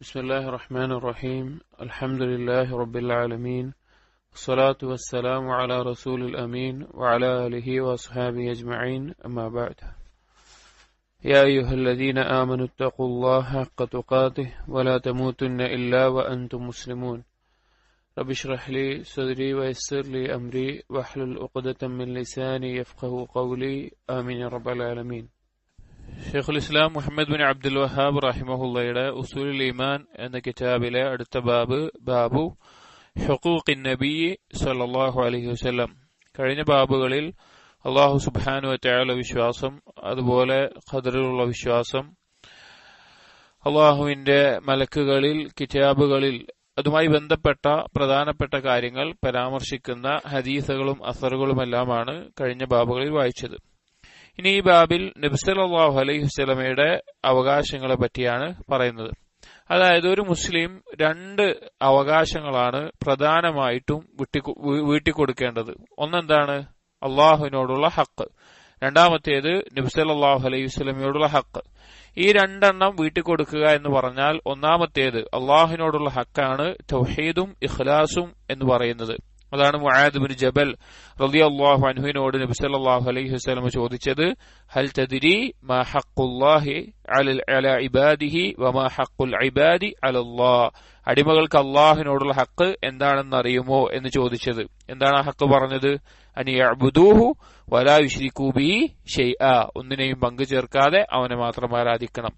بسم الله الرحمن الرحيم الحمد لله رب العالمين والصلاة والسلام على رسول الأمين وعلى آله وأصحابه أجمعين أما بعد يا أيها الذين آمنوا اتقوا الله حق تقاته ولا تموتن إلا وأنتم مسلمون رب اشرح لي صدري ويسر لي أمري واحلل عقدة من لساني يفقه قولي آمين يا رب العالمين. ഷെയ്ഖുൽ ഇസ്ലാം Muhammad bin Abdul Wahab റഹിമഹുള്ളയുടെ ഉസൂലുൽ ഈമാൻ എന്ന കിതാബിലെ അടുത്ത ബാബു ഹുഖൂഖിൻ നബി സല്ലല്ലാഹു അലൈഹി വസല്ലം. കഴിഞ്ഞ ബാബുകളിൽ അല്ലാഹു സുബ്ഹാനഹു വ തആല വിശ്വാസം, അതുപോലെ ഖദറിലുള്ള വിശ്വാസം, അല്ലാഹുവിന്റെ മലക്കുകളിൽ, കിതാബുകളിൽ അതുമായി ബന്ധപ്പെട്ട പ്രധാനപ്പെട്ട കാര്യങ്ങൾ പരാമർശിക്കുന്ന ഹദീസുകളും അസറുകളുമെല്ലാമാണ് കഴിഞ്ഞ ബാബുകളിൽ വായിച്ചത്. ഇനി ഈ ബാബിൽ നബി സല്ലല്ലാഹു അലൈഹി വസല്ലമയുടെ അവകാശങ്ങളെ പറ്റിയാണ് പറയുന്നത്. അതായത് ഒരു മുസ്ലിം രണ്ട് അവകാശങ്ങളാണ് പ്രധാനമായിട്ടും വീട്ടിക്കൊടുക്കേണ്ടത്. ഒന്നെന്താണ്? അള്ളാഹുവിനോടുള്ള ഹക്ക്. രണ്ടാമത്തേത് നബി സല്ലല്ലാഹു അലൈഹി വസല്ലമയോടുള്ള ഹക്ക്. ഈ രണ്ടെണ്ണം വീട്ടിക്കൊടുക്കുക എന്ന് പറഞ്ഞാൽ ഒന്നാമത്തേത് അള്ളാഹുവിനോടുള്ള ഹക്കാണ് തൗഹീദും ഇഖ്ലാസും എന്ന് പറയുന്നത്. അതാണ് മുആദ് ബിൻ ജബൽ റളിയല്ലാഹു അൻഹുവിനോട് നബി സല്ലല്ലാഹു അലൈഹി വസല്ലം ചോദിച്ചത്, ഹൽ തദ്രി മാ ഹഖ്ഖുല്ലാഹി അലാ ഇബാദിഹി വമാ ഹഖ്ഖുൽ ഇബാദി അലല്ലാഹ്. അടിമകൾക്ക് അള്ളാഹുവിനോടുള്ള ഹക്ക് എന്താണെന്ന് അറിയുമോ എന്ന് ചോദിച്ചത്. എന്താണ് ആ ഹക്ക് പറഞ്ഞത്? അൻ യഅ്ബുദൂഹു വലാ യുശ്രികൂ ബിഹി ഷൈആ. ഒന്നിനെയും പങ്കു ചേർക്കാതെ അവനെ മാത്രം ആരാധിക്കണം.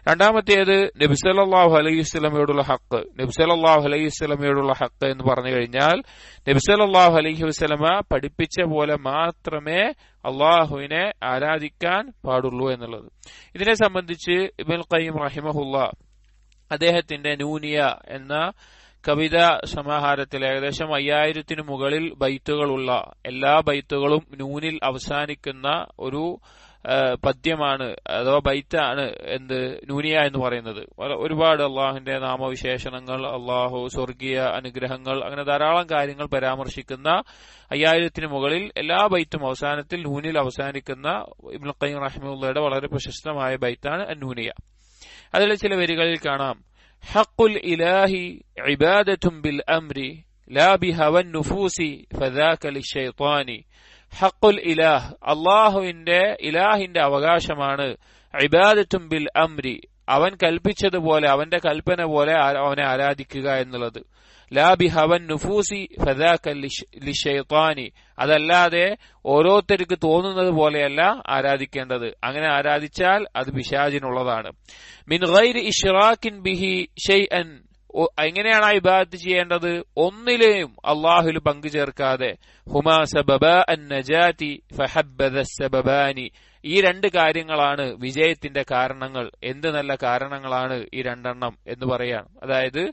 രണ്ടാമത്തേത് നബി സല്ലല്ലാഹു അലൈഹി വസല്ലമയോടുള്ള ഹക്ക്. നബി സല്ലല്ലാഹു അലൈഹി വസല്ലമയോടുള്ള ഹക്ക് എന്ന് പറഞ്ഞു കഴിഞ്ഞാൽ നബി സല്ലല്ലാഹു അലൈഹി വസല്ലമ പഠിപ്പിച്ച പോലെ മാത്രമേ അള്ളാഹുവിനെ ആരാധിക്കാൻ പാടുള്ളൂ എന്നുള്ളത്. ഇതിനെ സംബന്ധിച്ച് ഇബ്നുൽ ഖയ്യിം റഹിമഹുല്ലാഹ് അദ്ദേഹത്തിന്റെ നൂനിയ എന്ന കവിതാ സമാഹാരത്തിൽ ഏകദേശം 5000 മുകളിൽ ബൈത്തുകളുള്ള, എല്ലാ ബൈത്തുകളും നൂനിൽ അവസാനിക്കുന്ന ഒരു പദ്യമാണ് അഥവാ ബൈത്താണ് എന്ത് നൂനിയ എന്ന് പറയുന്നത്. ഒരുപാട് അള്ളാഹുവിന്റെ നാമവിശേഷണങ്ങൾ, അള്ളാഹു സ്വർഗീയ അനുഗ്രഹങ്ങൾ, അങ്ങനെ ധാരാളം കാര്യങ്ങൾ പരാമർശിക്കുന്ന 5000 മുകളിൽ എല്ലാ ബൈത്തും അവസാനത്തിൽ നൂനിൽ അവസാനിക്കുന്ന ഇബ്നുൽ ഖയ്യിം റഹിമഹുള്ളയുടെ വളരെ പ്രശസ്തമായ ബൈത്താണ് അന്നൂനിയ. അതിലെ ചില വരികളിൽ കാണാം, ഹഖുൽ ഇലാഹി ഇബാദത്തും ബിൽ അംരി ലാ ബിഹവൻ നുഫൂസി ഫദാക ലിശൈത്വാനി. ഹഖുൽ ഇലാഹ്, ഇലാഹിന്റെ അവകാശമാണ് ഇബാദത്തും ബിൽ അംരി, അവൻ കൽപ്പിച്ചതുപോലെ, അവന്റെ കൽപ്പന പോലെ അവനെ ആരാധിക്കുക എന്നുള്ളത്. ലാ ബിഹവൻ നുഫൂസി ഫദാക ലിശൈത്വാനി, അതല്ലാതെ ഓരോരുത്തർക്ക് തോന്നുന്നത് പോലെയല്ല ആരാധിക്കേണ്ടത്. അങ്ങനെ ആരാധിച്ചാൽ അത് പിശാചിനുള്ളതാണ്. മിൻ ഗൈരി ഇശ്റാകിൻ ബിഹി ഷൈഅൻ, എങ്ങനെയാണ് ആ ഇബാദത്ത് ചെയ്യേണ്ടത്? ഒന്നിലെയും അള്ളാഹുവിൽ പങ്കു ചേർക്കാതെ. ഹുമാ സബബാ അൻ നജാതി ഫഹബ്ബദ സബബാനി, ഈ രണ്ട് കാര്യങ്ങളാണ് വിജയത്തിന്റെ കാരണങ്ങൾ. എന്ത് നല്ല കാരണങ്ങളാണ് ഈ രണ്ടെണ്ണം എന്ന് പറയാണ്. അതായത്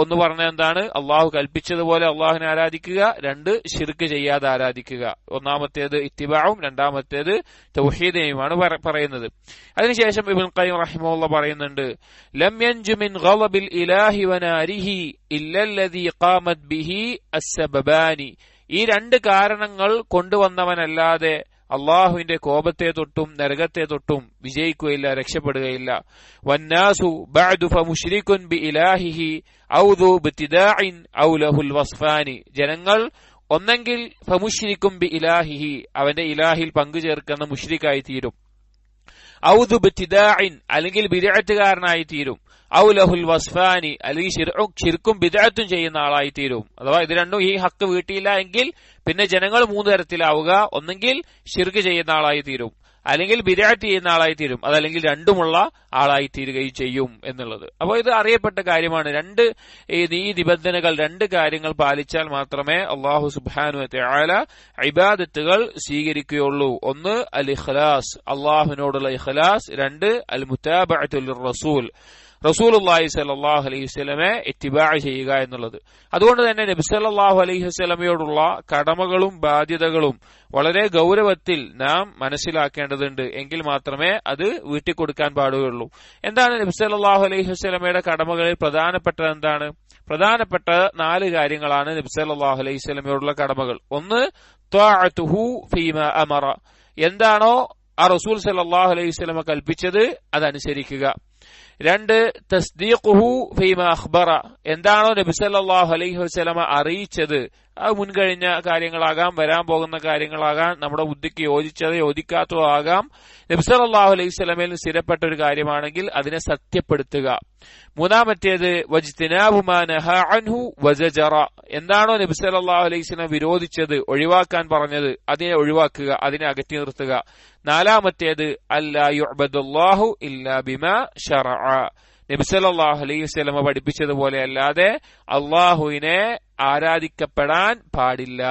ഒന്ന് പറഞ്ഞ എന്താണ്? അള്ളാഹു കൽപ്പിച്ചതുപോലെ അള്ളാഹുവിനെ ആരാധിക്കുക, രണ്ട് ശിർക്ക് ചെയ്യാതെ ആരാധിക്കുക. ഒന്നാമത്തേത് ഇത്തിബാഉം രണ്ടാമത്തേത് തൗഹീദിനെയുമാണ് പറയുന്നത്. അതിനുശേഷം ഇബ്നുൽ ഖയ്യിം റഹിമഹുല്ലാഹ് പറയുന്നുണ്ട്, ലം യൻജു മിൻ ഗളബിൽ ഇലാഹി വനാരിഹി ഇല്ലല്ലദീ ഖാമത് ബിഹി അസ്സബബാനി. ഈ രണ്ട് കാരണങ്ങൾ കൊണ്ടുവന്നവനല്ലാതെ അള്ളാഹുവിന്റെ കോപത്തെ തൊട്ടും നരകത്തെ തൊട്ടും വിജയിക്കുകയില്ല, രക്ഷപ്പെടുകയില്ല. വന്നാസു ബഅദു ഫമുശ്രികുൻ ബിഇലാഹിഹി ഔ ദു ഇബ്തിദാഇൻ ഔ ലഹുൽ വസ്ഫാനി. ജനങ്ങൾ ഒന്നെങ്കിൽ ഫമുശ്രികുൻ ബിഇലാഹിഹി, അവന്റെ ഇലാഹിൽ പങ്കുചേർക്കുന്ന മുശ്രിക്കായി തീരും. ഔ ദു ഇബ്തിദാഇൻ, അല്ലെങ്കിൽ ബിദ്അത്തുകാരനായി തീരും. ഔ ലഹുൽ വസ്ഫാനി, അല്ലെങ്കിൽ ശിർക്കും ബിദ്അത്തും ചെയ്യുന്ന ആളായി തീരും. അഥവാ ഇത് രണ്ടും ഈ ഹക്ക് വീട്ടിയില്ല എങ്കിൽ പിന്നെ ജനങ്ങൾ 3 തരത്തിലാവുക. ഒന്നെങ്കിൽ ശിർക്ക് ചെയ്യുന്ന ആളായി തീരും, അല്ലെങ്കിൽ ബിദ്അത്ത് ചെയ്യുന്ന ആളായി തീരും, അതല്ലെങ്കിൽ രണ്ടുമുള്ള ആളായി തീരുകയും ചെയ്യും എന്നുള്ളത്. അപ്പോൾ ഇത് അറിയപ്പെട്ട കാര്യമാണ്. ഈ നിബന്ധനകൾ, രണ്ട് കാര്യങ്ങൾ പാലിച്ചാൽ മാത്രമേ അല്ലാഹു സുബ്ഹാനഹു വ തആല ഇബാദത്തുകൾ സ്വീകരിക്കുകയുള്ളൂ. ഒന്ന് അൽ ഇഖ്ലാസ്, അള്ളാഹുവിനോടുള്ള ഇഖ്ലാസ്. രണ്ട് അൽ മുതാബഅത്തു ലിർറസൂൽ, റസൂലുള്ളാഹി സ്വല്ലല്ലാഹു അലൈഹി വസല്ലമയെ ഇത്തിബാ ചെയ്യുക എന്നുള്ളത്. അതുകൊണ്ട് തന്നെ നബി സല്ലല്ലാഹു അലൈഹി വസല്ലമയോടുള്ള കടമകളും ബാധ്യതകളും വളരെ ഗൗരവത്തിൽ നാം മനസ്സിലാക്കേണ്ടതുണ്ട്. എങ്കിൽ മാത്രമേ അത് വീട്ടിക്കൊടുക്കാൻ പാടുകയുള്ളൂ. എന്താണ് നബി സല്ലല്ലാഹു അലൈഹി വസല്ലമയുടെ കടമകളിൽ പ്രധാനപ്പെട്ടത്? എന്താണ്? പ്രധാനപ്പെട്ട 4 കാര്യങ്ങളാണ് നബി സല്ലല്ലാഹു അലൈഹി വസല്ലമയോടുള്ള കടമകൾ. ഒന്ന് ത്വാഅതുഹു ഫീമാ അമറ, എന്താണോ ആ റസൂൽ സല്ലല്ലാഹു അലൈഹി വസല്ലമ കൽപ്പിച്ചത് അതനുസരിക്കുക. രണ്ട് തസ്ദീഖുഹു ഫീമാ അഖ്ബറ, എന്താണോ നബി സല്ലല്ലാഹു അലൈഹി വസല്ലമ അറിയിച്ചത്, അത് മുൻകഴിഞ്ഞ കാര്യങ്ങളാകാം, വരാൻ പോകുന്ന കാര്യങ്ങളാകാം, നമ്മുടെ ബുദ്ധിക്ക് യോജിച്ചതോ യോജിക്കാത്തതോ ആകാം. നബി സല്ലല്ലാഹു അലൈഹി വസല്ലമയിൽ നിന്ന് സ്ഥിരപ്പെട്ട ഒരു കാര്യമാണെങ്കിൽ അതിനെ സത്യപ്പെടുത്തുക. മൂന്നാമത്തേത് വജ്തിനാബു മാ നഹാ അൻഹു വസജറ, എന്താണോ നബി സല്ലല്ലാഹു അലൈഹി വസല്ലം വിരോധിച്ചത്, ഒഴിവാക്കാൻ പറഞ്ഞത്, അതിനെ ഒഴിവാക്കുക, അതിനെ അകറ്റി നിർത്തുക. നാലാമത്തേത് അല്ലാ യുഅ്ബദുല്ലാഹു ഇല്ലാ ബിമാ ശറഅ, നബി സല്ലല്ലാഹു അലൈഹി വസല്ലം പഠിപ്പിച്ചതുപോലെ അല്ലാതെ അള്ളാഹുവിനെ ആരാധിക്കപ്പെടാൻ പാടില്ല.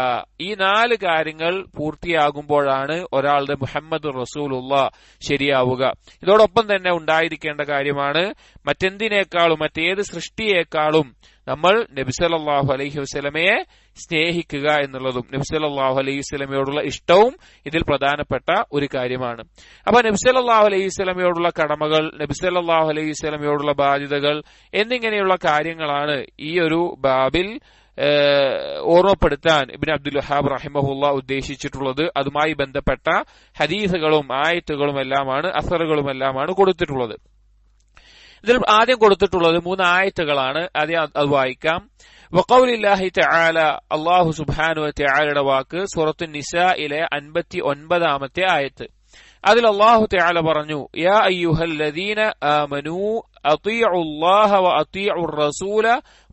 ഈ 4 കാര്യങ്ങൾ പൂർത്തിയാകുമ്പോഴാണ് ഒരാളുടെ മുഹമ്മദ് റസൂലുള്ളാഹ് ശരിയാവുക. ഇതോടൊപ്പം തന്നെ ഉണ്ടായിരിക്കേണ്ട കാര്യമാണ് മറ്റെന്തിനേക്കാളും മറ്റേത് സൃഷ്ടിയേക്കാളും നമ്മൾ നബി സല്ലല്ലാഹു അലൈഹി വസല്ലമയെ സ്നേഹിക്കുക എന്നുള്ളതും നബി സല്ലല്ലാഹു അലൈഹി വസല്ലമയോടുള്ള ഇഷ്ടവും ഇതിൽ പ്രധാനപ്പെട്ട ഒരു കാര്യമാണ്. അപ്പൊ നബി സല്ലല്ലാഹു അലൈഹി വസല്ലമയോടുള്ള കടമകൾ, നബി സല്ലല്ലാഹു അലൈഹി വസല്ലമയോടുള്ള ബാധ്യതകൾ എന്നിങ്ങനെയുള്ള കാര്യങ്ങളാണ് ഈ ഒരു ബാബിൽ ഓർമ്മപ്പെടുത്താൻ ഇബ്നു അബ്ദുൽ വഹാബ് റഹിമഹുല്ലാഹ് ഉദ്ദേശിച്ചിട്ടുള്ളത്. അതുമായി ബന്ധപ്പെട്ട ഹദീസുകളും ആയത്തുകളും എല്ലാമാണ്, അസറുകളുമെല്ലാമാണ് കൊടുത്തിട്ടുള്ളത്. ഇതിൽ ആദ്യം കൊടുത്തിട്ടുള്ളത് 3 ആയത്തുകളാണ്. ആദ്യം അത് വായിക്കാം. വഖൗലില്ലാഹി തആല, അല്ലാഹു സുബ്ഹാനഹു വ തആലയുടെ വാക്ക് സൂറത്തുൻ നിസായിലെ 59-ാമത്തെ ആയത്ത്. അതിൽ അല്ലാഹു തആല പറഞ്ഞു, യാ അയ്യുഹല്ലദീന ആമനൂ അطീഉല്ലാഹ വ അطീഉർ റസൂല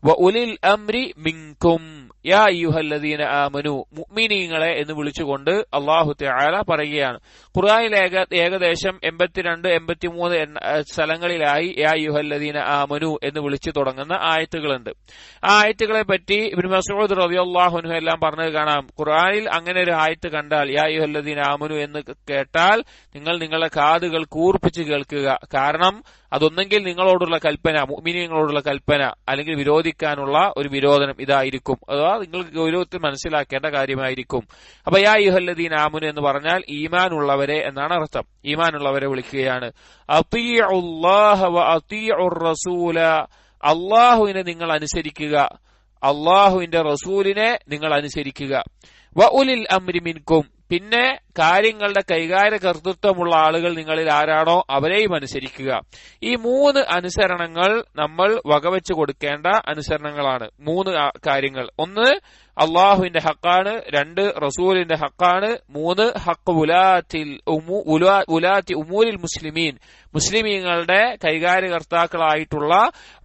വ ഉലിൽ അംരി മിൻകും. യാ അയ്യുഹല്ലദീന ആമനൂ, മുഅ്മിനീങ്ങളെ എന്ന് വിളിച്ചുകൊണ്ട് അല്ലാഹു തആല പറയുകയാണ്. ഖുർആനിൽ ഏകദേശം 82-83 സ്ഥലങ്ങളിലായി യാ അയ്യുഹല്ലദീന ആമനൂ എന്ന് വിളിച്ചു തുടങ്ങുന്ന ആയത്തുകളുണ്ട്. ആ ആയത്തുകളെ പറ്റി ഇബ്നു മസ്ഊദ് റളിയല്ലാഹു അൻഹു എല്ലാം പറഞ്ഞത് കാണാം. ഖുർആനിൽ അങ്ങനെ ഒരു ആയത്ത് കണ്ടാൽ, യാ അയ്യുഹല്ലദീന ആമനൂ എന്ന് കേട്ടാൽ നിങ്ങൾ നിങ്ങളുടെ കാതുകൾ കൂർപ്പിച്ച് കേൾക്കുക. കാരണം അതൊന്നെങ്കിൽ നിങ്ങളോടുള്ള കൽപ്പന, മുഅ്മിനീങ്ങളോടുള്ള കൽപ്പന, അല്ലെങ്കിൽ വിരോധിക്കാനുള്ള ഒരു വിരോധനം ഇതായിരിക്കും. അഥവാ നിങ്ങൾ ഗൗരവത്തിൽ മനസ്സിലാക്കേണ്ട കാര്യമായിരിക്കും. അപ്പൊ യാ അയ്യുഹല്ലദീന ആമനൂ എന്ന് പറഞ്ഞാൽ ഈമാൻ ഉള്ളവരെ എന്നാണ് അർത്ഥം. ഈമാൻ ഉള്ളവരെ വിളിക്കുകയാണ്. അطീഉല്ലാഹ വ അطീഉർ റസൂല, അല്ലാഹുവിനെ നിങ്ങൾ അനുസരിക്കുക, അല്ലാഹുവിന്റെ റസൂലിനെ നിങ്ങൾ അനുസരിക്കുക. വ ഉലിൽ അംരി മിൻകും, പിന്നെ കാര്യങ്ങളുടെ കൈകാര്യ കർത്തൃത്വമുള്ള ആളുകൾ നിങ്ങളിൽ ആരാണോ അവരെയും അനുസരിക്കുക. ഈ 3 അനുസരണങ്ങൾ നമ്മൾ വകവെച്ച് കൊടുക്കേണ്ട അനുസരണങ്ങളാണ്. 3 കാര്യങ്ങൾ. 1 അള്ളാഹുവിന്റെ ഹക്കാണ്, 2 റസൂലിന്റെ ഹക്കാണ്, 3 ഹക്ക് ഉലാത്തി ഉമൂരിൽ മുസ്ലിമീൻ, മുസ്ലിമീങ്ങളുടെ കൈകാര്യകർത്താക്കളായിട്ടുള്ള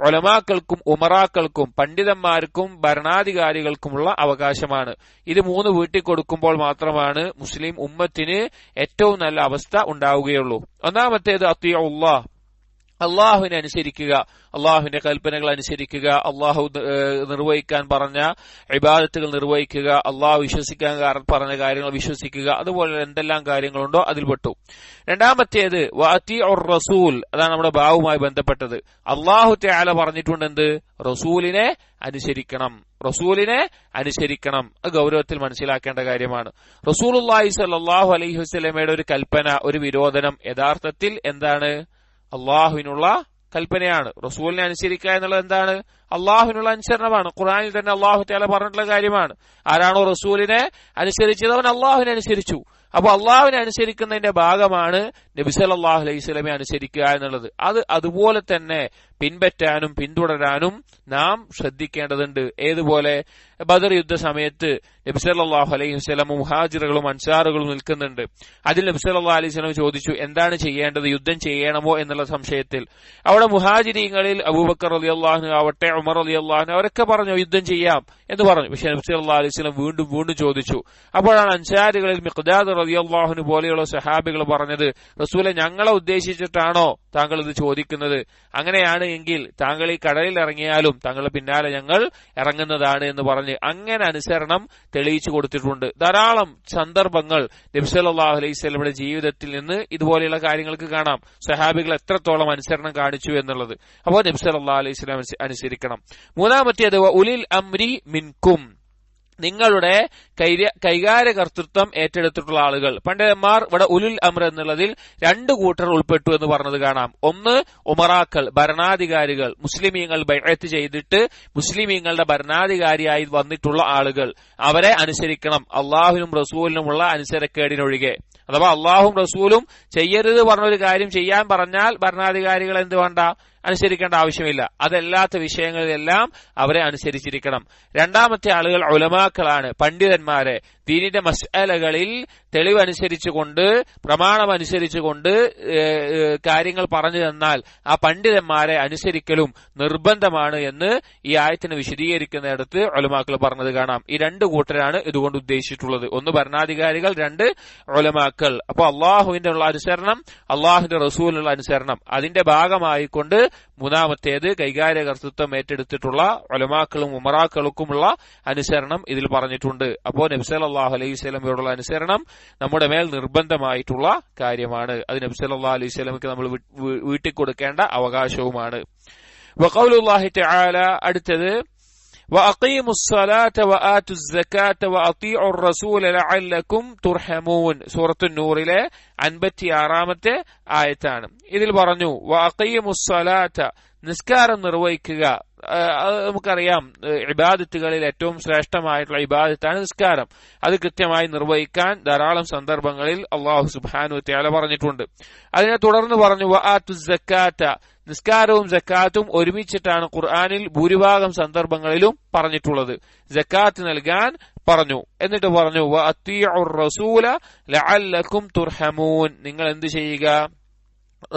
ഉലമാക്കൾക്കും ഉമറാക്കൾക്കും പണ്ഡിതന്മാർക്കും ഭരണാധികാരികൾക്കുമുള്ള അവകാശമാണ്. ഇത് 3 വീട്ടിൽ കൊടുക്കുമ്പോൾ മാത്രമാണ് മുസ്ലിം ഉമ്മത്തിന് ഏറ്റവും നല്ല അവസ്ഥ ഉണ്ടാവുകയുള്ളൂ. ഒന്നാമത്തേത് അത്തിയുല്ലാഹ്, അള്ളാഹുവിനെ അനുസരിക്കുക, അള്ളാഹുവിന്റെ കൽപ്പനകൾ അനുസരിക്കുക, അള്ളാഹു നിർവഹിക്കാൻ പറഞ്ഞ ഇബാദത്തുകൾ നിർവഹിക്കുക, അള്ളാഹു വിശ്വസിക്കാൻ പറഞ്ഞ കാര്യങ്ങൾ വിശ്വസിക്കുക, അതുപോലെ എന്തെല്ലാം കാര്യങ്ങളുണ്ടോ അതിൽ പെട്ടു. രണ്ടാമത്തേത് വഅതിഉർ റസൂൽ, അതാണ് നമ്മുടെ ബാവുമായി ബന്ധപ്പെട്ടത്. അള്ളാഹു തആല പറഞ്ഞിട്ടുണ്ട് എന്ത്? റസൂലിനെ അനുസരിക്കണം, റസൂലിനെ അനുസരിക്കണം. അത് ഗൗരവത്തിൽ മനസ്സിലാക്കേണ്ട കാര്യമാണ്. റസൂലുള്ളാഹി സ്വല്ലല്ലാഹു അലൈഹി വസല്ലമയുടെ ഒരു കൽപ്പന, ഒരു വിരോധനം യഥാർത്ഥത്തിൽ എന്താണ്? അള്ളാഹുവിനുള്ള കൽപ്പനയാണ്. റസൂലിനെ അനുസരിക്കുക എന്നുള്ളത് എന്താണ്? അള്ളാഹുവിനുള്ള അനുസരണമാണ്. ഖുർആനിൽ തന്നെ അള്ളാഹു തആല പറഞ്ഞിട്ടുള്ള കാര്യമാണ്. ആരാണോ റസൂലിനെ അനുസരിച്ചത് അവൻ അള്ളാഹുവിനെ അനുസരിച്ചു. അപ്പൊ അള്ളാഹുവിനെ അനുസരിക്കുന്നതിന്റെ ഭാഗമാണ് നബി സല്ലല്ലാഹു അലൈഹി വസല്ലമയെ അനുസരിക്കുക എന്നുള്ളത്. അത് അതുപോലെ തന്നെ പിൻപറ്റാനും പിന്തുടരാനും നാം ശ്രദ്ധിക്കേണ്ടതുണ്ട്. ഏതുപോലെ ബദർ യുദ്ധ സമയത്ത് നബി സല്ലല്ലാഹു അലൈഹി വസല്ലം മുഹാജിറുകളും അൻസാറുകളും നിൽക്കുന്നുണ്ട്. അതിൽ നബി സല്ലല്ലാഹു അലൈഹി വസല്ലം ചോദിച്ചു, എന്താണ് ചെയ്യേണ്ടത്, യുദ്ധം ചെയ്യണമോ എന്നുള്ള സംശയത്തിൽ. അവിടെ മുഹാജിരീങ്ങളിൽ അബൂബക്കർ റളിയല്ലാഹു അൻഹു ആവട്ടെ, ഉമർ റളിയല്ലാഹു അൻഹു അവരൊക്കെ പറഞ്ഞു യുദ്ധം ചെയ്യാം എന്ന് പറഞ്ഞു. പക്ഷെ നബി സല്ലല്ലാഹു അലൈഹി വസല്ലം വീണ്ടും ചോദിച്ചു. അപ്പോഴാണ് അൻസാരികളിൽ മിഖ്ദാദ് റളിയല്ലാഹു അൻഹു പോലെയുള്ള സഹാബികൾ പറഞ്ഞത്, റസൂലെ ഞങ്ങളെ ഉദ്ദേശിച്ചിട്ടാണോ താങ്കൾ ഇത് ചോദിക്കുന്നത്? അങ്ങനെയാണ് എങ്കിൽ താങ്കൾ ഈ കടലിൽ ഇറങ്ങിയാലും താങ്കളുടെ പിന്നാലെ ഞങ്ങൾ ഇറങ്ങുന്നതാണ് എന്ന് പറഞ്ഞ് അങ്ങനെ അനുസരണം തെളിയിച്ചു കൊടുത്തിട്ടുണ്ട്. ധാരാളം സന്ദർഭങ്ങൾ നബി സല്ലല്ലാഹു അലൈഹി വസല്ലമയുടെ ജീവിതത്തിൽ നിന്ന് ഇതുപോലെയുള്ള കാര്യങ്ങൾക്ക് കാണാം. സഹാബികൾ എത്രത്തോളം അനുസരണം കാണിച്ചു എന്നുള്ളത്. അപ്പോൾ നബി സല്ലല്ലാഹു അലൈഹി വസല്ലം അനുസരിക്കണം. മൂന്നാമത്തേത് ഉലിൽ അംരി മിൻകും, നിങ്ങളുടെ കൈകാര്യ കർത്തൃത്വം ഏറ്റെടുത്തിട്ടുള്ള ആളുകൾ. പണ്ഡിതന്മാർ ഇവിടെ ഉലുൽ അംർ എന്നുള്ളതിൽ 2 കൂട്ടർ ഉൾപ്പെട്ടു എന്ന് പറഞ്ഞത് കാണാം. ഒന്ന് ഉമറാക്കൾ, ഭരണാധികാരികൾ, മുസ്ലിമീങ്ങൾ ബൈഅത്ത് ചെയ്തിട്ട് മുസ്ലിമീങ്ങളുടെ ഭരണാധികാരിയായി വന്നിട്ടുള്ള ആളുകൾ, അവരെ അനുസരിക്കണം അള്ളാഹുവിനും റസൂലിനുമുള്ള അനുസരക്കേടിനൊഴികെ. അഥവാ അള്ളാഹും റസൂലും ചെയ്യരുത് പറഞ്ഞൊരു കാര്യം ചെയ്യാൻ പറഞ്ഞാൽ ഭരണാധികാരികൾ എന്ത് വേണ്ട, അനുസരിക്കേണ്ട ആവശ്യമില്ല. അതല്ലാത്ത വിഷയങ്ങളിലെല്ലാം അവരെ അനുസരിച്ചിരിക്കണം. രണ്ടാമത്തെ ആളുകൾ ഉലമാക്കളാണ്, പണ്ഡിതന്മാരെ. ദീനിന്റെ മസ്അലകളിൽ തെളിവനുസരിച്ചുകൊണ്ട്, പ്രമാണമനുസരിച്ചുകൊണ്ട് കാര്യങ്ങൾ പറഞ്ഞു തന്നാൽ ആ പണ്ഡിതന്മാരെ അനുസരിക്കലും നിർബന്ധമാണ് എന്ന് ഈ ആയത്തിനെ വിശദീകരിക്കുന്നിടത്ത് ഉലമാക്കൾ പറഞ്ഞത് കാണാം. ഈ രണ്ട് കൂട്ടരാണ് ഇതുകൊണ്ട് ഉദ്ദേശിച്ചിട്ടുള്ളത്. ഒന്ന് ഭരണാധികാരികൾ, രണ്ട് ഉലമാക്കൾ. അപ്പൊ അള്ളാഹുവിന്റെ ഉള്ള അനുസരണം, അള്ളാഹുവിന്റെ റസൂലിനുള്ള അനുസരണം, അതിന്റെ ഭാഗമായിക്കൊണ്ട് മൂന്നാമത്തേത് കൈകാര്യകർത്തൃത്വം ഏറ്റെടുത്തിട്ടുള്ള ഉലമാക്കളും ഉമറാക്കൾക്കുമുള്ള അനുസരണം ഇതിൽ പറഞ്ഞിട്ടുണ്ട്. അപ്പോൾ നബി സല്ലല്ലാഹു അലൈഹി വസല്ലമയോടുള്ള അനുസരണം നമ്മുടെ മേൽ നിർബന്ധമായിട്ടുള്ള കാര്യമാണ്. അത് നബി സല്ലല്ലാഹു അലൈഹി വസല്ലമക്ക് നമ്മൾ വീട്ടിൽ കൊടുക്കേണ്ട അവകാശവുമാണ്. വഖൗലുല്ലാഹി തആല, അടുത്തത് وأقيموا الصلاة وآتوا الزكاة وأطيعوا الرسول لعلكم ترحمون. സൂറത്തുൻ നൂറിലെ 56-ാമത്തെ ആയത്താണ്. ഇതിൽ പറഞ്ഞു വഅഖീമുസ് സ്വലാത്ത, നിസ്കാരം നിർവഹിക്കുക. നമുക്കറിയാം ഇബാദത്തുകളിൽ ഏറ്റവും ശ്രേഷ്ഠമായിട്ടുള്ള ഇബാദത്താണ് നിസ്കാരം. അത് കൃത്യമായി നിർവഹിക്കാൻ ധാരാളം സന്ദർഭങ്ങളിൽ അല്ലാഹു സുബ്ഹാനഹു വ തആല പറഞ്ഞിട്ടുണ്ട്. അതിനെ തുടർന്ന് പറഞ്ഞു വആതു സക്കാത്ത, നിസ്കാരവും സക്കാത്തും ഒരുമിച്ചിട്ടാണ് ഖുർആനിൽ ഭൂരിഭാഗം സന്ദർഭങ്ങളിലും പറഞ്ഞിട്ടുള്ളത്. സക്കാത്ത് നൽകാൻ പറഞ്ഞു. എന്നിട്ട് പറഞ്ഞു വഅത്തിഉർ റസൂല ലഅല്ലകും തുർഹമൂൻ, നിങ്ങൾ എന്ത് ചെയ്യുക?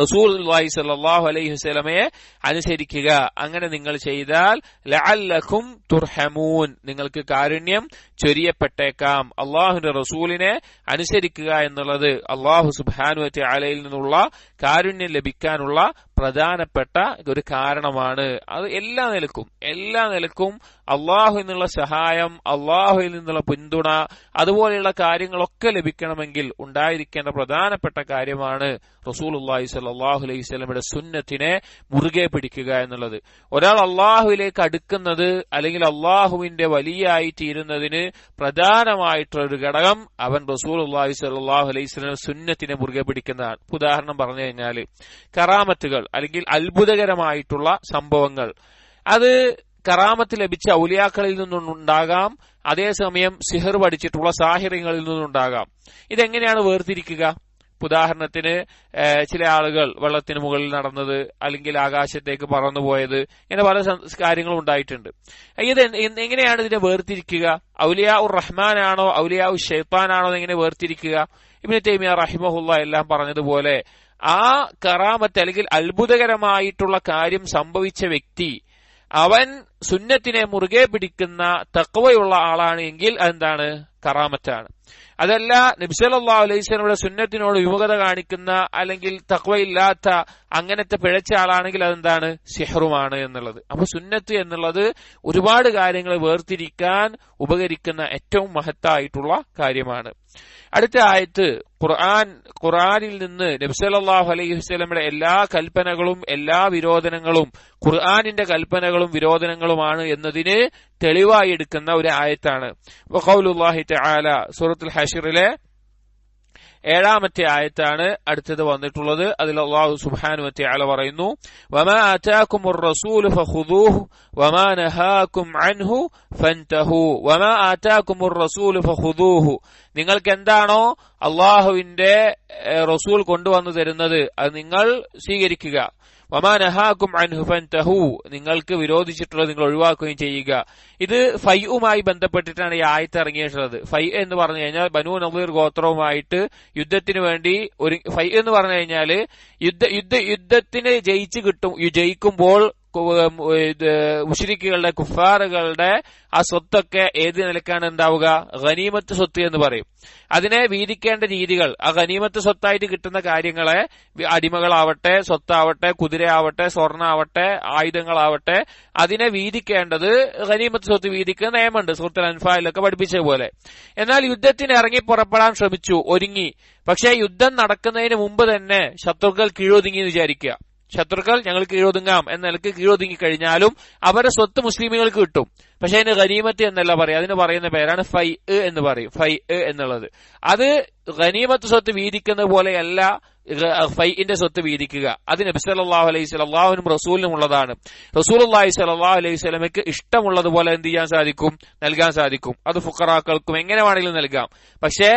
റസൂലുള്ളാഹി സ്വല്ലല്ലാഹു അലൈഹി വസല്ലമയെ അനുസരിക്കുക. അങ്ങനെ നിങ്ങൾ ചെയ്താൽ ലഅല്ലകും തുർഹമൂൻ, നിങ്ങൾക്ക് കാരുണ്യം ചൊരിയപ്പെട്ടേക്കാം. അള്ളാഹുവിന്റെ റസൂലിനെ അനുസരിക്കുക എന്നുള്ളത് അള്ളാഹു സുബ്ഹാനഹു വ തആലയിൽ നിന്നുള്ള കാരുണ്യം ലഭിക്കാനുള്ള പ്രധാനപ്പെട്ട ഒരു കാരണമാണ്. അത് എല്ലാ നിലക്കും അള്ളാഹുവിൽ നിന്നുള്ള സഹായം, അള്ളാഹുവിൽ നിന്നുള്ള പിന്തുണ, അതുപോലെയുള്ള കാര്യങ്ങളൊക്കെ ലഭിക്കണമെങ്കിൽ ഉണ്ടായിരിക്കേണ്ട പ്രധാനപ്പെട്ട കാര്യമാണ് റസൂലുള്ളാഹി സ്വല്ലല്ലാഹു അലൈഹി വസല്ലമയുടെ സുന്നത്തിനെ മുറുകെ പിടിക്കുക എന്നുള്ളത്. ഒരാൾ അള്ളാഹുവിലേക്ക് അടുക്കുന്നത് അല്ലെങ്കിൽ അള്ളാഹുവിന്റെ വലിയായി തീരുന്നതിന് പ്രധാനമായിട്ടുള്ളൊരു ഘടകം അവൻ റസൂലുള്ളാഹി സ്വല്ലല്ലാഹു അലൈഹി വസല്ലമയുടെ സുന്നത്തിനെ മുറുകെ പിടിക്കുന്നതാണ്. ഉദാഹരണം പറഞ്ഞു കഴിഞ്ഞാൽ കറാമത്തുകൾ അല്ലെങ്കിൽ അത്ഭുതകരമായിട്ടുള്ള സംഭവങ്ങൾ, അത് കറാമത്ത് ലഭിച്ച ഔലിയാക്കളിൽ നിന്നുണ്ടാകാം, അതേസമയം സിഹർ പഠിച്ചിട്ടുള്ള സാഹിറിങ്ങളിൽ നിന്നുണ്ടാകാം. ഇതെങ്ങനെയാണ് വേർതിരിക്കുക? ഉദാഹരണത്തിന് ചില ആളുകൾ വെള്ളത്തിന് മുകളിൽ നടന്നത്, അല്ലെങ്കിൽ ആകാശത്തേക്ക് പറന്നുപോയത്, ഇങ്ങനെ പല കാര്യങ്ങളും ഉണ്ടായിട്ടുണ്ട്. ഇത് എങ്ങനെയാണ് ഇതിനെ വേർതിരിക്കുക? ഔലിയാ ഉർ റഹ്മാനാണോ ഔലിയാ ഉർ ഷൈത്താനാണോ എങ്ങനെ വേർതിരിക്കുക? ഇബ്നു തൈമിയ റഹിമഹുല്ലാഹ് എല്ലാം പറഞ്ഞതുപോലെ ആ കറാമത്ത് അല്ലെങ്കിൽ അത്ഭുതകരമായിട്ടുള്ള കാര്യം സംഭവിച്ച വ്യക്തി അവൻ സുന്നത്തിനെ മുറുകെ പിടിക്കുന്ന തഖ്വയുള്ള ആളാണ് എങ്കിൽ അതെന്താണ്? കറാമത്താണ്. അതല്ല നബി സല്ലല്ലാഹു അലൈഹി വസല്ലമയുടെ സുന്നത്തിനോട് വിമുഖത കാണിക്കുന്ന അല്ലെങ്കിൽ തഖ്വയില്ലാത്ത അങ്ങനത്തെ പിഴച്ച ആളാണെങ്കിൽ അതെന്താണ്? സിഹ്റുമാണ് എന്നുള്ളത്. അപ്പൊ സുന്നത്ത് എന്നുള്ളത് ഒരുപാട് കാര്യങ്ങളെ വേർതിരിക്കാൻ ഉപകരിക്കുന്ന ഏറ്റവും മഹത്തായിട്ടുള്ള കാര്യമാണ്. അടുത്ത ആയത്ത് ഖുർആനിൽ നിന്ന് നബി സല്ലല്ലാഹു അലൈഹി വസല്ലമയുടെ എല്ലാ കൽപ്പനകളും എല്ലാ വിരോധനങ്ങളും ഖുർആനിന്റെ കൽപ്പനകളും വിരോധനങ്ങളുമാണ് എന്നതിന് തെളിവായി എടുക്കുന്ന ഒരു ആയത്താണ്. വഖൗലുല്ലാഹി തആല, സൂറത്തുൽ ഹശ്റിലെ 7-ാമത്തെ ആയത്താണ് അടുത്തത് വന്നിട്ടുള്ളത്. അതിൽ അല്ലാഹു സുബ്ഹാനഹു വ തആല പറയുന്നു വമാ ആതാകുമുർ റസൂലു ഫഖുദൂഹു വമാ നഹാകും അൻഹു ഫൻതഹു. വമാ ആതാകുമുർ റസൂലു ഫഖുദൂഹു, നിങ്ങൾക്ക് എന്താണോ അള്ളാഹുവിന്റെ റസൂൽ കൊണ്ടുവന്നു തരുന്നത് അത് നിങ്ങൾ സ്വീകരിക്കുക. വമാ നഹാകും അൻഹു ഫൻതഹു, നിങ്ങൾക്ക് വിരോധിച്ചിട്ടുള്ളത് നിങ്ങൾ ഒഴിവാക്കുകയും ചെയ്യുക. ഇത് ഫൈഉമായി ബന്ധപ്പെട്ടിട്ടാണ് ഈ ആയത്ത് ഇറങ്ങിയിട്ടുള്ളത്. ഫൈ എന്ന് പറഞ്ഞു കഴിഞ്ഞാൽ ബനൂ നളീർ ഗോത്രവുമായിട്ട് യുദ്ധത്തിന് വേണ്ടി ഒരു ഫൈ എന്ന് പറഞ്ഞു കഴിഞ്ഞാല് യുദ്ധത്തിന് ജയിക്കുമ്പോൾ മുശ്രിക്കുകളുടെ കുഫാറുകളുടെ ആ സ്വത്തൊക്കെ ഏത് നിലക്കാണ് ഉണ്ടാവുക? ഗനീമത്ത് സ്വത്ത് എന്ന് പറയും. അതിനെ വീതിക്കേണ്ട രീതികൾ, ആ ഗനീമത്ത് സ്വത്തായിട്ട് കിട്ടുന്ന കാര്യങ്ങളെ, അടിമകളാവട്ടെ, സ്വത്താവട്ടെ, കുതിരയാവട്ടെ, സ്വർണ്ണാവട്ടെ, ആയുധങ്ങളാവട്ടെ, അതിനെ വീതിക്കേണ്ടത് ഗനീമത്ത് സ്വത്ത് വീതിക്കുന്ന നിയമമുണ്ട്, സൂറത്തുൽ അൻഫാലിലൊക്കെ പഠിപ്പിച്ച പോലെ. എന്നാൽ യുദ്ധത്തിന് ഇറങ്ങി പുറപ്പെടാൻ ശ്രമിച്ചു, ഒരുങ്ങി. പക്ഷേ യുദ്ധം നടക്കുന്നതിന് മുമ്പ് തന്നെ ശത്രുക്കൾ കീഴൊതുങ്ങി എന്ന് വിചാരിക്കുക. ശത്രുക്കൾ ഞങ്ങൾ കീഴൊതുങ്ങാം എന്ന നിലക്ക് കീഴൊതുങ്ങി കഴിഞ്ഞാലും അവരുടെ സ്വത്ത് മുസ്ലിമുകൾക്ക് കിട്ടും. പക്ഷെ അതിന് ഗനീമത്ത് എന്നല്ല പറയാം, അതിന് പറയുന്ന പേരാണ് ഫൈ എന്ന് പറയും. ഫൈ എന്നുള്ളത് അത് ഗനീമത്ത് സ്വത്ത് വീതിക്കുന്നത് പോലെയല്ല ഫൈഇന്റെ സ്വത്ത് വീതിക്കുക. അത് നബി സല്ലല്ലാഹു അലൈഹി വസല്ലം അല്ലാഹുവിനും റസൂലിനും ഉള്ളതാണ്. റസൂലുള്ളാഹി സ്വല്ലല്ലാഹു അലൈഹി വസല്ലമയ്ക്ക് ഇഷ്ടമുള്ളതുപോലെ എന്ത് ചെയ്യാൻ സാധിക്കും? നൽകാൻ സാധിക്കും. അത് ഫുഖറാക്കൾക്കും എങ്ങനെ വേണമെങ്കിലും നൽകാം. പക്ഷേ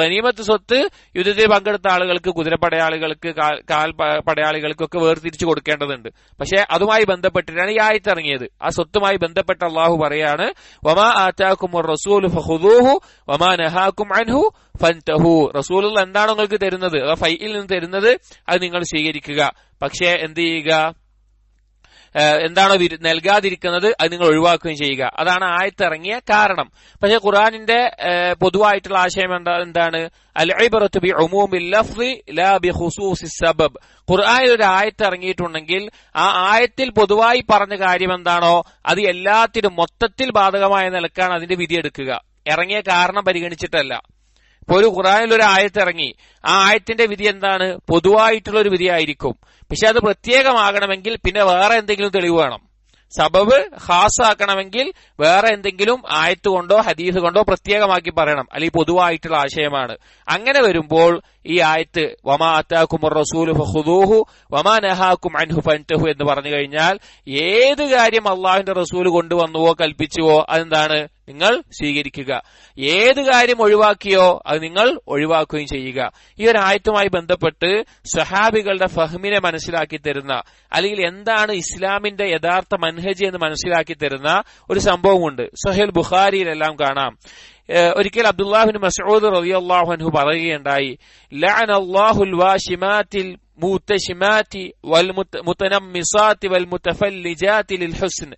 ഗനീമത്ത് സ്വത്ത് യുദ്ധത്തിൽ പങ്കെടുത്ത ആളുകൾക്ക്, കുതിരപ്പടയാളികൾക്ക്, കാൽ പടയാളികൾക്കൊക്കെ വേർതിരിച്ചു കൊടുക്കേണ്ടതുണ്ട്. പക്ഷെ അതുമായി ബന്ധപ്പെട്ടിട്ടാണ് ഈ ആയത്ത് ഇറങ്ങിയത്. ആ സ്വത്തുമായി ബന്ധപ്പെട്ട അള്ളാഹു പറയാണ്, വമാ ആതാകുമുർ റസൂലു ഫഖുദൂഹു വമാ നഹാകും അൻഹു ഫൻതഹു. റസൂലുള്ള എന്താണോ നിങ്ങൾക്ക് തരുന്നത്, അഥവാ ഫൈഇൽ നിന്ന് തരുന്നത്, അത് നിങ്ങൾ സ്വീകരിക്കുക. പക്ഷേ എന്ത് ചെയ്യുക? എന്താണോ നൽകാതിരിക്കുന്നത് അത് നിങ്ങൾ ഒഴിവാക്കുകയും ചെയ്യുക. അതാണ് ആയത്ത് ഇറങ്ങിയ കാരണം. പക്ഷെ ഖുർആനിന്റെ പൊതുവായിട്ടുള്ള ആശയം എന്താണ്? അൽ-ഇബ്റതു ബിഉമൂമിൽ ലഫ്ളി ലാ ബിഖുസൂസിസ് സബബ്. ഖുർആനിൽ ഒരു ആയത്ത് ഇറങ്ങിയിട്ടുണ്ടെങ്കിൽ ആ ആയത്തിൽ പൊതുവായി പറഞ്ഞ കാര്യം എന്താണോ അത് എല്ലാത്തിനും മൊത്തത്തിൽ ബാധകമായ നിലക്കാണ് അതിന്റെ വിധി എടുക്കുക, ഇറങ്ങിയ കാരണം പരിഗണിച്ചിട്ടല്ല. ഇപ്പൊ ഒരു ഖുർആനിൽ ഒരു ആയത്ത് ഇറങ്ങി, ആ ആയത്തിന്റെ വിധി എന്താണ്? പൊതുവായിട്ടുള്ള ഒരു വിധിയായിരിക്കും. പക്ഷെ അത് പ്രത്യേകമാകണമെങ്കിൽ പിന്നെ വേറെ എന്തെങ്കിലും തെളിവ് വേണം. സബബ് ഖാസാക്കണമെങ്കിൽ വേറെ എന്തെങ്കിലും ആയത്ത് കൊണ്ടോ ഹദീസ് കൊണ്ടോ പ്രത്യേകമാക്കി പറയണം, അല്ലെങ്കിൽ പൊതുവായിട്ടുള്ള ആശയമാണ്. അങ്ങനെ വരുമ്പോൾ ഈ ആയത്ത് വമാ അതാകുമുർ റസൂലു ഫഖുദൂഹു വമാ നഹാകും അൻഹു ഫൻതഹു എന്ന് പറഞ്ഞു കഴിഞ്ഞാൽ ഏത് കാര്യം അള്ളാഹുവിന്റെ റസൂൽ കൊണ്ടുവന്നുവോ കൽപ്പിച്ചുവോ അതെന്താണ്? നിങ്ങൾ സ്വീകരിക്കുക. ഏത് കാര്യം ഒഴിവാക്കിയോ അത് നിങ്ങൾ ഒഴിവാക്കുകയും ചെയ്യുക. ഈ ഒരു ആയത്തുമായി ബന്ധപ്പെട്ട് സ്വഹാബികളുടെ ഫഹ്മിനെ മനസ്സിലാക്കി തരുന്ന, അല്ലെങ്കിൽ എന്താണ് ഇസ്ലാമിന്റെ യഥാർത്ഥ മൻഹജ് എന്ന് മനസ്സിലാക്കി തരുന്ന ഒരു സംഭവമുണ്ട്. സ്വഹീഹ് ബുഖാരിയിലെല്ലാം കാണാം. ഒരിക്കൽ അബ്ദുല്ലാഹ് ബിൻ മസ്ഊദ് റളിയല്ലാഹു അൻഹു പറയുകയുണ്ടായി, ലഅനല്ലാഹുൽ വാശിമാത്തിൽ മുതശിമാതി വൽ മുതനമ്മിസാതി വൽ മുതഫല്ലിജാതി ലിൽ ഹുസ്ൻ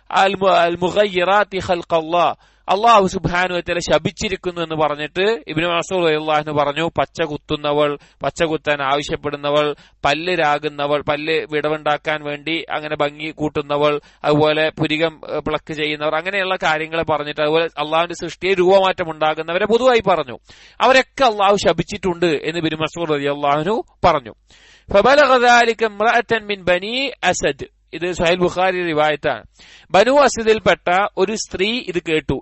അൽ മുഗയ്യിറാതി ഖൽഖല്ലാഹ്. അള്ളാഹു സുബ്ഹാനഹു വ തആല ശപിച്ചിരിക്കുന്നു എന്ന് പറഞ്ഞിട്ട് ഇബ്നു മസ്ഊദ് റളിയല്ലാഹു അൻഹു പറഞ്ഞു, പച്ച കുത്തുന്നവൾ, പച്ച കുത്താൻ ആവശ്യപ്പെടുന്നവൾ, പല്ല് രാകുന്നവൾ, പല്ല് വിടവുണ്ടാക്കാൻ വേണ്ടി അങ്ങനെ ഭംഗി കൂട്ടുന്നവൾ, അതുപോലെ പുരികം പ്ലക്ക് ചെയ്യുന്നവർ, അങ്ങനെയുള്ള കാര്യങ്ങളെ പറഞ്ഞിട്ട്, അതുപോലെ അള്ളാഹുവിന്റെ സൃഷ്ടിയെ രൂപമാറ്റം ഉണ്ടാകുന്നവരെ പൊതുവായി പറഞ്ഞു. അവരൊക്കെ അള്ളാഹു ശപിച്ചിട്ടുണ്ട് എന്ന് ഇബ്നു മസ്ഊദ് റളിയല്ലാഹു അൻഹു പറഞ്ഞു. ഫബലഗ ദാലിക ഇംറഅതൻ മിൻ ബനി അസദ്. ഇത് സ്വഹീഹ് ബുഖാരി റിവായത്താണ്. ബനു അസദിൽപ്പെട്ട ഒരു സ്ത്രീ ഇത് കേട്ടു.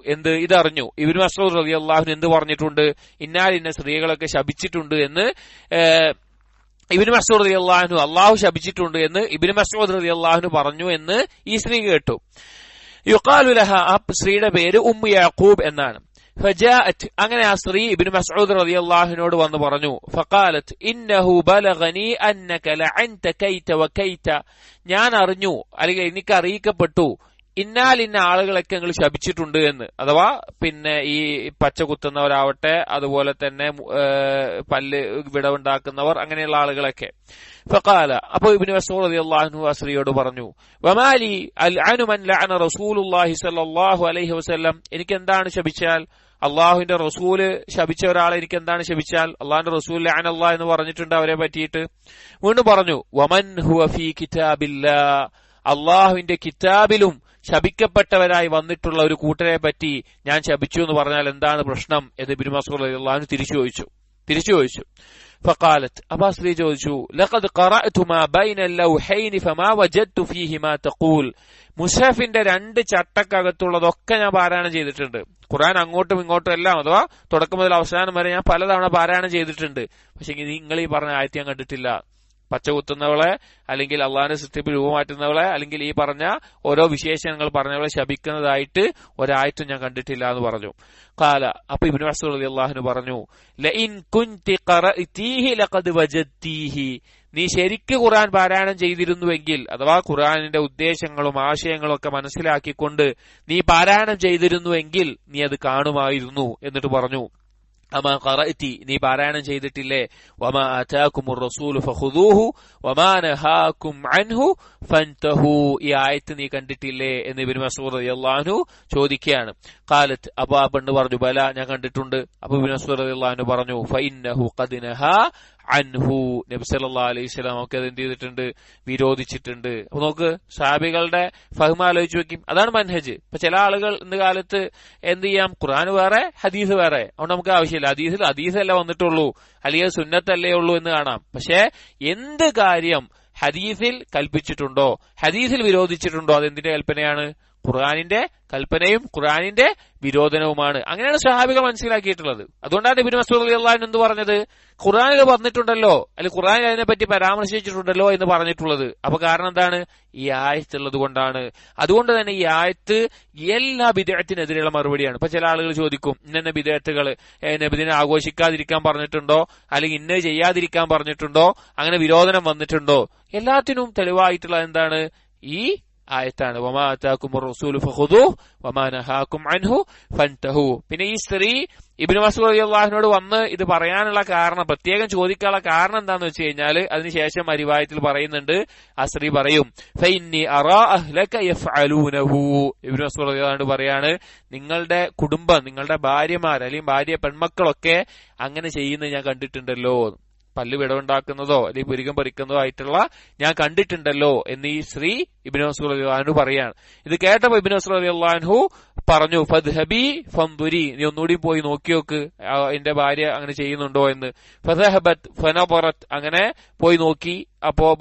ഇതറിഞ്ഞു. ഇബ്നു മസ്ഊദ് റളിയല്ലാഹു അൻഹു എന്ത് പറഞ്ഞിട്ടുണ്ട്? ഇന്ന സ്ത്രീകളൊക്കെ ശപിച്ചിട്ടുണ്ട് എന്ന് ഇബ്നു മസ്ഊദ് റളിയല്ലാഹു അൻഹു, അള്ളാഹു ശപിച്ചിട്ടുണ്ട് എന്ന് ഇബ്നു മസ്ഊദ് റളിയല്ലാഹു അൻഹു പറഞ്ഞു എന്ന് ഈ സ്ത്രീ കേട്ടു. യുഖാലു ലഹ, ആ സ്ത്രീയുടെ പേര് ഉമ്മു യാഖൂബ് എന്നാണ്. ഫജാഅത്, അങ്ങനെ ആ സ്ത്രീ ഇബ്നു മസ്ഊദ് റളിയല്ലാഹു അൻഹുവിനോട് വന്നു പറഞ്ഞു. ഫഖാലത് ഇന്നഹു ബലഗനി അന്നക ലഅൻത കൈത വകൈത. ഞാൻ അറിഞ്ഞു, അല്ലെങ്കിൽ എനിക്ക് അറിയിക്കപ്പെട്ടു, ഇന്നാലിന്ന ആളുകളൊക്കെ നിങ്ങൾ ശപിച്ചിട്ടുണ്ട് എന്ന്. അഥവാ പിന്നെ ഈ പച്ച കുത്തുന്നവരാവട്ടെ, അതുപോലെ തന്നെ പല്ല് വിടവുണ്ടാക്കുന്നവർ, അങ്ങനെയുള്ള ആളുകളൊക്കെ. ഫഖാല, അപ്പോൾ ഇബ്നു മസ്ഊദ് റളിയല്ലാഹു അൻഹു ആ സ്ത്രീയോട് പറഞ്ഞു, വമാലി അൽഅനു മൻ ലഅന റസൂലുള്ളാഹി സ്വല്ലല്ലാഹു അലൈഹി വസല്ലം. എനിക്ക് എന്താണ് ശപിച്ചാൽ? അള്ളാഹുവിന്റെ റസൂല് ശപിച്ച ഒരാളെ എനിക്ക് എന്താണ് ശപിച്ചാൽ? അള്ളാഹുവിന്റെ റസൂൽ ലഅനല്ലാഹ് എന്ന് പറഞ്ഞിട്ടുണ്ട് അവരെ പറ്റിയിട്ട്. വീണ്ടും പറഞ്ഞു, വമൻ ഹുവ ഫീ കിതാബില്ലാഹ്. അള്ളാഹുവിന്റെ കിതാബിലും ശപിക്കപ്പെട്ടവരായി വന്നിട്ടുള്ള ഒരു കൂട്ടരെ പറ്റി ഞാൻ ശപിച്ചു എന്ന് പറഞ്ഞാൽ എന്താണ് പ്രശ്നം എന്ന് ഇബ്നു മസ്ഊദ് റളിയല്ലാഹു അൻഹു തിരിച്ചു ചോദിച്ചു. ഫഖാലത്, അപ്പാ സ്ത്രീ ചോദിച്ചു, ലഖദ് ഖറഅതു മാ ബൈന ലൗഹൈനി ഫമാ വജദ്തു ഫീഹിമാ തഖൂൽ. മുസ്ഹഫിന്റെ 2 ചട്ടക്കകത്തുള്ളതൊക്കെ ഞാൻ പാരായണം ചെയ്തിട്ടുണ്ട്. ഖുർആൻ അങ്ങോട്ടും ഇങ്ങോട്ടും എല്ലാം, അഥവാ തുടക്കം മുതൽ അവസാനം വരെ ഞാൻ പലതവണ പാരായണം ചെയ്തിട്ടുണ്ട്. പക്ഷെ നിങ്ങൾ ഈ പറഞ്ഞ ആയത്ത് ഞാൻ കണ്ടിട്ടില്ല. പച്ച കുത്തുന്നവളെ, അല്ലെങ്കിൽ അള്ളാഹിന്റെ സൃഷ്ടിപ്പിൽ രൂപമാറ്റുന്നവളെ, അല്ലെങ്കിൽ ഈ പറഞ്ഞ ഓരോ വിശേഷണങ്ങൾ പറഞ്ഞവളെ ശപിക്കുന്നതായിട്ട് ഒരായത്തും ഞാൻ കണ്ടിട്ടില്ല എന്ന് പറഞ്ഞു. ഖാല, അപ്പൊ ഇബ്നു മസ്ഊദ് റളിയല്ലാഹു അൻഹു പറഞ്ഞു, ലഇൻ കുൻതി ഖറഅതീഹി ലഖദ് വജദ്തീഹി. നീ ശരിക്ക് ഖുർആൻ പാരായണം ചെയ്തിരുന്നുവെങ്കിൽ, അഥവാ ഖുർആനിന്റെ ഉദ്ദേശങ്ങളും ആശയങ്ങളും ഒക്കെ മനസ്സിലാക്കിക്കൊണ്ട് നീ പാരായണം ചെയ്തിരുന്നുവെങ്കിൽ നീ അത് കാണുമായിരുന്നു. എന്നിട്ട് പറഞ്ഞു, അമാ ഖറഅതി, നീ പാരായണം ചെയ്തിട്ടില്ലേ? വമാ ആതാകുമുർ റസൂലു ഫഖുദൂഹു വമാ നഹാകും അൻഹു ഫൻതഹു. ഈ ആയത്ത് നീ കണ്ടിട്ടില്ലേ എന്ന് ഇബ്നു മസ്ഊദ് റളിയല്ലാഹു അൻഹു ചോദിക്കുകയാണ്. ഖാലത്ത്, അപ്പോൾ ആ പെണ്ണ് പറഞ്ഞു, ബല, ഞാൻ കണ്ടിട്ടുണ്ട്. അപ്പോൾ ഇബ്നു മസ്ഊദ് റളിയല്ലാഹു അൻഹു പറഞ്ഞു, ഫഇന്നഹു ഖദ് നഹാ അൻഹു. നബി സല്ലല്ലാഹു അലൈഹി വസല്ലം നമുക്ക് അത് എന്ത് ചെയ്തിട്ടുണ്ട്? വിരോധിച്ചിട്ടുണ്ട്. അപ്പൊ നോക്ക്, സഹാബികളുടെ ഫഹ്മ ആലോചിച്ച് വെക്കും. അതാണ് മൻഹജ്. ഇപ്പൊ ചില ആളുകൾ ഇന്ന് കാലത്ത് എന്ത് ചെയ്യാം, ഖുർആൻ വേറെ ഹദീസ് വേറെ, അതുകൊണ്ട് നമുക്ക് ആവശ്യമില്ല, ഹദീസല്ല വന്നിട്ടുള്ളൂ, അല്ലെങ്കിൽ സുന്നത്തല്ലേ ഉള്ളൂ എന്ന് കാണാം. പക്ഷെ എന്ത് കാര്യം ഹദീസിൽ കൽപ്പിച്ചിട്ടുണ്ടോ, ഹദീസിൽ വിരോധിച്ചിട്ടുണ്ടോ, അതെന്തിന്റെ കൽപ്പനയാണ്? ഖുർആനിന്റെ കൽപ്പനയും ഖുർആനിന്റെ വിരോധനവുമാണ്. അങ്ങനെയാണ് സ്വഹാബികൾ മനസ്സിലാക്കിയിട്ടുള്ളത്. അതുകൊണ്ടാണ് ഇബ്നു മസ്ഊദ് റളിയല്ലാഹു അൻഹു എന്ത് പറഞ്ഞത്, ഖുർആനിൽ പറഞ്ഞിട്ടുണ്ടല്ലോ, അല്ലെങ്കിൽ ഖുർആനിൽ അതിനെപ്പറ്റി പരാമർശിച്ചിട്ടുണ്ടല്ലോ എന്ന് പറഞ്ഞിട്ടുള്ളത്. അപ്പൊ കാരണം എന്താണ്? ഈ ആയത്തുള്ളത് കൊണ്ടാണ്. അതുകൊണ്ട് തന്നെ ഈ ആയത്ത് എല്ലാ ബിദ്അത്തിനെതിരെയുള്ള മറുപടിയാണ്. ഇപ്പൊ ചില ആളുകൾ ചോദിക്കും, ഇന്ന ബിദ്അത്തുകൾ നബിദിനെ ആഘോഷിക്കാതിരിക്കാൻ പറഞ്ഞിട്ടുണ്ടോ, അല്ലെങ്കിൽ ഇന്ന ചെയ്യാതിരിക്കാൻ പറഞ്ഞിട്ടുണ്ടോ, അങ്ങനെ വിരോധനം വന്നിട്ടുണ്ടോ? എല്ലാത്തിനും തെളിവായിട്ടുള്ള എന്താണ്? ഈ ആയത്താണ്. വമാ അതാകുമുർ റസൂലു ഫഖുദൂഹു വമാ നഹാകും അൻഹു ഫൻതഹു. പിന്നെ ഈ സ്ത്രീ ഇബ്നു മസ്ഊദ് റളിയല്ലാഹു അൻഹുവോട് വന്ന് ഇത് പറയാനുള്ള കാരണം, പ്രത്യേകം ചോദിക്കാനുള്ള കാരണം എന്താന്ന് വെച്ച് കഴിഞ്ഞാൽ അതിനുശേഷം റിവായത്തിൽ പറയുന്നുണ്ട്, ആ സ്ത്രീ പറയും ഫഇന്നി അറാ അഹ്ലക യഫ്അലൂനഹു. ഇബ്നു മസ്ഊദ് റളിയല്ലാഹു അൻഹു പറയാണ്, നിങ്ങളുടെ കുടുംബം, നിങ്ങളുടെ ഭാര്യമാർ അല്ലെങ്കിൽ ഭാര്യ പെൺമക്കളൊക്കെ അങ്ങനെ ചെയ്യുന്നത് ഞാൻ കണ്ടിട്ടുണ്ടല്ലോ, പല്ല് വിടവുണ്ടാക്കുന്നതോ അല്ലെങ്കിൽ പുരികം പറിക്കുന്നതോ ആയിട്ടുള്ള ഞാൻ കണ്ടിട്ടുണ്ടല്ലോ എന്ന് ഈ സ്ത്രീ ഇബ്നു മസ്ഊദ് റളിയല്ലാഹു അൻഹു പറയാണ്. ഇത് കേട്ടപ്പോൾ ഇബ്നു മസ്ഊദ് റളിയല്ലാഹു അൻഹു പറഞ്ഞു, ഫദ്ഹബി ഫൻദുരി, നീ ഒന്നുകൂടി പോയി നോക്കി നോക്ക് എന്റെ ഭാര്യ അങ്ങനെ ചെയ്യുന്നുണ്ടോ എന്ന്. ഫദഹബത് ഫനബറത്, അങ്ങനെ പോയി നോക്കി. അപ്പോ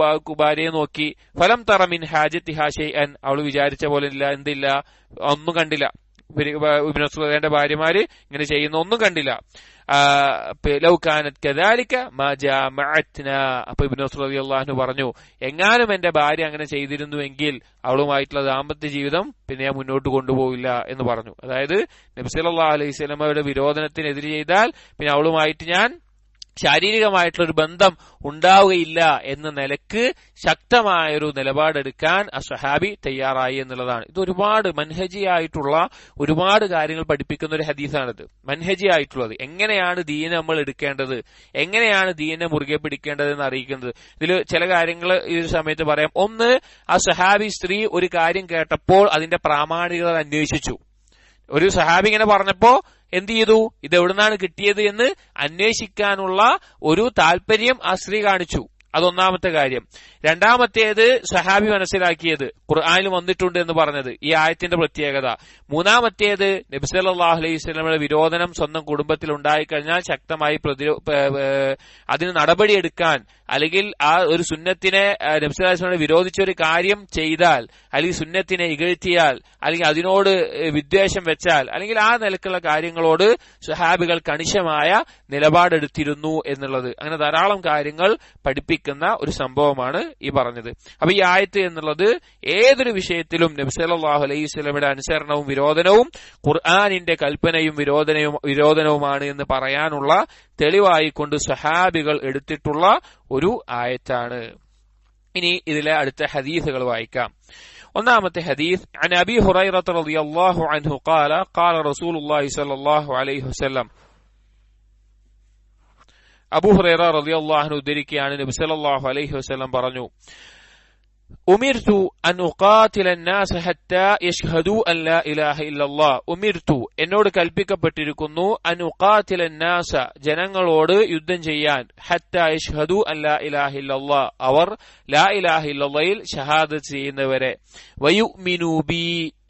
ഭാര്യയെ നോക്കി. ഫലം തറ മിൻ ഹാജത്തിഹാ ശൈഅൻ, അവൾ വിചാരിച്ച പോലെ ഇല്ല, എന്തില്ല, ഒന്നും കണ്ടില്ല. ഇബ്നു മസ്ഊദ് റളിയല്ലാഹു ഭാര്യമാര് ഇങ്ങനെ ചെയ്യുന്ന ഒന്നും കണ്ടില്ല. ലൗ കാനത് കദാലിക മാ ജാമഅത്നാ. അപ്പൊ ഇബ്നു മസ്ഊദ് റളിയല്ലാഹു അൻഹു പറഞ്ഞു, എങ്ങാനും എന്റെ ഭാര്യ അങ്ങനെ ചെയ്തിരുന്നുവെങ്കിൽ അവളുമായിട്ടുള്ള ദാമ്പത്യ ജീവിതം പിന്നെ ഞാൻ മുന്നോട്ട് കൊണ്ടുപോകില്ല എന്ന് പറഞ്ഞു. അതായത് നബി സല്ലല്ലാഹു അലൈഹി വസല്ലമയുടെ വിരോധനത്തിനെതിരെ ചെയ്താൽ പിന്നെ അവളുമായിട്ട് ഞാൻ ശാരീരികമായിട്ടുള്ളൊരു ബന്ധം ഉണ്ടാവുകയില്ല എന്ന നിലക്ക് ശക്തമായൊരു നിലപാടെടുക്കാൻ ആ സ്വഹാബി തയ്യാറായി എന്നുള്ളതാണ്. ഇത് ഒരുപാട് മൻഹജിയായിട്ടുള്ള ഒരുപാട് കാര്യങ്ങൾ പഠിപ്പിക്കുന്ന ഒരു ഹദീസാണിത്. മൻഹജിയായിട്ടുള്ളത്, എങ്ങനെയാണ് ദീനെ നമ്മൾ എടുക്കേണ്ടത്, എങ്ങനെയാണ് ദീനെ മുറുകെ പിടിക്കേണ്ടത് എന്ന് അറിയിക്കുന്നത്. ഇതിൽ ചില കാര്യങ്ങൾ ഈ ഒരു സമയത്ത് പറയാം. ഒന്ന്, ആ സ്വഹാബി സ്ത്രീ ഒരു കാര്യം കേട്ടപ്പോൾ അതിന്റെ പ്രാമാണികത അന്വേഷിച്ചു. ഒരു സഹാബി ഇങ്ങനെ പറഞ്ഞപ്പോ എന്ത് ചെയ്തു, ഇത് എവിടുന്നാണ് കിട്ടിയത് എന്ന് അന്വേഷിക്കാനുള്ള ഒരു താല്പര്യം ആ സ്ത്രീ കാണിച്ചു. അതൊന്നാമത്തെ കാര്യം. രണ്ടാമത്തേത് സഹാബി മനസ്സിലാക്കിയത് ഖുർആനിൽ വന്നിട്ടുണ്ട് എന്ന് പറഞ്ഞത്, ഈ ആയത്തിന്റെ പ്രത്യേകത. മൂന്നാമത്തേത് നബി സല്ലല്ലാഹു അലൈഹി വസല്ലമയുടെ വിരോധനം സ്വന്തം കുടുംബത്തിൽ ഉണ്ടായിക്കഴിഞ്ഞാൽ ശക്തമായി അതിന് നടപടിയെടുക്കാൻ, അല്ലെങ്കിൽ ആ ഒരു സുന്നത്തിനെ നബി സല്ലല്ലാഹു അലൈഹി വസല്ലം വിരോധിച്ച ഒരു കാര്യം ചെയ്താൽ, അല്ലെങ്കിൽ സുന്നത്തിനെ ഇകഴ്ത്തിയാൽ, അല്ലെങ്കിൽ അതിനോട് വിദ്വേഷം വെച്ചാൽ, അല്ലെങ്കിൽ ആ നിലക്കുള്ള കാര്യങ്ങളോട് സ്വഹാബികൾ കണിശമായ നിലപാടെടുത്തിരുന്നു എന്നുള്ളത്. അങ്ങനെ ധാരാളം കാര്യങ്ങൾ പഠിപ്പിക്കുന്ന ഒരു സംഭവമാണ് ഈ പറഞ്ഞത്. അപ്പൊ ഈ ആയത്ത് എന്നുള്ളത് ഏതൊരു വിഷയത്തിലും നബി സല്ലല്ലാഹു അലൈഹി വസല്ലമയുടെ അനുസരണവും വിരോധനവും ഖുർആനിന്റെ കൽപ്പനയും വിരോധനവുമാണ് എന്ന് പറയാനുള്ള തെളിവായിക്കൊണ്ട് സ്വഹാബികൾ എടുത്തിട്ടുള്ള ഒരു ആയത്താണ്. ഇനി ഇതിലെ അടുത്ത ഹദീസുകൾ വായിക്കാം. ഒന്നാമത്തെ ഹദീസ്, അൻ അബീ ഹുറൈറത റളിയല്ലാഹു അൻഹു ഖാല ഖാല റസൂലുള്ളാഹി സ്വല്ലല്ലാഹു അലൈഹി വസല്ലം. അബൂ ഹുറൈറ റളിയല്ലാഹു അൻഹു ഉദ്ധരിക്കുകയാണ്, നബി സല്ലല്ലാഹു അലൈഹി വസല്ലം പറഞ്ഞു, ഉമിർതു അൻ ഉഖാതില الناس حتى يشهدوا ان لا اله الا الله. ഉമിർതു, എന്നോട് കൽപ്പിക്കപ്പെട്ടിരിക്കുന്നു, അൻ ഉഖാതില الناس, ജനങ്ങളോട് യുദ്ധം ചെയ്യാൻ, ഹത്താ യഷ്ഹദു അൻ ലാ ഇലാഹ ഇല്ലല്ലാഹ്, അവർ ലാ ഇലാഹ ഇല്ലല്ലാഹയിൽ ഷഹാദത്ത് ചെയ്യുന്നവരെ, വയുമിനു ബി,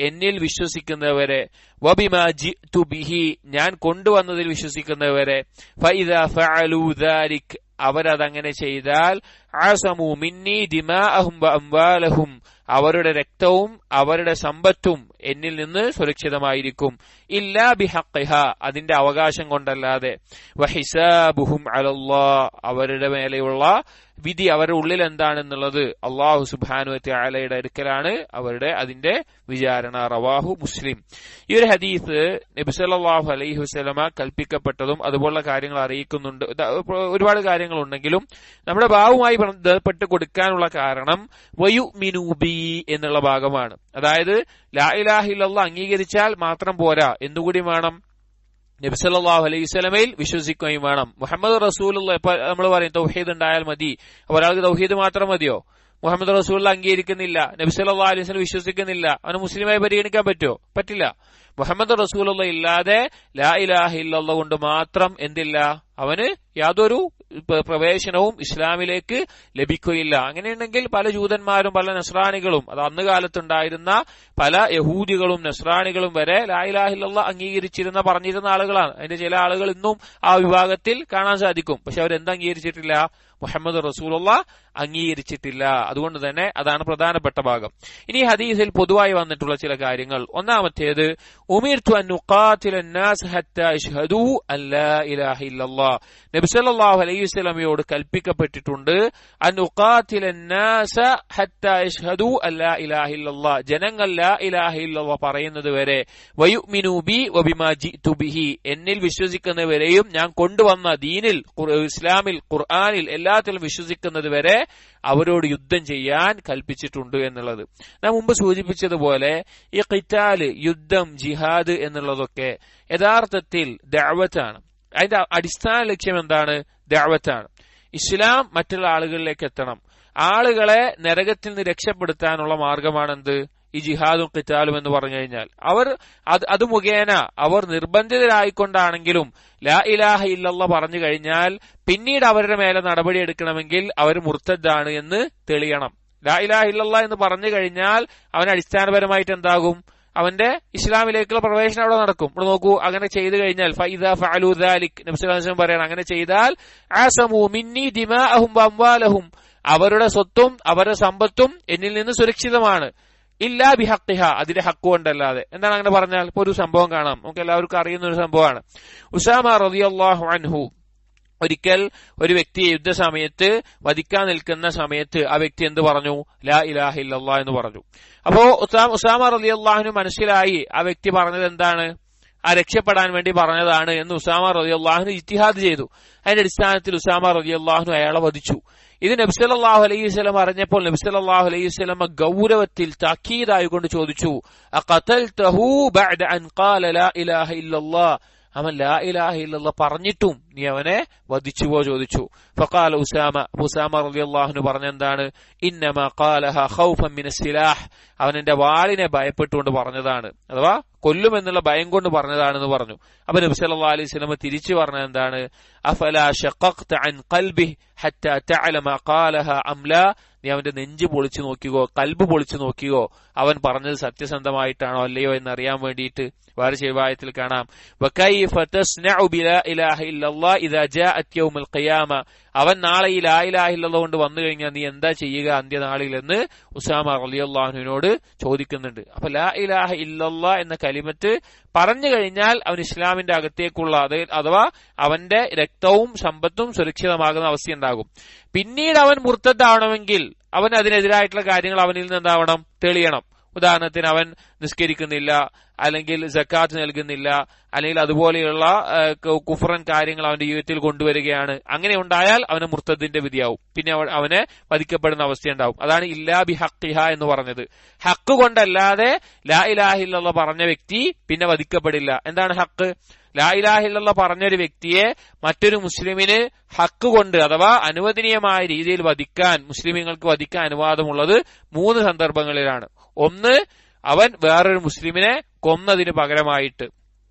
എന്നിൽ വിശ്വസിക്കുന്നവരെ, വബിമാ ജിഅ്തു ബിഹി, ഞാൻ കൊണ്ടുവന്നതിൽ വിശ്വസിക്കുന്നവരെ, ഫഇദാ ഫഅലൂ ദാലിക്, അവരതങ്ങനെ ചെയ്താൽ, അസമു മിന്നി ദിമാഅഹും വഅംവാലഹും, അവരുടെ രക്തവും അവരുടെ സമ്പത്തും എന്നിൽ നിന്ന് സുരക്ഷിതമായിരിക്കും, ഇല്ലാ ബിഹഖിഹ, അതിന്റെ അവകാശം കൊണ്ടല്ലാതെ, വഹിസാബുഹും അലല്ലാഹ്, അവരുടെ മേലെയുള്ള വിധി അവരുടെ ഉള്ളിൽ എന്താണെന്നുള്ളത് അല്ലാഹു സുബ്ഹാനഹു വ തആലയുടെ അടുക്കലാണ് അവരുടെ അതിന്റെ വിചാരണ. റവാഹു മുസ്ലിം. ഈ ഒരു ഹദീസ് നബി സല്ലല്ലാഹു അലൈഹി വസല്ലമ കൽപ്പിക്കപ്പെട്ടതും അതുപോലുള്ള കാര്യങ്ങൾ അറിയിക്കുന്നുണ്ട്. ഒരുപാട് കാര്യങ്ങളുണ്ടെങ്കിലും നമ്മുടെ ഭാവുമായി ബന്ധപ്പെട്ട് കൊടുക്കാനുള്ള കാരണം വയുമിനു ബി എന്നുള്ള ഭാഗമാണ്. അതായത് ലാ ഇലാഹ ഇല്ലല്ലാഹ് അംഗീകരിച്ചാൽ മാത്രം പോരാ, എന്തുകൂടി വേണം, നബി സല്ലല്ലാഹു അലൈഹി വസല്ലമയിൽ വിശ്വസിക്കുകയും വേണം. മുഹമ്മദ് റസൂലുള്ളാഹി, ഇപ്പൊ നമ്മൾ പറയും തൗഹീദ് ഉണ്ടായാൽ മതി, ഒരാൾക്ക് തൗഹീദ് മാത്രം മതിയോ? മുഹമ്മദ് റസൂലുള്ളാഹി അംഗീകരിക്കുന്നില്ല, നബി സല്ലല്ലാഹു അലൈഹി വസല്ലം വിശ്വസിക്കുന്നില്ല, അവന് മുസ്ലിമായി പരിഗണിക്കാൻ പറ്റുമോ? പറ്റില്ല. മുഹമ്മദ് റസൂലുള്ളാഹി ഇല്ലാതെ ലാ ഇലാഹ ഇല്ലല്ലാഹ് കൊണ്ട് മാത്രം എന്തില്ല, അവന് യാതൊരു പ്രവേശനവും ഇസ്ലാമിലേക്ക് ലഭിക്കുകയില്ല. അങ്ങനെയുണ്ടെങ്കിൽ പല ജൂതന്മാരും പല നസ്രാനികളും, അത് അന്ന് കാലത്തുണ്ടായിരുന്ന പല യഹൂദികളും നസ്രാനികളും വരെ ലാ ഇലാഹ ഇല്ലല്ലാഹ് അംഗീകരിച്ചിരുന്ന പറഞ്ഞിരുന്ന ആളുകളാണ്. അതിന്റെ ചില ആളുകൾ ഇന്നും ആ വിഭാഗത്തിൽ കാണാൻ സാധിക്കും. പക്ഷെ അവരെന്ത് അംഗീകരിച്ചിട്ടില്ല? മുഹമ്മദ് റസൂലുള്ളാഹ് അംഗീകരിച്ചിട്ടില്ല. അതുകൊണ്ട് തന്നെ അതാണ് പ്രധാനപ്പെട്ട ഭാഗം. ഇനി ഹദീസിൽ പൊതുവായി വന്നിട്ടുള്ള ചില കാര്യങ്ങൾ. ഒന്നാമത്തേത്, ഉമിർതു അൻ ഉഖാതില അന്നാസ് ഹത്താ യശ്ഹദൂ അല്ലാ ഇലാഹ ഇല്ലല്ലാഹ്. നബി സല്ലല്ലാഹു അലൈഹി വസല്ലമയോട് കൽപ്പിക്കപ്പെട്ടിട്ടുണ്ട് അൻ ഉഖാതില അന്നാസ ഹത്താ യശ്ഹദൂ അല്ലാ ഇലാഹ ഇല്ലല്ലാഹ്, ജനങ്ങൾ ലാ ഇലാഹ ഇല്ലല്ലാഹ് പറയുന്നത് വരെ, വയുമിനു ബി വബിമാ ജിഅ്തു ബിഹി, എന്നിൽ വിശ്വസിക്കുന്നവരെയും ഞാൻ കൊണ്ടുവന്ന ദീനിൽ, ഇസ്ലാമിൽ, ഖുർആനിൽ എല്ലാത്തിലും വിശ്വസിക്കുന്നത് വരെ അവരോട് യുദ്ധം ചെയ്യാൻ കൽപ്പിച്ചിട്ടുണ്ട് എന്നുള്ളത്. നാം മുമ്പ് സൂചിപ്പിച്ചതുപോലെ ഈ ഖിതാല്, യുദ്ധം, ജിഹാദ് എന്നുള്ളതൊക്കെ യഥാർത്ഥത്തിൽ ദഅവത്താണ്. അതിന്റെ അടിസ്ഥാന ലക്ഷ്യം എന്താണ്? ദഅവത്താണ്. ഇസ്ലാം മറ്റുള്ള ആളുകളിലേക്ക് എത്തണം. ആളുകളെ നരകത്തിൽ നിന്ന് രക്ഷപ്പെടുത്താനുള്ള മാർഗമാണെന്ത്? ഈ ജിഹാദും ഖിതാലും എന്ന് പറഞ്ഞു കഴിഞ്ഞാൽ അത് മുഖേന അവർ നിർബന്ധിതരായിക്കൊണ്ടാണെങ്കിലും ലാ ഇലാഹ ഇല്ലല്ലാഹ് പറഞ്ഞു കഴിഞ്ഞാൽ പിന്നീട് അവരുടെ മേലെ നടപടി എടുക്കണമെങ്കിൽ അവർ മുർത്തദ്ദാണ് എന്ന് തെളിയണം. ലാ ഇലാഹ ഇല്ലല്ലാഹ് എന്ന് പറഞ്ഞു കഴിഞ്ഞാൽ അവൻ അടിസ്ഥാനപരമായിട്ട് എന്താകും? അവന്റെ ഇസ്ലാമിലേക്കുള്ള പ്രവേശനം അവിടെ നടക്കും. ഇവിടെ നോക്കൂ, അങ്ങനെ ചെയ്തു കഴിഞ്ഞാൽ ഫഇദാ ഫഅലൂ ദാലിക്, നബി സല്ലല്ലാഹു അലൈഹി വസല്ലം പറയാണ്, അങ്ങനെ ചെയ്താൽ ആസമൂ മിന്നി ദിമാഅഹും വഅംവാലഹും, അവരുടെ സ്വത്തും അവരുടെ സമ്പത്തും എന്നിൽ നിന്ന് സുരക്ഷിതമാണ്. ഇല്ലാ ബിഹഖിഹ, അതിന്റെ ഹക്ക് കൊണ്ടല്ലാതെ. എന്താണ് അങ്ങനെ പറഞ്ഞാൽ? ഇപ്പൊ ഒരു സംഭവം കാണാം, നമുക്ക് എല്ലാവർക്കും അറിയുന്ന ഒരു സംഭവമാണ്. ഉസാമ റളിയല്ലാഹു അൻഹു ഒരിക്കൽ ഒരു വ്യക്തിയെ യുദ്ധസമയത്ത് വധിക്കാൻ നിൽക്കുന്ന സമയത്ത് ആ വ്യക്തി എന്ത് പറഞ്ഞു? ലാ ഇലാഹ ഇല്ലല്ലാഹ് എന്ന് പറഞ്ഞു. അപ്പോ ഉസാമ റളിയല്ലാഹു അൻഹു മനസ്സിലായി ആ വ്യക്തി പറഞ്ഞത് എന്താണ്, ആ രക്ഷപ്പെടാൻ വേണ്ടി പറഞ്ഞതാണ് എന്ന് ഉസാമ റളിയല്ലാഹു അൻഹു ഇജ്തിഹാദ് ചെയ്തു. അതിന്റെ അടിസ്ഥാനത്തിൽ ഉസാമ റളിയല്ലാഹു അൻഹു അയാളെ വധിച്ചു. ഇത് നബി സല്ലല്ലാഹു അലൈഹി വസല്ലം അറിഞ്ഞപ്പോൾ നബി സല്ലല്ലാഹു അലൈഹി വസല്ലം ഗൗരവത്തിൽ താക്കീതായിക്കൊണ്ട് ചോദിച്ചു, അഖതൽതഹു ബഅദ അൻ ഖാല ലാ ഇലാഹ ഇല്ലല്ലാഹ്, അവൻ ലാ ഇലാഹ ഇല്ലല്ലാഹ് പറഞ്ഞിട്ടും നീ അവനെ വധിച്ചുവോ ചോദിച്ചു. ഫഖാല ഉസാമ റളിയല്ലാഹു അൻഹു പറഞ്ഞെന്താണ്? ഇന്നമാ ഖാലഹ ഖൗഫൻ മിനസ് സിലാഹ്, അവൻ എന്റെ വാളിനെ ഭയപ്പെട്ടുകൊണ്ട് പറഞ്ഞതാണ്, അഥവാ കൊല്ലുമെന്നുള്ള ഭയം കൊണ്ട് പറഞ്ഞതാണെന്ന് പറഞ്ഞു. അപ്പൊ നബി സല്ലല്ലാഹു അലൈഹി വസല്ലം തിരിച്ചു പറഞ്ഞത് എന്താണ്? അഫലാ ശഖഖത അൻ ഖൽബിഹി ഹത്താ തഅലമ ഖാലഹ അം ലാ, നീ അവന്റെ നെഞ്ച് പൊളിച്ചു നോക്കിയോ, കൽബ് പൊളിച്ചു നോക്കിയോ, അവൻ പറഞ്ഞത് സത്യസന്ധമായിട്ടാണോ അല്ലയോ എന്നറിയാൻ വേണ്ടിയിട്ട്. വേറെ റിവായത്തിൽ കാണാം, വകൈഫ തസ്നഉ ബിലാ ഇലാഹ ഇല്ലല്ലാഹ് ഇദാ ജാഅത് യൗമുൽ ഖിയാമ, അവൻ നാളെ ഈ ലാ ഇലാഹ ഇല്ലല്ലാഹ് കൊണ്ട് വന്നു കഴിഞ്ഞാൽ നീ എന്താ ചെയ്യുക അന്ത്യനാളിൽ എന്ന് ഉസാമ റളിയല്ലാഹു അൻഹുവിനോട് ചോദിക്കുന്നുണ്ട്. അപ്പൊ ലാ ഇലാഹ ഇല്ലല്ലാഹ് എന്ന കലിമത്ത് പറഞ്ഞു കഴിഞ്ഞാൽ അവൻ ഇസ്ലാമിന്റെ അകത്തേക്കുള്ള, അഥവാ അവന്റെ രക്തവും സമ്പത്തും സുരക്ഷിതമാകുന്ന അവസ്ഥയുണ്ടാകും. പിന്നീട് അവൻ മുർത്തദ്ദാവണമെങ്കിൽ അവൻ അതിനെതിരായിട്ടുള്ള കാര്യങ്ങൾ അവനിൽ നിന്ന് എന്താവണം? തെളിയണം. ഉദാഹരണത്തിന് അവൻ നിസ്കരിക്കുന്നില്ല, അല്ലെങ്കിൽ സക്കാത്ത് നൽകുന്നില്ല, അല്ലെങ്കിൽ അതുപോലെയുള്ള കുഫ്റൻ കാര്യങ്ങൾ അവന്റെ ജീവിതത്തിൽ കൊണ്ടുവരികയാണ്. അങ്ങനെ ഉണ്ടായാൽ അവന് മുർത്തദിന്റെ വിധിയാവും, പിന്നെ അവന് വധിക്കപ്പെടുന്ന അവസ്ഥയുണ്ടാവും. അതാണ് ഇല്ലാ ബി ഹഖിഹ എന്ന് പറഞ്ഞത്. ഹക്ക് കൊണ്ടല്ലാതെ ലാ ഇലാഹ ഇല്ലല്ലാഹ് പറഞ്ഞ വ്യക്തി പിന്നെ വധിക്കപ്പെടില്ല. എന്താണ് ഹക്ക്? ലാ ഇലാഹ ഇല്ലല്ലാഹ് പറഞ്ഞൊരു വ്യക്തിയെ മറ്റൊരു മുസ്ലിമിന് ഹക്ക് കൊണ്ട്, അഥവാ അനുവദനീയമായ രീതിയിൽ വധിക്കാൻ, മുസ്ലിമീങ്ങൾക്ക് വധിക്കാൻ അനുവാദമുള്ളത് 3 സന്ദർഭങ്ങളിലാണ്. ഒന്ന്, അവൻ വേറൊരു മുസ്ലിമിനെ കൊന്നതിന് പകരമായിട്ട്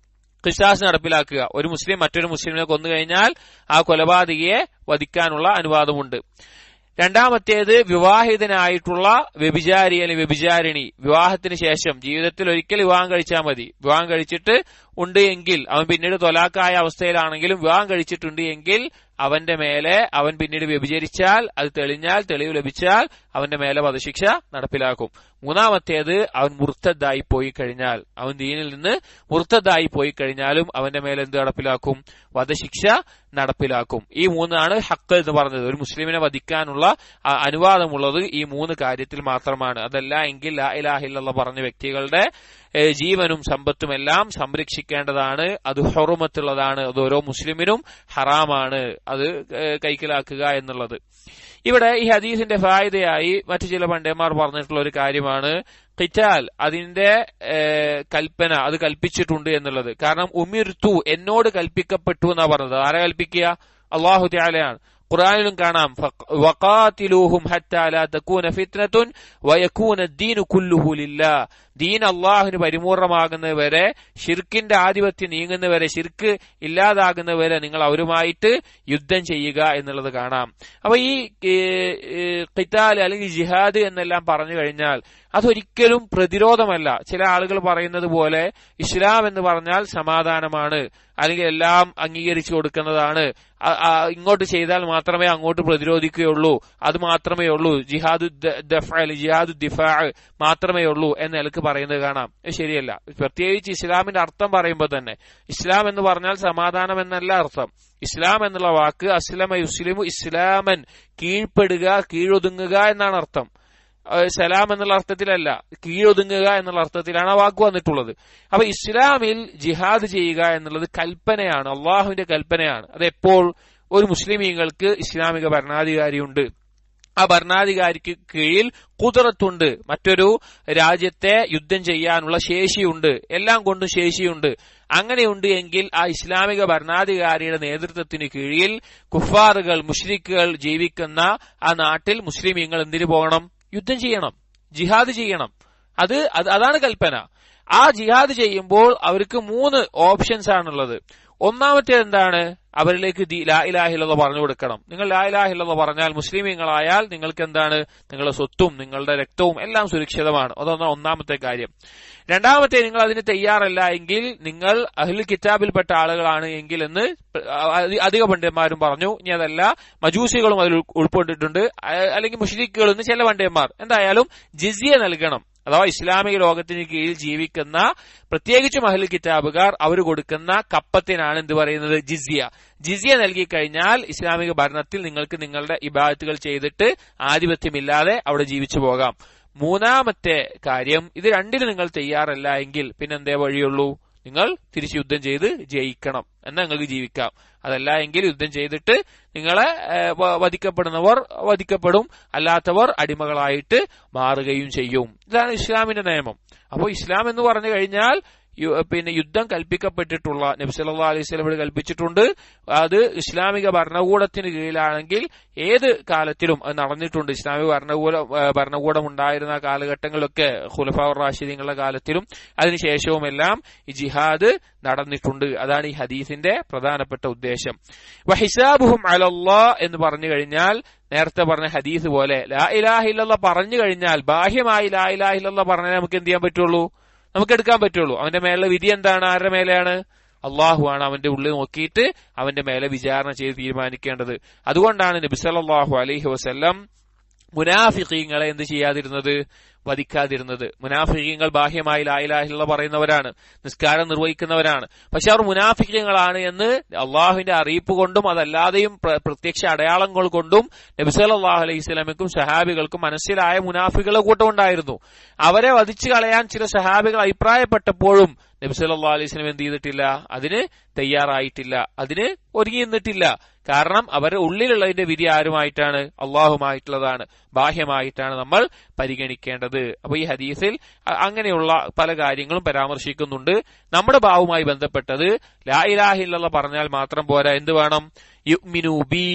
ഖിസാസ് നടപ്പിലാക്കുക. ഒരു മുസ്ലിം മറ്റൊരു മുസ്ലിമിനെ കൊന്നു കഴിഞ്ഞാൽ ആ കൊലപാതകിയെ വധിക്കാനുള്ള അനുവാദമുണ്ട്. രണ്ടാമത്തേത്, വിവാഹിതനായിട്ടുള്ള വ്യഭിചാരി അല്ലെങ്കിൽ വ്യഭിചാരിണി, വിവാഹത്തിന് ശേഷം ജീവിതത്തിൽ ഒരിക്കൽ വിവാഹം കഴിച്ചാൽ മതി, വിവാഹം കഴിച്ചിട്ട് ഉണ്ട് എങ്കിൽ, അവൻ പിന്നീട് തൊലാക്കായ അവസ്ഥയിലാണെങ്കിലും വിവാഹം കഴിച്ചിട്ടുണ്ട് എങ്കിൽ അവന്റെ മേലെ അവൻ പിന്നീട് വ്യഭിചരിച്ചാൽ, അത് തെളിഞ്ഞാൽ, തെളിവ് ലഭിച്ചാൽ അവന്റെ മേലെ വധശിക്ഷ നടപ്പിലാക്കും. മൂന്നാമത്തേത്, അവൻ മുർത്തദ്ദായി പോയി കഴിഞ്ഞാൽ, അവൻ ദീനിൽ നിന്ന് മുർത്തദ്ദായി പോയി കഴിഞ്ഞാലും അവന്റെ മേലെ എന്ത് നടപ്പിലാക്കും? വധശിക്ഷ നടപ്പിലാക്കും. ഈ 3 ഹക്ക് എന്ന് പറഞ്ഞത്. ഒരു മുസ്ലിമിനെ വധിക്കാനുള്ള അനുവാദമുള്ളത് ഈ 3 കാര്യത്തിൽ മാത്രമാണ്. അതല്ല എങ്കിൽ ലാ ഇലാഹ ഇല്ലല്ലാഹ് പറഞ്ഞ വ്യക്തികളുടെ ജീവനും സമ്പത്തും എല്ലാം സംരക്ഷിക്കേണ്ടതാണ്. അത് ഹുറുമത്തുള്ളതാണ്. അത് ഓരോ മുസ്ലിമിനും ഹറാമാണ് അത് കൈക്കലാക്കുക എന്നുള്ളത്. ഇവിടെ ഈ ഹദീസിന്റെ ഫായിദയായി മറ്റു ചില പണ്ഡിതന്മാർ പറഞ്ഞിട്ടുള്ള ഒരു കാര്യമാണ് ഖിതാൽ, അതിന്റെ കൽപ്പന, അത് കൽപ്പിച്ചിട്ടുണ്ട് എന്നുള്ളത്. കാരണം ഉമിർതു, എന്നോട് കൽപ്പിക്കപ്പെട്ടു എന്നാ പറഞ്ഞത്. ആരെ കൽപ്പിക്കുക? അല്ലാഹു തആലയാണ്. ഖുർആനിലും കാണാം, വഖാതിലൂഹും ഹത്താ ലാ തകൂന ഫിത്നതുൻ വയകൂന അദ്ദീനു കുല്ലുഹു ലില്ലാഹ്, ദീൻ അല്ലാഹുവിന് പരിപൂർണമാകുന്നവരെ, ശിർക്കിന്റെ ആധിപത്യം നീങ്ങുന്നവരെ, ശിർക്ക് ഇല്ലാതാകുന്നവരെ നിങ്ങൾ അവരുമായിട്ട് യുദ്ധം ചെയ്യുക എന്നുള്ളത് കാണാം. അപ്പൊ ഈ ഖിതാൽ അല്ലെങ്കിൽ ജിഹാദ് എന്നെല്ലാം പറഞ്ഞു കഴിഞ്ഞാൽ അതൊരിക്കലും പ്രതിരോധമല്ല. ചില ആളുകൾ പറയുന്നത് പോലെ ഇസ്ലാം എന്ന് പറഞ്ഞാൽ സമാധാനമാണ്, അല്ലെങ്കിൽ എല്ലാം അംഗീകരിച്ചു കൊടുക്കുന്നതാണ്, ഇങ്ങോട്ട് ചെയ്താൽ മാത്രമേ അങ്ങോട്ട് പ്രതിരോധിക്കുകയുള്ളൂ, അത് മാത്രമേ ഉള്ളൂ, ജിഹാദു ദിഫാ മാത്രമേ ഉള്ളൂ എന്ന നിലക്ക് പറയുന്നത് കാണാം. ശരിയല്ല. പ്രത്യേകിച്ച് ഇസ്ലാമിന്റെ അർത്ഥം പറയുമ്പോൾ തന്നെ ഇസ്ലാം എന്ന് പറഞ്ഞാൽ സമാധാനം എന്നല്ല അർത്ഥം. ഇസ്ലാം എന്നുള്ള വാക്ക് അസ്ലമ യുസ്ലിമു ഇസ്ലാമൻ, കീഴ്പ്പെടുക, കീഴൊതുങ്ങുക എന്നാണ് അർത്ഥം. സലാം എന്നുള്ള അർത്ഥത്തിലല്ല, കീഴൊതുങ്ങുക എന്നുള്ള അർത്ഥത്തിലാണ് ആ വാക്ക് വന്നിട്ടുള്ളത്. അപ്പൊ ഇസ്ലാമിൽ ജിഹാദ് ചെയ്യുക എന്നുള്ളത് കൽപ്പനയാണ്, അള്ളാഹുവിന്റെ കൽപ്പനയാണ്. അതെപ്പോൾ ഒരു മുസ്ലിമീങ്ങൾക്ക് ഇസ്ലാമിക ഭരണാധികാരിയുണ്ട്, ആ ഭരണാധികാരിക്ക് കീഴിൽ ഖുദ്റത്തുണ്ട്, മറ്റൊരു രാജ്യത്തെ യുദ്ധം ചെയ്യാനുള്ള ശേഷിയുണ്ട്, എല്ലാം കൊണ്ടും ശേഷിയുണ്ട്. അങ്ങനെയുണ്ട് എങ്കിൽ ആ ഇസ്ലാമിക ഭരണാധികാരിയുടെ നേതൃത്വത്തിന് കീഴിൽ കുഫാറുകൾ, മുശ്രിക്കുകൾ ജീവിക്കുന്ന ആ നാട്ടിൽ മുസ്ലിമീങ്ങൾ എന്തിനു പോകണം? യുദ്ധം ചെയ്യണം, ജിഹാദ് ചെയ്യണം. അതാണ് കൽപ്പന. ആ ജിഹാദ് ചെയ്യുമ്പോൾ അവർക്ക് 3 ഓപ്ഷൻസ് ആണുള്ളത്. ഒന്നാമത്തെ എന്താണ്? അവരിലേക്ക് ലാ ഇലാഹ ഇല്ലല്ലാഹ് പറഞ്ഞു കൊടുക്കണം. നിങ്ങൾ ലാ ഇലാഹ ഇല്ലല്ലാഹ് പറഞ്ഞാൽ, മുസ്ലിമീങ്ങളായാൽ നിങ്ങൾക്ക് എന്താണ്? നിങ്ങളുടെ സ്വത്തും നിങ്ങളുടെ രക്തവും എല്ലാം സുരക്ഷിതമാണ്. അതാണ് ഒന്നാമത്തെ കാര്യം. രണ്ടാമത്തെ, നിങ്ങൾ അതിന് തയ്യാറല്ല എങ്കിൽ നിങ്ങൾ അഹ്ലുൽ കിതാബിൽപ്പെട്ട ആളുകളാണ് എങ്കിൽ എന്ന് അധിക പണ്ഡിതന്മാരും പറഞ്ഞു. ഇനി അതല്ല, മജൂസികളും അതിൽ ഉൾപ്പെട്ടിട്ടുണ്ട്, അല്ലെങ്കിൽ മുശ്രിക്കുകൾ എന്ന് ചില പണ്ഡിതന്മാർ. എന്തായാലും ജിസിയ നൽകണം. അഥവാ ഇസ്ലാമിക ലോകത്തിന് കീഴിൽ ജീവിക്കുന്ന പ്രത്യേകിച്ചും അഹ്ലുൽ കിതാബുകാർ അവർ കൊടുക്കുന്ന കപ്പത്തിനാണ് എന്ത് പറയുന്നത്? ജിസിയ. ജിസിയ നൽകിക്കഴിഞ്ഞാൽ ഇസ്ലാമിക ഭരണത്തിൽ നിങ്ങൾക്ക് നിങ്ങളുടെ ഇബാദത്തുകൾ ചെയ്തിട്ട് ആധിപത്യമില്ലാതെ അവിടെ ജീവിച്ചു പോകാം. മൂന്നാമത്തെ കാര്യം, ഇത് രണ്ടിനും നിങ്ങൾ തയ്യാറല്ല എങ്കിൽ പിന്നെന്തേ വഴിയുള്ളൂ? നിങ്ങൾ തിരിച്ച് യുദ്ധം ചെയ്ത് ജയിക്കണം, എന്നാൽ നിങ്ങൾക്ക് ജീവിക്കാം. അതല്ല എങ്കിൽ യുദ്ധം ചെയ്തിട്ട് നിങ്ങളെ വധിക്കപ്പെടുന്നവർ വധിക്കപ്പെടും, അല്ലാത്തവർ അടിമകളായിട്ട് മാറുകയും ചെയ്യും. ഇതാണ് ഇസ്ലാമിന്റെ നിയമം. അപ്പോൾ ഇസ്ലാം എന്ന് പറഞ്ഞു കഴിഞ്ഞാൽ യുദ്ധം കൽപ്പിക്കപ്പെട്ടിട്ടുള്ള, നബി സല്ലല്ലാഹു അലൈഹി വസല്ലം ഇവിടെ കൽപ്പിച്ചിട്ടുണ്ട്. അത് ഇസ്ലാമിക ഭരണകൂടത്തിന് കീഴിലാണെങ്കിൽ ഏത് കാലത്തിലും അത് നടന്നിട്ടുണ്ട്. ഇസ്ലാമിക ഭരണകൂടം ഉണ്ടായിരുന്ന കാലഘട്ടങ്ങളിലൊക്കെ ഖുലഫാഉർ റാഷിദീങ്ങളുടെ കാലത്തിലും അതിനുശേഷവുമെല്ലാം ഈ ജിഹാദ് നടന്നിട്ടുണ്ട്. അതാണ് ഈ ഹദീസിന്റെ പ്രധാനപ്പെട്ട ഉദ്ദേശം. വഹിസാബുഹും അലല്ലാഹ് എന്ന് പറഞ്ഞു കഴിഞ്ഞാൽ നേരത്തെ പറഞ്ഞ ഹദീസ് പോലെ ലാ ഇലാഹ ഇല്ലല്ലാഹ് പറഞ്ഞു കഴിഞ്ഞാൽ, ബാഹ്യമായി ലാ ഇലാഹ ഇല്ലല്ലാഹ് പറഞ്ഞാൽ നമുക്ക് എന്ത് ചെയ്യാൻ പറ്റുള്ളൂ? നമുക്ക് എടുക്കാൻ പറ്റുള്ളൂ. അവന്റെ മേലെ വിധി എന്താണ്? ആരുടെ മേലെയാണ്? അള്ളാഹു ആണ്. അവന്റെ ഉള്ളിൽ നോക്കിയിട്ട് അവന്റെ മേലെ വിചാരണ ചെയ്ത് തീരുമാനിക്കേണ്ടത്. അതുകൊണ്ടാണ് നബി സല്ലല്ലാഹു അലൈഹി വസല്ലം മുനാഫിഖീങ്ങളെ എന്ത് ചെയ്യാതിരുന്നത്? വധിക്കാതിരുന്നത്. മുനാഫിഖീങ്ങൾ ബാഹ്യമായി ലാ ഇലാഹ ഇല്ലല്ലാഹ് പറയുന്നവരാണ്, നിസ്കാരം നിർവഹിക്കുന്നവരാണ്. പക്ഷെ അവർ മുനാഫിഖീങ്ങളാണ് എന്ന് അള്ളാഹുവിന്റെ അറിയിപ്പ് കൊണ്ടും അതല്ലാതെയും പ്രത്യക്ഷ അടയാളങ്ങൾ കൊണ്ടും നബി സല്ലല്ലാഹു അലൈഹി വസല്ലമയ്ക്കും സഹാബികൾക്കും മനസ്സിലായ മുനാഫിക്കുകളുടെ കൂട്ടം ഉണ്ടായിരുന്നു. അവരെ വധിച്ചു കളയാൻ ചില സഹാബികൾ അഭിപ്രായപ്പെട്ടപ്പോഴും നബി സല്ലല്ലാഹു അലൈഹി വസല്ലം എന്ത് ചെയ്തിട്ടില്ല? അതിന് തയ്യാറായിട്ടില്ല, അതിന് ഒരുങ്ങി നിന്നിട്ടില്ല. കാരണം അവരുടെ ഉള്ളിലുള്ളതിന്റെ വിധി ആരുമായിട്ടാണ്? അള്ളാഹുമായിട്ടുള്ളതാണ്. ബാഹ്യമായിട്ടാണ് നമ്മൾ പരിഗണിക്കേണ്ടത്. അപ്പൊ ഈ ഹദീസിൽ അങ്ങനെയുള്ള പല കാര്യങ്ങളും പരാമർശിക്കുന്നുണ്ട്. നമ്മുടെ ഭാവുമായി ബന്ധപ്പെട്ടത് ലാ ഇലാഹ ഇല്ലല്ലാഹ് പറഞ്ഞാൽ മാത്രം പോരാ, എന്ത് വേണം? യുഅ്മിനു ബി,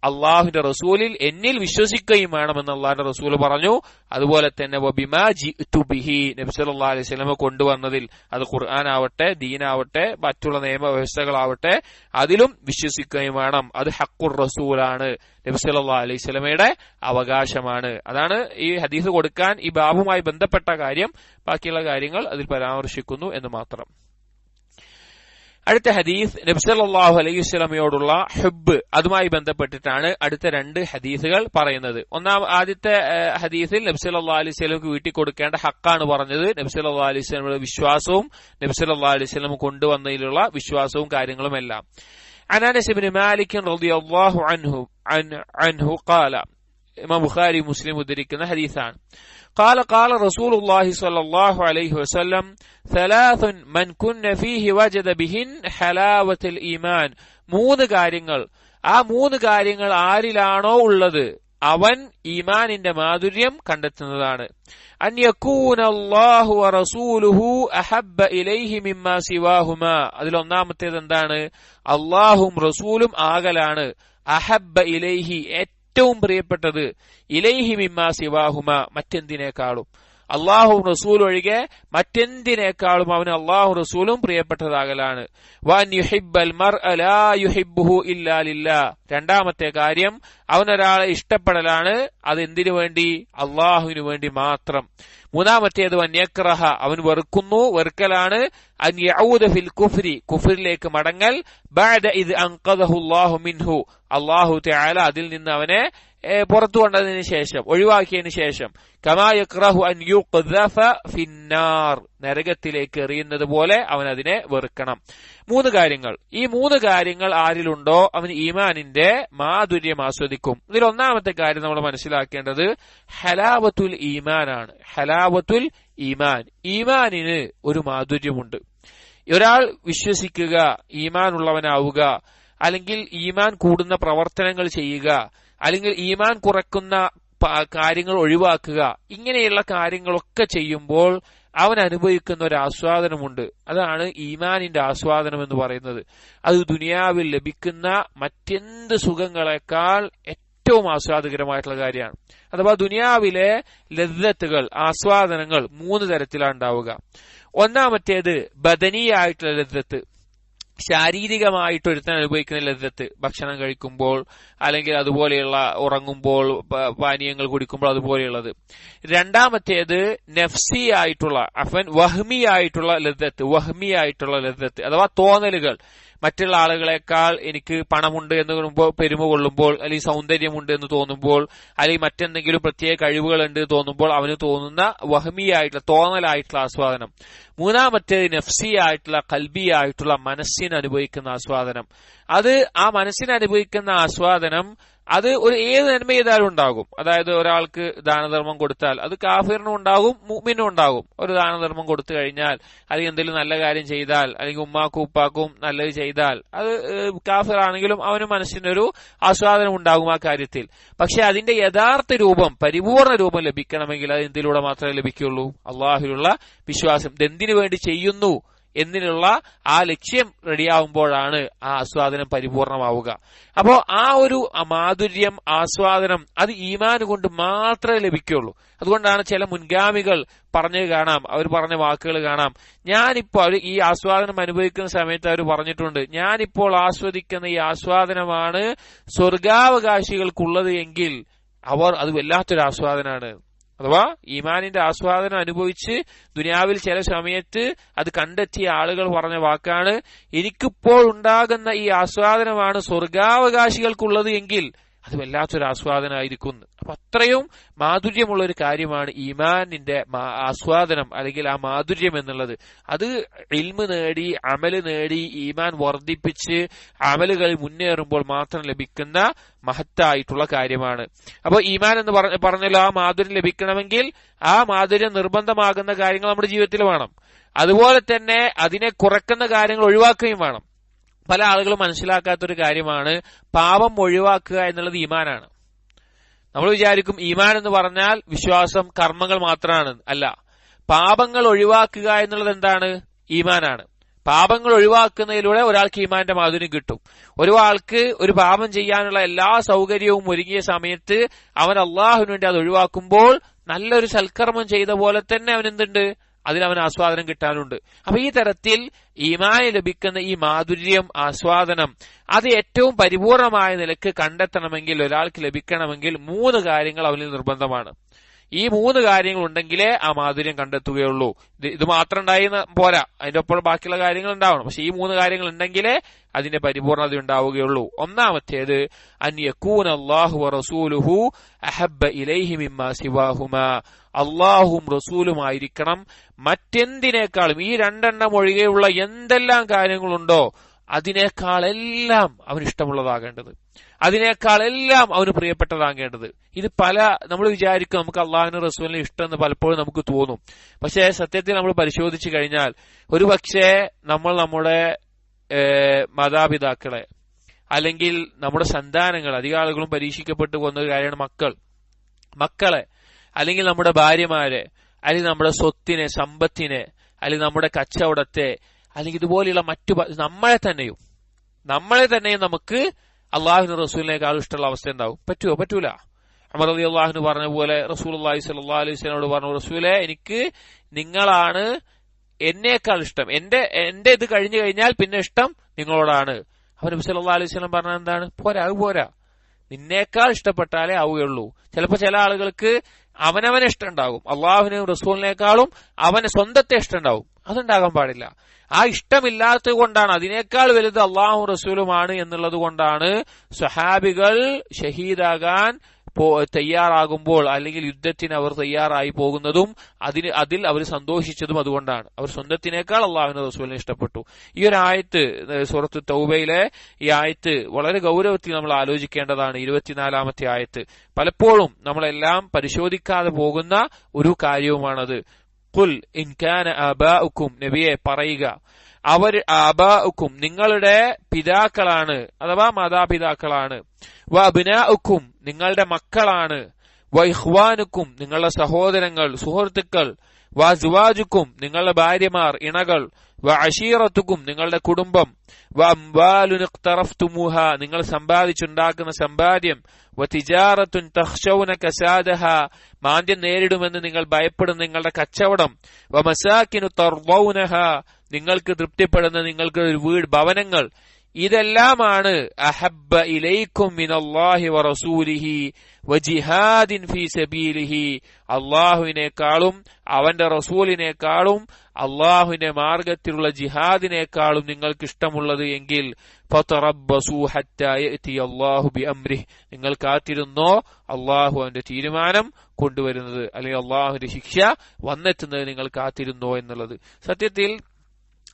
അള്ളാഹുവിന്റെ റസൂലിൽ എന്നിൽ വിശ്വസിക്കുകയും വേണമെന്ന് അള്ളാഹുവിന്റെ റസൂൽ പറഞ്ഞു. അതുപോലെ തന്നെ വബിമാ ജിഅ്തു ബിഹി, നബി സല്ലല്ലാഹു അലൈഹി വസല്ലം കൊണ്ടുവന്നതിൽ, അത് ഖുർആൻ ആവട്ടെ, ദീനാവട്ടെ, മറ്റുള്ള നിയമവ്യവസ്ഥകളാവട്ടെ, അതിലും വിശ്വസിക്കുകയും വേണം. അത് ഹഖുർ റസൂലാണ്, നബി സല്ലല്ലാഹു അലൈഹി വസല്ലമയുടെ അവകാശമാണ്. അതാണ് ഈ ഹദീസ് കൊടുക്കാൻ ഈ ബാബുമായി ബന്ധപ്പെട്ട കാര്യം. ബാക്കിയുള്ള കാര്യങ്ങൾ അതിൽ പരാമർശിക്കുന്നു എന്ന് മാത്രം. അടുത്ത ഹദീസ് നബി സല്ലല്ലാഹു അലൈഹി വസല്ലമയോടുള്ള ഹുബ്ബ്, അതുമായി ബന്ധപ്പെട്ടിട്ടാണ് അടുത്ത 2 ഹദീസുകൾ പറയുന്നത്. ആദ്യത്തെ ഹദീസിൽ നബി സല്ലല്ലാഹു അലൈഹി വസല്ലമക്ക് വീട്ടിൽ കൊടുക്കേണ്ട ഹക്കാണ് പറഞ്ഞത്. നബി സല്ലല്ലാഹു അലൈഹി വസല്ലമയുടെ വിശ്വാസവും നബി സല്ലല്ലാഹു അലൈഹി വസല്ലം കൊണ്ടുവന്നതിലുള്ള വിശ്വാസവും കാര്യങ്ങളുമെല്ലാം. عن أنس بن مالك رضي الله عنه قال, ഇമാം ബുഖാരി മുസ്ലിം ഉദ്ധരിക്കുന്ന ഹദീസാണ്. قال قال رسول الله صلى الله عليه وسلم ثلاث من كن فيه وجد بهن حلاوة الإيمان. 3 കാര്യങ്ങൾ, ആ 3 കാര്യങ്ങൾ ആരിലാണോ ഉള്ളത് അവൻ ഈമാനിന്റെ മാധുര്യം കണ്ടെത്തുന്നതാണ്. അൻ യകൂന അല്ലാഹു വറസൂലുഹു അഹബ്ബ ഇലൈഹി മിമ്മാ സിവാഹുമാ. അതിലൊന്നാമത്തേത് എന്താണ്? അല്ലാഹും റസൂലും ആകലാണ്. അഹബ്ബ ഇലൈഹി, ഏറ്റവും പ്രിയപ്പെട്ടത്, ഇലൈഹി മിമ്മാ സിവാഹുമാ, മറ്റെന്തിനേക്കാളും. അള്ളാഹു റസൂൽ ഒഴികെ മറ്റെന്തിനേക്കാളും അവന് അള്ളാഹു റസൂലും പ്രിയപ്പെട്ടതാകലാണ്. വൻ യുഹിബ്ബൽ മർഅ ലാ യുഹിബ്ബുഹു ഇല്ലാ ലില്ലാഹ്. രണ്ടാമത്തെ കാര്യം അവനൊരാളെ ഇഷ്ടപ്പെടലാണ്. അത് എന്തിനു വേണ്ടി? അള്ളാഹുവിനു വേണ്ടി മാത്രം. മൂന്നാമത്തേത് വന്യക്രഹ, അവൻ വെറുക്കലാണ്. അൻ യഊദ ഫിൽ കുഫ്രി, കുഫ്രിലേക്ക് മടങ്ങൽ. ബഅദ ഇദ് അൻഖദഹു അല്ലാഹു മിൻഹു, അല്ലാഹു തആല അതിൽ നിന്ന് അവനെ പുറത്തു കൊണ്ടതിന് ശേഷം, ഒഴിവാക്കിയതിനു ശേഷം. കമാ യക്റഹു അൻ യുഖ്ദഫ ഫിന്നാർ, നരകത്തിലേക്ക് എറിയുന്നത് പോലെ അവൻ അതിനെ വെറുക്കണം. 3 കാര്യങ്ങൾ. ഈ 3 കാര്യങ്ങൾ ആരിലുണ്ടോ അവൻ ഈമാനിന്റെ മാധുര്യം ആസ്വദിക്കും. ഇതിൽ ഒന്നാമത്തെ കാര്യം നമ്മൾ മനസ്സിലാക്കേണ്ടത് ഹലാവത്തുൽ ഈമാനാണ്. ഹലാവത്തുൽ ഈമാൻ, ഈമാനിന് ഒരു മാധുര്യമുണ്ട്. ഒരാൾ വിശ്വസിക്കുക, ഈമാൻ ഉള്ളവനാവുക, അല്ലെങ്കിൽ ഈമാൻ കൂടുന്ന പ്രവർത്തനങ്ങൾ ചെയ്യുക, അല്ലെങ്കിൽ ഈമാൻ കുറക്കുന്ന കാര്യങ്ങൾ ഒഴിവാക്കുക, ഇങ്ങനെയുള്ള കാര്യങ്ങളൊക്കെ ചെയ്യുമ്പോൾ അവൻ അനുഭവിക്കുന്ന ഒരു ആസ്വാദനമുണ്ട്. അതാണ് ഈമാനിന്റെ ആസ്വാദനം എന്ന് പറയുന്നത്. അത് ദുനിയാവിൽ ലഭിക്കുന്ന മറ്റെന്ത് സുഖങ്ങളെക്കാൾ ഏറ്റവും ആസ്വാദകരമായിട്ടുള്ള കാര്യമാണ്. അഥവാ ദുനിയാവിലെ ലദ്ദത്തുകൾ, ആസ്വാദനങ്ങൾ 3 തരത്തിലാണ് ഉണ്ടാവുക. ഒന്നാമത്തേത് ബദനിയായിട്ടുള്ള ലദ്ദത്ത്, ശാരീരികമായിട്ട് ഒരുത്തൻ അനുഭവിക്കുന്ന ലദ്ദത്ത്, ഭക്ഷണം കഴിക്കുമ്പോൾ അല്ലെങ്കിൽ അതുപോലെയുള്ള ഉറങ്ങുമ്പോൾ പാനീയങ്ങൾ കുടിക്കുമ്പോൾ അതുപോലെയുള്ളത്. രണ്ടാമത്തേത് നഫ്സി ആയിട്ടുള്ള വഹ്മിയായിട്ടുള്ള ലദ്ദത്ത് അഥവാ തോന്നലുകൾ. മറ്റുള്ള ആളുകളെക്കാൾ എനിക്ക് പണമുണ്ട് എന്ന് പെരുമ കൊള്ളുമ്പോൾ, അല്ലെങ്കിൽ സൗന്ദര്യമുണ്ട് എന്ന് തോന്നുമ്പോൾ, അല്ലെങ്കിൽ മറ്റെന്തെങ്കിലും പ്രത്യേക കഴിവുകളുണ്ട് തോന്നുമ്പോൾ അവന് തോന്നുന്ന വഹ്മിയായിട്ടുള്ള തോന്നലായിട്ടുള്ള ആസ്വാദനം. മൂന്നാമത്തേത് നഫ്സി ആയിട്ടുള്ള ഖൽബി ആയിട്ടുള്ള മനസ്സിന് അനുഭവിക്കുന്ന ആസ്വാദനം. അത് ആ മനസ്സിന് അനുഭവിക്കുന്ന ആസ്വാദനം അത് ഒരു ഏത് നന്മ ചെയ്താലും ഉണ്ടാകും. അതായത് ഒരാൾക്ക് ദാനധർമ്മം കൊടുത്താൽ അത് കാഫിറിനും ഉണ്ടാകും, മുഅ്മിനും ഉണ്ടാകും. ഒരു ദാനധർമ്മം കൊടുത്തു കഴിഞ്ഞാൽ, അല്ലെങ്കിൽ എന്തെങ്കിലും നല്ല കാര്യം ചെയ്താൽ, അല്ലെങ്കിൽ ഉമ്മാക്കും ഉപ്പാക്കും നല്ലത് ചെയ്താൽ, അത് കാഫിറാണെങ്കിലും അവന് മനസ്സിനൊരു ആസ്വാദനം ഉണ്ടാകും ആ കാര്യത്തിൽ. പക്ഷെ അതിന്റെ യഥാർത്ഥ രൂപം, പരിപൂർണ രൂപം ലഭിക്കണമെങ്കിൽ അത് എന്തിലൂടെ മാത്രമേ ലഭിക്കുകയുള്ളൂ? അള്ളാഹുവിലുള്ള വിശ്വാസം. ഇതെന്തിനു വേണ്ടി ചെയ്യുന്നു എന്നിനുള്ള ആ ലക്ഷ്യം റെഡിയാവുമ്പോഴാണ് ആ ആസ്വാദനം പരിപൂർണമാവുക. അപ്പോ ആ ഒരു മാധുര്യം, ആസ്വാദനം അത് ഈമാൻ കൊണ്ട് മാത്രമേ ലഭിക്കുകയുള്ളൂ. അതുകൊണ്ടാണ് ചില മുൻഗാമികൾ പറഞ്ഞത് കാണാം, അവർ പറഞ്ഞ വാക്കുകൾ കാണാം. ഞാനിപ്പോൾ ഈ ആസ്വാദനം അനുഭവിക്കുന്ന സമയത്ത് അവർ പറഞ്ഞിട്ടുണ്ട്, ഞാനിപ്പോൾ ആസ്വദിക്കുന്ന ഈ ആസ്വാദനമാണ് സ്വർഗാവകാശികൾക്കുള്ളത് എങ്കിൽ അത് വല്ലാത്തൊരു ആസ്വാദനമാണ്. അഥവാ ഈമാനിന്റെ ആസ്വാദനം അനുഭവിച്ച് ദുനിയാവിൽ ചില സമയത്ത് അത് കണ്ടെത്തിയ ആളുകൾ പറഞ്ഞ വാക്കാണ്, എനിക്കിപ്പോൾ ഉണ്ടാകുന്ന ഈ ആസ്വാദനമാണ് സ്വർഗാവകാശികൾക്കുള്ളത് എങ്കിൽ അത് വല്ലാത്തൊരു ആസ്വാദനമായിരിക്കും. അപ്പൊ അത്രയും മാധുര്യമുള്ള ഒരു കാര്യമാണ് ഈമാനിന്റെ ആസ്വാദനം, അല്ലെങ്കിൽ ആ മാധുര്യം എന്നുള്ളത്. അത് ഇൽമ് നേടി, അമല് നേടി, ഈമാൻ വർദ്ധിപ്പിച്ച് അമലുകളിൽ മുന്നേറുമ്പോൾ മാത്രം ലഭിക്കുന്ന മഹത്തായിട്ടുള്ള കാര്യമാണ്. അപ്പൊ ഈമാൻ എന്ന് പറഞ്ഞല്ലോ, ആ മാധുര്യം ലഭിക്കണമെങ്കിൽ ആ മാധുര്യം നിർബന്ധമാകുന്ന കാര്യങ്ങൾ നമ്മുടെ ജീവിതത്തിൽ വേണം. അതുപോലെ തന്നെ അതിനെ കുറയ്ക്കുന്ന കാര്യങ്ങൾ ഒഴിവാക്കുകയും വേണം. പല ആളുകളും മനസ്സിലാക്കാത്തൊരു കാര്യമാണ് പാപം ഒഴിവാക്കുക എന്നുള്ളത് ഈമാനാണ്. നമ്മൾ വിചാരിക്കും ഈമാൻ എന്ന് പറഞ്ഞാൽ വിശ്വാസം, കർമ്മങ്ങൾ മാത്രമാണ്. അല്ല, പാപങ്ങൾ ഒഴിവാക്കുക എന്നുള്ളത് എന്താണ്? ഈമാനാണ്. പാപങ്ങൾ ഒഴിവാക്കുന്നതിലൂടെ ഒരാൾക്ക് ഈമാന്റെ മാധുര്യം കിട്ടും. ഒരാൾക്ക് ഒരു പാപം ചെയ്യാനുള്ള എല്ലാ സൗകര്യവും ഒരുങ്ങിയ സമയത്ത് അവൻ അള്ളാഹുവിന് വേണ്ടി അത് ഒഴിവാക്കുമ്പോൾ നല്ലൊരു സൽക്കർമ്മം ചെയ്ത പോലെ തന്നെ അവൻ എന്തുണ്ട്? അതിലവന് ആസ്വാദനം കിട്ടാനുണ്ട്. അപ്പൊ ഈ തരത്തിൽ ഈമാന് ലഭിക്കുന്ന ഈ മാധുര്യം, ആസ്വാദനം അത് ഏറ്റവും പരിപൂർണമായ നിലക്ക് കണ്ടെത്തണമെങ്കിൽ, ഒരാൾക്ക് ലഭിക്കണമെങ്കിൽ 3 കാര്യങ്ങൾ അവനിൽ നിർബന്ധമാണ്. ഈ 3 കാര്യങ്ങൾ ഉണ്ടെങ്കിലേ ആ മാധുര്യം കണ്ടെത്തുകയുള്ളൂ. ഇത് മാത്രം ഉണ്ടായി പോരാ, അതിന്റെ ഒപ്പം ബാക്കിയുള്ള കാര്യങ്ങൾ ഉണ്ടാവണം. പക്ഷെ ഈ 3 കാര്യങ്ങൾ ഉണ്ടെങ്കിലേ അതിന്റെ പരിപൂർണത ഉണ്ടാവുകയുള്ളൂ. ഒന്നാമത്തേത് അൻ യകൂന അല്ലാഹു വറസൂലുഹു അഹബ്ബ ഇലൈഹി മിമ്മാ സിവാഹുമാ, അള്ളാഹും റസൂലുമായിരിക്കണം മറ്റെന്തിനേക്കാളും, ഈ 2 എണ്ണം ഒഴികെയുള്ള എന്തെല്ലാം കാര്യങ്ങളുണ്ടോ അതിനേക്കാളെല്ലാം അവന് ഇഷ്ടമുള്ളതാകേണ്ടത്, അതിനേക്കാളെല്ലാം അവന് പ്രിയപ്പെട്ടതാകേണ്ടത്. ഇത് നമ്മൾ വിചാരിക്കും നമുക്ക് അള്ളാഹുവിന് റസൂലിന് ഇഷ്ടമെന്ന് പലപ്പോഴും നമുക്ക് തോന്നും. പക്ഷേ സത്യത്തിൽ നമ്മൾ പരിശോധിച്ചു കഴിഞ്ഞാൽ ഒരുപക്ഷെ നമ്മൾ നമ്മുടെ മാതാപിതാക്കളെ, അല്ലെങ്കിൽ നമ്മുടെ സന്താനങ്ങൾ, അധിക ആളുകളും പരീക്ഷിക്കപ്പെട്ടു പോകുന്ന കാര്യമാണ് മക്കളെ, അല്ലെങ്കിൽ നമ്മുടെ ഭാര്യമാരെ, അല്ലെങ്കിൽ നമ്മുടെ സ്വത്തിനെ, സമ്പത്തിനെ, അല്ലെങ്കിൽ നമ്മുടെ കച്ചവടത്തെ, അല്ലെങ്കിൽ ഇതുപോലെയുള്ള നമ്മളെ തന്നെയും നമുക്ക് അള്ളാഹുവിന് റസൂലിനേക്കാൾ ഇഷ്ടമുള്ള അവസ്ഥ ഉണ്ടാവും. പറ്റൂല. ഉമർ റളിയല്ലാഹു അൻഹു പറഞ്ഞ പോലെ റസൂലുള്ളാഹി സ്വല്ലല്ലാഹു അലൈഹി വസല്ലമയോട് പറഞ്ഞു, റസൂലേ എനിക്ക് നിങ്ങളാണ് എന്നേക്കാൾ ഇഷ്ടം, എന്റെ ഇത് കഴിഞ്ഞു കഴിഞ്ഞാൽ പിന്നെ ഇഷ്ടം നിങ്ങളോടാണ്. അപ്പോൾ നബി സല്ലല്ലാഹു അലൈഹി വസല്ലം പറഞ്ഞത് എന്താണ്? പോരാ, അത് പോരാ, നിന്നേക്കാൾ ഇഷ്ടപ്പെട്ടാലേ ആവുകയുള്ളൂ. ചിലപ്പോൾ ചില ആളുകൾക്ക് അവനവനെ ഇഷ്ടം ഉണ്ടാകും, അള്ളാഹുവിനെയും റസൂലിനേക്കാളും അവന് സ്വന്തത്തെ ഇഷ്ടം ഉണ്ടാവും. അതുണ്ടാകാൻ പാടില്ല. ആ ഇഷ്ടമില്ലാത്തത് കൊണ്ടാണ്, അതിനേക്കാൾ വലുത് അള്ളാഹു റസൂലുമാണ് എന്നുള്ളത് കൊണ്ടാണ് സ്വഹാബികൾ ഷഹീദാകാൻ തയ്യാറാകുമ്പോൾ അല്ലെങ്കിൽ യുദ്ധത്തിന് അവർ തയ്യാറായി പോകുന്നതും അതിൽ അവർ സന്തോഷിച്ചതും അതുകൊണ്ടാണ്. അവർ സ്വന്തത്തിനേക്കാൾ അള്ളാഹുവിന്റെ റസൂലിനെ ഇഷ്ടപ്പെട്ടു. ഈ ഒരു ആയത്ത്, സൂറത്ത് തൗബയിലെ ഈ ആയത്ത് വളരെ ഗൗരവത്തിൽ നമ്മൾ ആലോചിക്കേണ്ടതാണ്. 24-ാമത്തെ ആയത്ത്. പലപ്പോഴും നമ്മളെല്ലാം പരിശോധിക്കാതെ പോകുന്ന ഒരു കാര്യവുമാണത്. ഖുൽ ഇൻ കാന ആബാഉക്കും, നബിയെ പറയുക, അവർ ആബാഉക്കും നിങ്ങളുടെ പിതാക്കളാണ് അഥവാ മാതാപിതാക്കളാണ്, വ അബ്നാഉക്കും നിങ്ങളുടെ മക്കളാണ്, വ ഇഖ്വാനുക്കും നിങ്ങളുടെ സഹോദരങ്ങൾ സുഹൃത്തുക്കൾ, വ അസ്വാജുക്കും നിങ്ങളുടെ ഭാര്യമാർ ഇണകൾ, വ അശീറത്തുക്കും നിങ്ങളുടെ കുടുംബം, വ അംവാലുൻ ഇഖ്തറഫ്തുമുഹ നിങ്ങൾ സമ്പാദിച്ചുണ്ടാക്കുന്ന സമ്പാദ്യം, വ തിജാറത്തുൻ തഖ്ശൗന കസാദഹ മാന്ദ്യം നേരിടുമെന്ന് നിങ്ങൾ ഭയപ്പെടുന്ന നിങ്ങളുടെ കച്ചവടം, വ മസാകിനു തർദൗനഹ നിങ്ങൾക്ക് തൃപ്തിപ്പെടുന്ന നിങ്ങൾക്ക് വീട് ഭവനങ്ങൾ, ഇതെല്ലാമാണ് അഹബ്ബ ഇലൈക്കും മിനല്ലാഹി വറസൂലിഹി വജിഹാദിൻ ഫീ സബീലിഹി അള്ളാഹുവിനേക്കാളും അവന്റെ റസൂലിനേക്കാളും അള്ളാഹുവിന്റെ മാർഗത്തിലുള്ള ജിഹാദിനേക്കാളും നിങ്ങൾക്ക് ഇഷ്ടമുള്ളത് എങ്കിൽ ഫതറബ്ബസൂ ഹത്താ യഅതി അല്ലാഹു ബിഅംരിഹി നിങ്ങൾ കാത്തിരുന്നോ അള്ളാഹു അവന്റെ തീരുമാനം കൊണ്ടുവരുന്നത്, അല്ലെങ്കിൽ അള്ളാഹുവിന്റെ ശിക്ഷ വന്നെത്തുന്നത് നിങ്ങൾ കാത്തിരുന്നോ എന്നുള്ളത്. സത്യത്തിൽ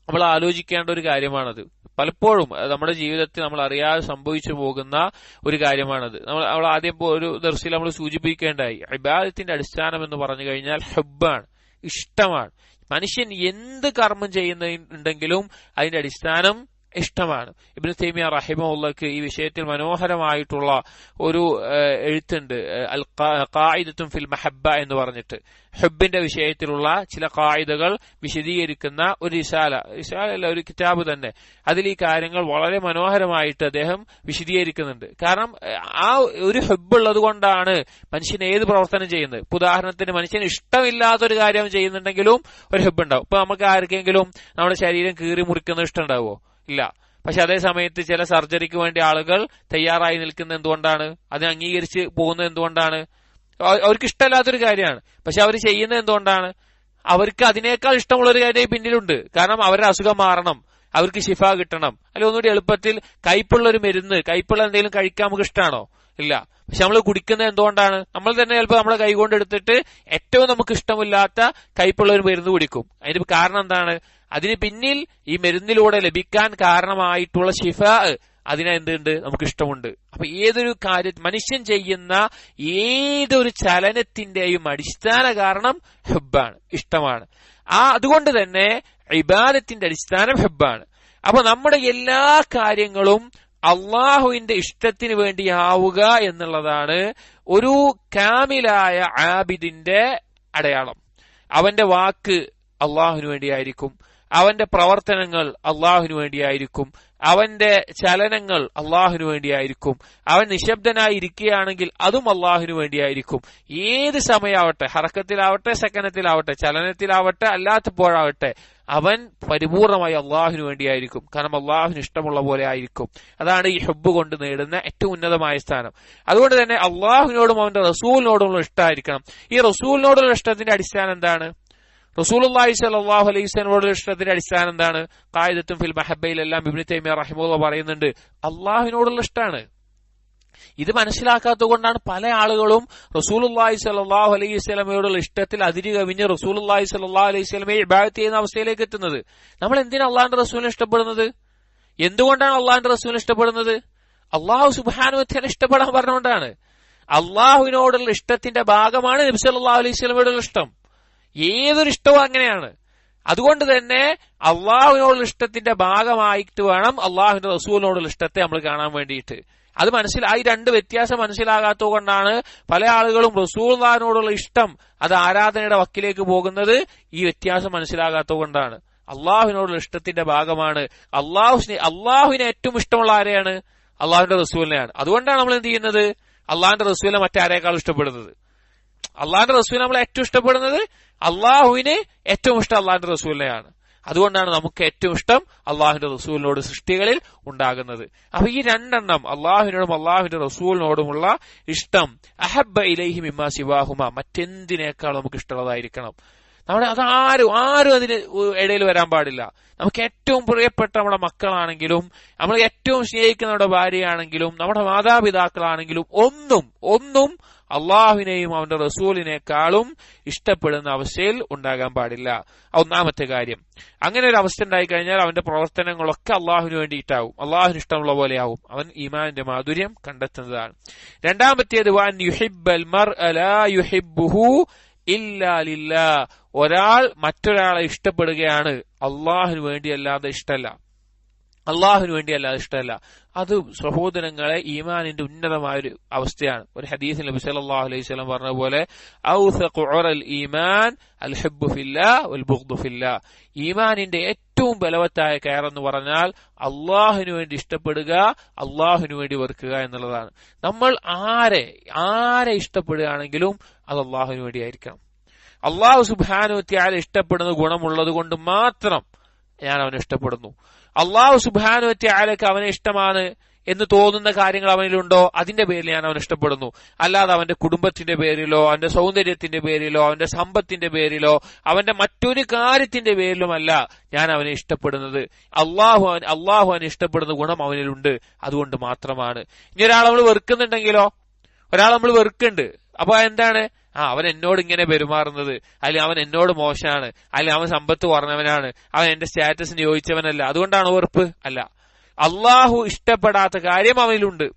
നമ്മൾ ആലോചിക്കേണ്ട ഒരു കാര്യമാണത്. പലപ്പോഴും നമ്മുടെ ജീവിതത്തിൽ നമ്മൾ അറിയാതെ സംഭവിച്ചു പോകുന്ന ഒരു കാര്യമാണത്. നമ്മൾ ആദ്യം ഒരു ദർസിൽ നമ്മൾ സൂചിപ്പിക്കേണ്ടായി, ഇബാദത്തിന്റെ അടിസ്ഥാനം എന്ന് പറഞ്ഞു കഴിഞ്ഞാൽ ഹബ്ബാണ്, ഇഷ്ടമാണ്. മനുഷ്യൻ എന്ത് കർമ്മം ചെയ്യുന്നുണ്ടെങ്കിലും അതിന്റെ അടിസ്ഥാനം ഇഷ്ടമാണ്. ഇബ്നു തൈമിയ റഹിമഹുള്ളാഹ് ഈ വിഷയത്തിൽ മനോഹരമായിട്ടുള്ള ഒരു എഴുത്തുണ്ട്, അൽ ഖായിദത്തുൻ ഫിൽ മഹബ്ബ എന്ന് പറഞ്ഞിട്ട്. ഹബ്ബിന്റെ വിഷയത്തിലുള്ള ചില ഖായിദകൾ വിശദീകരിക്കുന്ന ഒരു റിസാല ഒരു കിതാബ് തന്നെ. അതിൽ ഈ കാര്യങ്ങൾ വളരെ മനോഹരമായിട്ട് അദ്ദേഹം വിശദീകരിക്കുന്നുണ്ട്. കാരണം ആ ഒരു ഹബ്ബുള്ളത് കൊണ്ടാണ് മനുഷ്യൻ ഏത് പ്രവർത്തനം ചെയ്യുന്നത്. ഉദാഹരണത്തിന് മനുഷ്യന് ഇഷ്ടമില്ലാത്തൊരു കാര്യം ചെയ്യുന്നുണ്ടെങ്കിലും ഒരു ഹബ്ബ് ഉണ്ടാവും. ഇപ്പൊ നമുക്ക് ആർക്കെങ്കിലും നമ്മുടെ ശരീരം കീറി മുറിക്കുന്നത് ഇഷ്ടം ഉണ്ടാവുമോ? ഇല്ല. പക്ഷെ അതേ സമയത്ത് ചില സർജറിക്ക് വേണ്ടി ആളുകൾ തയ്യാറായി നിൽക്കുന്നത് എന്തുകൊണ്ടാണ്? അതിനെ അംഗീകരിച്ച് പോകുന്നത് എന്തുകൊണ്ടാണ്? അവർക്ക് ഇഷ്ടമല്ലാത്തൊരു കാര്യമാണ്, പക്ഷെ അവർ ചെയ്യുന്നത് എന്തുകൊണ്ടാണ്? അവർക്ക് അതിനേക്കാൾ ഇഷ്ടമുള്ള ഒരു കാര്യം പിന്നിലുണ്ട്. കാരണം അവരുടെ അസുഖം മാറണം, അവർക്ക് ശിഫ കിട്ടണം, അല്ലെങ്കിൽ ഒന്നുകൂടി എളുപ്പത്തിൽ കയ്പുള്ള ഒരു മരുന്ന്, കയ്പുള്ള എന്തെങ്കിലും കഴിക്കാൻ നമുക്ക് ഇഷ്ടമാണോ? ഇല്ല. പക്ഷെ നമ്മൾ കുടിക്കുന്നത് എന്തുകൊണ്ടാണ്? നമ്മൾ തന്നെ ചിലപ്പോൾ നമ്മുടെ കൈകൊണ്ട് എടുത്തിട്ട് ഏറ്റവും നമുക്ക് ഇഷ്ടമില്ലാത്ത കയ്പുള്ള ഒരു മരുന്ന് കുടിക്കും. അതിന് കാരണം എന്താണ്? അതിന് പിന്നിൽ ഈ മരുന്നിലൂടെ ലഭിക്കാൻ കാരണമായിട്ടുള്ള ശിഫ, അതിനെ എന്തുണ്ട്? നമുക്ക് ഇഷ്ടമുണ്ട്. അപ്പൊ ഏതൊരു കാര്യം മനുഷ്യൻ ചെയ്യുന്ന ഏതൊരു ചലനത്തിന്റെയും അടിസ്ഥാന കാരണം ഹബ്ബാണ്, ഇഷ്ടമാണ്. അതുകൊണ്ട് തന്നെ ഇബാദത്തിന്റെ അടിസ്ഥാനം ഹബ്ബാണ്. അപ്പൊ നമ്മുടെ എല്ലാ കാര്യങ്ങളും അള്ളാഹുവിന്റെ ഇഷ്ടത്തിന് വേണ്ടിയാവുക എന്നുള്ളതാണ് ഒരു കാമിലായ ആബിദിന്റെ അടയാളം. അവന്റെ വാക്ക് അള്ളാഹുവിന് വേണ്ടിയായിരിക്കും, അവന്റെ പ്രവർത്തനങ്ങൾ അള്ളാഹുവിന് വേണ്ടിയായിരിക്കും, അവന്റെ ചലനങ്ങൾ അള്ളാഹുവിന് വേണ്ടിയായിരിക്കും, അവൻ നിശബ്ദനായി ഇരിക്കുകയാണെങ്കിൽ അതും അള്ളാഹുവിന് വേണ്ടിയായിരിക്കും. ഏത് സമയമാവട്ടെ, ഹറക്കത്തിലാവട്ടെ, സക്കനത്തിലാവട്ടെ, ചലനത്തിലാവട്ടെ, അല്ലാത്തപ്പോഴാവട്ടെ, അവൻ പരിപൂർണമായി അള്ളാഹുവിന് വേണ്ടിയായിരിക്കും. കാരണം അള്ളാഹുവിന് ഇഷ്ടമുള്ള പോലെ ആയിരിക്കും. അതാണ് ഈ ഹബ്ബ് കൊണ്ട് നേടുന്ന ഏറ്റവും ഉന്നതമായ സ്ഥാനം. അതുകൊണ്ട് തന്നെ അള്ളാഹുവിനോടും അവന്റെ റസൂലിനോടുമുള്ള ഇഷ്ടമായിരിക്കണം. ഈ റസൂലിനോടുള്ള ഇഷ്ടത്തിന്റെ അടിസ്ഥാനം എന്താണ്? റസൂലുള്ളാഹി സ്വല്ലല്ലാഹു അലൈഹി വസല്ലമയോടുള്ള ഇഷ്ടത്തിന്റെ അടിസ്ഥാനം എന്താണ്? ഖായിദത്തുൻ ഫിൽ മഹബ്ബയിലെല്ലാം ഇബ്നു തൈമിയ റഹിമഹുല്ലാഹ് പറയുന്നുണ്ട്, അള്ളാഹുവിനോടുള്ള ഇഷ്ടമാണ്. ഇത് മനസ്സിലാക്കാത്തത് കൊണ്ടാണ് പല ആളുകളും റസൂലുള്ളാഹി സ്വല്ലല്ലാഹു അലൈഹി വസല്ലമയോടുള്ള ഇഷ്ടത്തിൽ അതിര് കവിഞ്ഞ് റസൂലുള്ളാഹി സ്വല്ലല്ലാഹു അലൈഹി വസല്ലമയെ ഇബാദത്ത് ചെയ്യുന്ന അവസ്ഥയിലേക്ക് എത്തുന്നത്. നമ്മൾ എന്തിനാ അള്ളാഹുവിന്റെ റസൂലിനെ ഇഷ്ടപ്പെടുന്നത്? എന്തുകൊണ്ടാണ് അള്ളാഹുവിന്റെ റസൂലിനെ ഇഷ്ടപ്പെടുന്നത്? അള്ളാഹു സുബ്ഹാനഹു വ തആല ഇഷ്ടപ്പെടാൻ പറഞ്ഞുകൊണ്ടാണ്. അള്ളാഹുവിനോടുള്ള ഇഷ്ടത്തിന്റെ ഭാഗമാണ് നബി സല്ലല്ലാഹു അലൈഹി വസല്ലമയോടുള്ള ഇഷ്ടം. ഏതൊരു ഇഷ്ടവും അങ്ങനെയാണ്. അതുകൊണ്ട് തന്നെ അള്ളാഹുവിനോടുള്ള ഇഷ്ടത്തിന്റെ ഭാഗമായിട്ട് വേണം അള്ളാഹുവിന്റെ റസൂലിനോടുള്ള ഇഷ്ടത്തെ നമ്മൾ കാണാൻ വേണ്ടിയിട്ട്. അത് ഈ രണ്ട് വ്യത്യാസം മനസ്സിലാകാത്തത് കൊണ്ടാണ് പല ആളുകളും റസൂലുള്ളാഹിനോടുള്ള ഇഷ്ടം അത് ആരാധനയുടെ വക്കിലേക്ക് പോകുന്നത്. ഈ വ്യത്യാസം മനസ്സിലാകാത്തത് കൊണ്ടാണ്. അള്ളാഹുവിനോടുള്ള ഇഷ്ടത്തിന്റെ ഭാഗമാണ്. അള്ളാഹുവിനെ ഏറ്റവും ഇഷ്ടമുള്ള ആരെയാണ്? അള്ളാഹുവിന്റെ റസൂലിനെയാണ്. അതുകൊണ്ടാണ് നമ്മൾ എന്ത് ചെയ്യുന്നത്? അള്ളാഹുവിന്റെ റസൂലിനെ മറ്റാരേക്കാളും ഇഷ്ടപ്പെടുന്നത്. അള്ളാഹുവിന്റെ റസൂലിനെ നമ്മൾ ഏറ്റവും ഇഷ്ടപ്പെടുന്നത്, അള്ളാഹുവിന് ഏറ്റവും ഇഷ്ടം അള്ളാഹുവിന്റെ റസൂലിനെയാണ്. അതുകൊണ്ടാണ് നമുക്ക് ഏറ്റവും ഇഷ്ടം അള്ളാഹുവിന്റെ റസൂലിനോട് സൃഷ്ടികളിൽ ഉണ്ടാകുന്നത്. അപ്പൊ ഈ രണ്ടെണ്ണം, അള്ളാഹുവിനോടും അള്ളാഹുവിന്റെ റസൂലിനോടുമുള്ള ഇഷ്ടം, അഹബ്ബ ഇലൈഹി മിമ്മാ സിവാഹുമ, മറ്റെന്തിനേക്കാൾ നമുക്ക് ഇഷ്ടമുള്ളതായിരിക്കണം. അത് ആരും അതിന് ഇടയിൽ വരാൻ പാടില്ല. നമുക്ക് ഏറ്റവും പ്രിയപ്പെട്ട നമ്മുടെ മക്കളാണെങ്കിലും, നമ്മൾ ഏറ്റവും സ്നേഹിക്കുന്ന നമ്മുടെ ഭാര്യയാണെങ്കിലും, നമ്മുടെ മാതാപിതാക്കളാണെങ്കിലും ഒന്നും അള്ളാഹുവിനെയും അവന്റെ റസൂലിനേക്കാളും ഇഷ്ടപ്പെടുന്ന അവസ്ഥയിൽ ഉണ്ടാകാൻ പാടില്ല. ഒന്നാമത്തെ കാര്യം. അങ്ങനെ ഒരു അവസ്ഥ ഉണ്ടായിക്കഴിഞ്ഞാൽ അവന്റെ പ്രവർത്തനങ്ങളൊക്കെ അള്ളാഹുവിന് വേണ്ടിയിട്ടാവും, അള്ളാഹുവിന് ഇഷ്ടമുള്ള പോലെയാവും. അവൻ ഈമാനിന്റെ മാധുര്യം കണ്ടെത്തുന്നതാണ്. രണ്ടാമത്തേത്, വൻ യുഹിബ്ബൽ മർഅ ലാ യുഹിബ്ബുഹു ഇല്ലാ ലില്ലാഹ്, ഒരാൾ മറ്റൊരാളെ ഇഷ്ടപ്പെടുകയാണ് അള്ളാഹുവിന് വേണ്ടിയല്ലാതെ ഇഷ്ടമല്ല, അള്ളാഹുവിന് വേണ്ടിയല്ലാതെ ഇഷ്ടമല്ല. അത് സഹോദരങ്ങളെ ഈമാനിന്റെ ഉന്നതമായൊരു അവസ്ഥയാണ്. ഒരു ഹദീസിൽ നബി സല്ലല്ലാഹു അലൈഹി വസല്ലം പറഞ്ഞ പോലെ, ഔസഖു ഉറൽ ഈമാൻ അൽ ഹബ്ബു ഫില്ലാഹ് വൽ ബുഗ്ദു ഫില്ലാഹ്, ഈമാനിന്റെ ഏറ്റവും ബലവത്തായ കയറെന്ന് പറഞ്ഞാൽ അള്ളാഹുവിന് വേണ്ടി ഇഷ്ടപ്പെടുക, അള്ളാഹുവിന് വേണ്ടി വെറുക്കുക എന്നുള്ളതാണ്. നമ്മൾ ആരെ ഇഷ്ടപ്പെടുകയാണെങ്കിലും അത് അള്ളാഹുവിന് വേണ്ടിയായിരിക്കണം. അള്ളാഹു സുബ്ഹാനഹു വ തആല ഇഷ്ടപ്പെടുന്ന ഗുണമുള്ളത് കൊണ്ട് മാത്രം ഞാൻ അവനെ ഇഷ്ടപ്പെടുന്നു. അള്ളാഹു സുബ്ഹാനഹു വ തആലക്ക് അവനെ ഇഷ്ടമാണ് എന്ന് തോന്നുന്ന കാര്യങ്ങൾ അവനിലുണ്ടോ, അതിന്റെ പേരിൽ ഞാൻ അവനെ ഇഷ്ടപ്പെടുന്നു. അല്ലാതെ അവന്റെ കുടുംബത്തിന്റെ പേരിലോ, അവന്റെ സൗന്ദര്യത്തിന്റെ പേരിലോ, അവന്റെ സമ്പത്തിന്റെ പേരിലോ, അവന്റെ മറ്റൊരു കാര്യത്തിന്റെ പേരിലുമല്ല ഞാൻ അവനെ ഇഷ്ടപ്പെടുന്നത്. അള്ളാഹു അവനെ ഇഷ്ടപ്പെടുന്ന ഗുണം അവനിലുണ്ട്, അതുകൊണ്ട് മാത്രമാണ്. ഇനി ഒരാൾ നമ്മൾ വെറുക്കുന്നുണ്ടെങ്കിലോ, ഒരാൾ നമ്മൾ വെറുക്കുന്നുണ്ട്, അപ്പൊ എന്താണ്, അവൻ എന്നോട് ഇങ്ങനെ പെരുമാറുന്നത്, അല്ലെങ്കിൽ അവൻ എന്നോട് മോശമാണ്, അല്ലെങ്കിൽ അവൻ സമ്പത്ത് കുറഞ്ഞവനാണ്, അവൻ എന്റെ സ്റ്റാറ്റസിന് യോജിച്ചവനല്ല, അതുകൊണ്ടാണ് വെറുപ്പ്. അല്ല, അള്ളാഹു ഇഷ്ടപ്പെടാത്ത കാര്യം അവനിലുണ്ട്,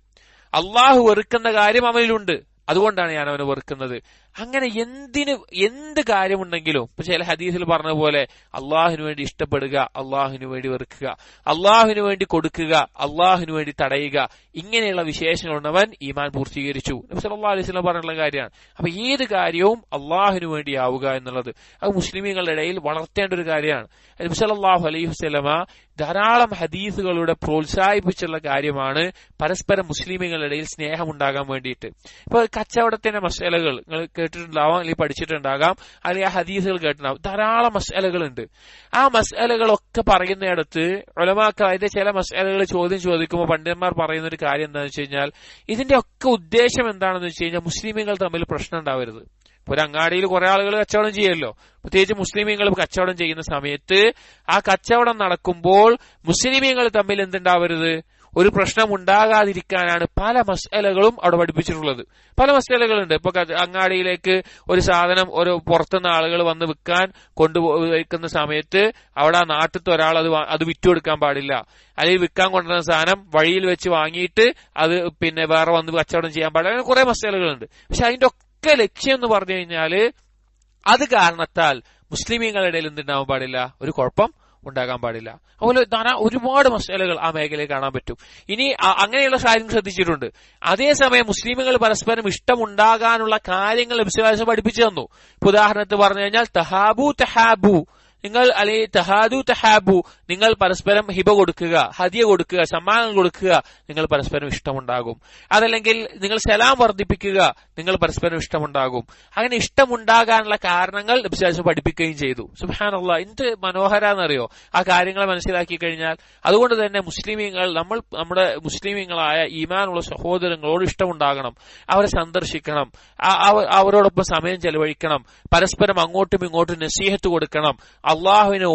അള്ളാഹു വെറുക്കുന്ന കാര്യം അവനിലുണ്ട്, അതുകൊണ്ടാണ് ഞാൻ അവനെ വെറുക്കുന്നത്. അങ്ങനെ എന്ത് കാര്യമുണ്ടെങ്കിലും ഇപ്പൊ ചില ഹദീസിൽ പറഞ്ഞ പോലെ അള്ളാഹുവിന് വേണ്ടി ഇഷ്ടപ്പെടുക, അള്ളാഹുവിന് വേണ്ടി വെറുക്കുക, അള്ളാഹുവിന് വേണ്ടി കൊടുക്കുക, അള്ളാഹുവിന് വേണ്ടി തടയുക, ഇങ്ങനെയുള്ള വിശേഷങ്ങളുള്ളവൻ ഈമാൻ പൂർത്തീകരിച്ചു. നബി സല്ലല്ലാഹു അലൈഹി വസല്ലം പറഞ്ഞുള്ള കാര്യമാണ്. അപ്പൊ ഏത് കാര്യവും അള്ളാഹുവിന് വേണ്ടിയാവുക എന്നുള്ളത് അത് മുസ്ലിമീങ്ങളുടെ ഇടയിൽ വളർത്തേണ്ട ഒരു കാര്യമാണ്. നബി സല്ലല്ലാഹു അലൈഹി വസല്ലമ ധാരാളം ഹദീസുകളുടെ പ്രോത്സാഹിപ്പിച്ചുള്ള കാര്യമാണ് പരസ്പരം മുസ്ലിമീങ്ങളുടെ ഇടയിൽ സ്നേഹമുണ്ടാകാൻ വേണ്ടിയിട്ട്. ഇപ്പൊ കച്ചവടത്തിന്റെ മസലകൾ നിങ്ങൾ കേട്ടിട്ടുണ്ടാവാം, അല്ലെങ്കിൽ പഠിച്ചിട്ടുണ്ടാകാം, അല്ലെങ്കിൽ ആ ഹദീസുകൾ കേട്ടിട്ടുണ്ടാവും. ധാരാളം മസലകളുണ്ട്. ആ മസലകളൊക്കെ പറയുന്നിടത്ത് ഉലമാക്കൾ അതിന്റെ ചില മസലകൾ ചോദിക്കുമ്പോൾ പണ്ഡിതന്മാർ പറയുന്ന ഒരു കാര്യം എന്താണെന്ന് വെച്ച് കഴിഞ്ഞാൽ, ഇതിന്റെ ഒക്കെ ഉദ്ദേശം എന്താണെന്ന് വെച്ച് കഴിഞ്ഞാൽ മുസ്ലിമീങ്ങൾ തമ്മിൽ പ്രശ്നം ഉണ്ടാവരുത്. ഒരു അങ്ങാടിയിൽ കുറെ ആളുകൾ കച്ചവടം ചെയ്യുമല്ലോ, പ്രത്യേകിച്ച് മുസ്ലിമീങ്ങൾ കച്ചവടം ചെയ്യുന്ന സമയത്ത് ആ കച്ചവടം നടക്കുമ്പോൾ മുസ്ലിമീങ്ങൾ തമ്മിൽ എന്തുണ്ടാവരുത്, ഒരു പ്രശ്നം ഉണ്ടാകാതിരിക്കാനാണ് പല മസലകളും അവിടെ പഠിപ്പിച്ചിട്ടുള്ളത്. പല മസലകളുണ്ട്. ഇപ്പൊ അങ്ങാടിയിലേക്ക് ഒരു സാധനം ഒരു പുറത്തുനിന്ന് ആളുകൾ വന്ന് വിൽക്കാൻ കൊണ്ടുവയ്ക്കുന്ന സമയത്ത് അവിടെ ആ നാട്ടിലത്തെ ഒരാൾ അത് വിറ്റുകൊടുക്കാൻ പാടില്ല, അല്ലെങ്കിൽ വിൽക്കാൻ കൊണ്ടുവരുന്ന സാധനം വഴിയിൽ വെച്ച് വാങ്ങിയിട്ട് അത് പിന്നെ വേറെ വന്ന് കച്ചവടം ചെയ്യാൻ പാടില്ല. അങ്ങനെ കുറെ മസലകളുണ്ട്. പക്ഷെ അതിന്റെ ഒക്കെ ലക്ഷ്യം എന്ന് പറഞ്ഞു കഴിഞ്ഞാല് അത് കാരണത്താൽ മുസ്ലിമീങ്ങളുടെ ഇടയിൽ എന്തുണ്ടാവാൻ പാടില്ല, ഒരു കുഴപ്പം ഉണ്ടാകാൻ പാടില്ല. അതുപോലെ ഒരുപാട് മസലകൾ ആ മേഖലയിൽ കാണാൻ പറ്റും. ഇനി അങ്ങനെയുള്ള കാര്യങ്ങൾ ശ്രദ്ധിച്ചിട്ടുണ്ട്. അതേസമയം മുസ്ലിമുകൾ പരസ്പരം ഇഷ്ടമുണ്ടാകാനുള്ള കാര്യങ്ങൾ നബി സല്ലല്ലാഹു അലൈഹി വസല്ലം പഠിപ്പിച്ചു തന്നു. ഉദാഹരണത്തിന് പറഞ്ഞു കഴിഞ്ഞാൽ തഹാബു നിങ്ങൾ, അല്ലെങ്കിൽ തഹാബു നിങ്ങൾ പരസ്പരം ഹിബ കൊടുക്കുക, ഹദിയ കൊടുക്കുക, സമ്മാനം കൊടുക്കുക, നിങ്ങൾ പരസ്പരം ഇഷ്ടമുണ്ടാകും. അതല്ലെങ്കിൽ നിങ്ങൾ സലാം വർദ്ധിപ്പിക്കുക, നിങ്ങൾ പരസ്പരം ഇഷ്ടമുണ്ടാകും. അങ്ങനെ ഇഷ്ടമുണ്ടാകാനുള്ള കാരണങ്ങൾ നബി സല്ലല്ലാഹു അലൈഹി വസല്ലം പഠിപ്പിക്കുകയും ചെയ്തു. സുബ്ഹാനല്ലാഹ്, എന്ത് മനോഹരാന്നറിയോ ആ കാര്യങ്ങൾ മനസ്സിലാക്കി കഴിഞ്ഞാൽ. അതുകൊണ്ട് തന്നെ നമ്മുടെ മുസ്ലിമീങ്ങളായ ഈമാനുള്ള സഹോദരങ്ങളോട് ഇഷ്ടമുണ്ടാകണം, അവരെ സന്ദർശിക്കണം, അവരോടൊപ്പം സമയം ചെലവഴിക്കണം, പരസ്പരം അങ്ങോട്ടും ഇങ്ങോട്ടും നസീഹത്ത് കൊടുക്കണം, അള്ളാഹുവിനെ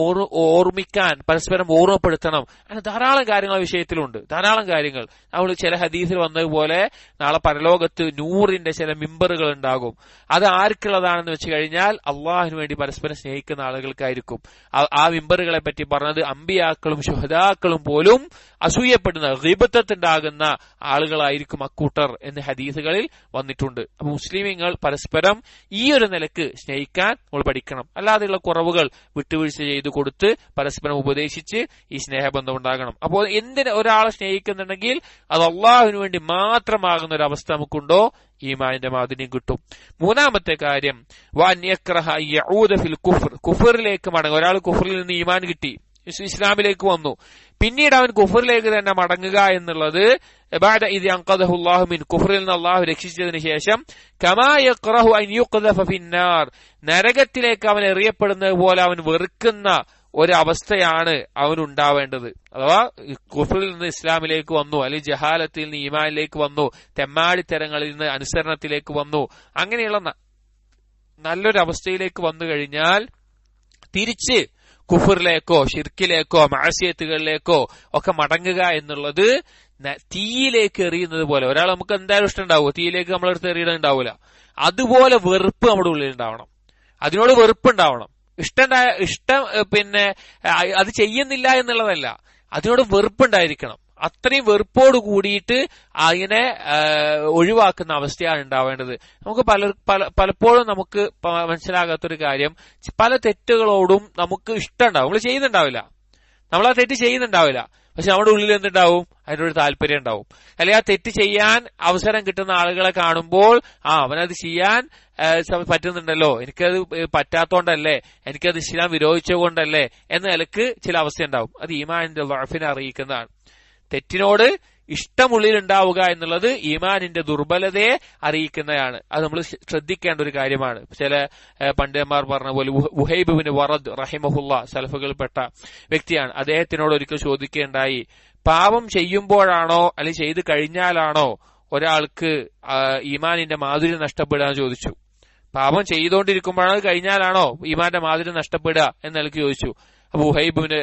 ഓർമ്മിക്കാൻ പരസ്പരം ഓർമ്മപ്പെടുത്തണം. അങ്ങനെ ധാരാളം കാര്യങ്ങൾ വിഷയത്തിലുണ്ട്. ധാരാളം കാര്യങ്ങൾ നമ്മൾ ചില ഹദീസിൽ വന്നതുപോലെ നാളെ പരലോകത്ത് നൂറിന്റെ ചില മിമ്പറുകൾ ഉണ്ടാകും. അത് ആർക്കുള്ളതാണെന്ന് വെച്ച് കഴിഞ്ഞാൽ അള്ളാഹുവിന് വേണ്ടി പരസ്പരം സ്നേഹിക്കുന്ന ആളുകൾക്കായിരിക്കും. ആ മിമ്പറുകളെ പറ്റി പറഞ്ഞത് അമ്പിയാക്കളും ശുഹദാക്കളും പോലും അസൂയപ്പെടുന്ന ഗീബത്തുണ്ടാകുന്ന ആളുകളായിരിക്കും അക്കൂട്ടർ എന്ന് ഹദീസുകളിൽ വന്നിട്ടുണ്ട്. അപ്പൊ മുസ്ലിമീങ്ങൾ പരസ്പരം ഈ ഒരു നിലക്ക് സ്നേഹിക്കാൻ നമ്മൾ പഠിക്കണം. അല്ലാതെയുള്ള കുറവുകൾ വിട്ടുവീഴ്ച ചെയ്തു കൊടുത്ത് പരസ്പരം ഉപദേശിച്ച് ഈ സ്നേഹബന്ധം ഉണ്ടാകണം. അപ്പോൾ എന്തിന് ഒരാളെ സ്നേഹിക്കുന്നുണ്ടെങ്കിൽ അത് അള്ളാഹുവിന് വേണ്ടി മാത്രമാകുന്ന ഒരു അവസ്ഥ നമുക്കുണ്ടോ, ഈമാനിന്റെ മാധുര്യം കിട്ടും. മൂന്നാമത്തെ കാര്യം, കുഫറിലേക്ക് മടങ്ങുക. ഒരാൾ കുഫറിൽ നിന്ന് ഈമാൻ കിട്ടി, ഇസ്ലാമിലേക്ക് വന്നു, പിന്നീട് അവൻ കുഫറിലേക്ക് തന്നെ മടങ്ങുക എന്നുള്ളത് കുഫറിൽ നിന്ന് അള്ളാഹു രക്ഷിച്ചതിന് ശേഷം നരകത്തിലേക്ക് അവൻ എറിയപ്പെടുന്നത് പോലെ അവൻ വെറുക്കുന്ന ഒരവസ്ഥയാണ് അവനുണ്ടാവേണ്ടത്. അഥവാ കുഫറിൽ നിന്ന് ഇസ്ലാമിലേക്ക് വന്നു, അല്ലെങ്കിൽ ജഹാലത്തിൽ നിന്ന് ഈമാനിലേക്ക് വന്നു, തെമ്മാടിത്തരങ്ങളിൽ നിന്ന് അനുസരണത്തിലേക്ക് വന്നു, അങ്ങനെയുള്ള നല്ലൊരവസ്ഥയിലേക്ക് വന്നു കഴിഞ്ഞാൽ തിരിച്ച് കുഫറിലേക്കോ ഷിർക്കിലേക്കോ മഅസിയത്തുകളിലേക്കോ ഒക്കെ മടങ്ങുക എന്നുള്ളത് തീയിലേക്ക് എറിയുന്നത് പോലെ. ഒരാൾ നമുക്ക് എന്തായാലും ഇഷ്ടം ഉണ്ടാവുമോ? തീയിലേക്ക് നമ്മളെടുത്ത് എറിയണുണ്ടാവൂല. അതുപോലെ വെറുപ്പ് നമ്മുടെ ഉള്ളിൽ ഉണ്ടാവണം, അതിനോട് വെറുപ്പുണ്ടാവണം. ഇഷ്ടം പിന്നെ അത് ചെയ്യുന്നില്ല എന്നുള്ളതല്ല, അതിനോട് വെറുപ്പുണ്ടായിരിക്കണം. അത്രയും വെറുപ്പോട് കൂടിയിട്ട് അതിനെ ഒഴിവാക്കുന്ന അവസ്ഥയാണ് ഉണ്ടാവേണ്ടത്. നമുക്ക് പലപ്പോഴും നമുക്ക് മനസ്സിലാകാത്തൊരു കാര്യം, പല തെറ്റുകളോടും നമുക്ക് ഇഷ്ടമുണ്ടാവും, നമ്മൾ ചെയ്യുന്നുണ്ടാവില്ല, നമ്മൾ ആ തെറ്റ് ചെയ്യുന്നുണ്ടാവില്ല, പക്ഷെ നമ്മുടെ ഉള്ളിൽ എന്തുണ്ടാവും? അതിനൊരു താല്പര്യം ഉണ്ടാവും. അല്ലെങ്കിൽ ആ തെറ്റ് ചെയ്യാൻ അവസരം കിട്ടുന്ന ആളുകളെ കാണുമ്പോൾ അവനത് ചെയ്യാൻ പറ്റുന്നുണ്ടല്ലോ, എനിക്കത് പറ്റാത്തോണ്ടല്ലേ, എനിക്കത് ഇസ്ലാം വിരോധിച്ചുകൊണ്ടല്ലേ എന്ന നിലക്ക് ചില അവസ്ഥ ഉണ്ടാവും. അത് ഈമാനിന്റെ ളഅഫിനെ അറിയിക്കുന്നതാണ്. തെറ്റിനോട് ഇഷ്ടമുള്ളിൽ ഉണ്ടാവുക എന്നുള്ളത് ഈമാനിന്റെ ദുർബലതയെ അറിയിക്കുന്നതാണ്. അത് നമ്മൾ ശ്രദ്ധിക്കേണ്ട ഒരു കാര്യമാണ്. ചില പണ്ഡിതന്മാർ പറഞ്ഞ പോലെ വുഹൈബ് ഇബ്നു വറദ് റഹിമഹുല്ല സലഫുകൾപ്പെട്ട വ്യക്തിയാണ്. അദ്ദേഹത്തിനോട് ഒരിക്കൽ ചോദിക്കുകയുണ്ടായി, പാപം ചെയ്യുമ്പോഴാണോ അല്ലെങ്കിൽ ചെയ്തു കഴിഞ്ഞാലാണോ ഒരാൾക്ക് ഈമാനിന്റെ മാധുര്യം നഷ്ടപ്പെടുക എന്ന് ചോദിച്ചു. പാപം ചെയ്തുകൊണ്ടിരിക്കുമ്പോഴാണോ കഴിഞ്ഞാലാണോ ഈമാന്റെ മാധുര്യം നഷ്ടപ്പെടുക എന്ന് നിലക്ക് ചോദിച്ചു. വുഹൈബ് ഇബ്നു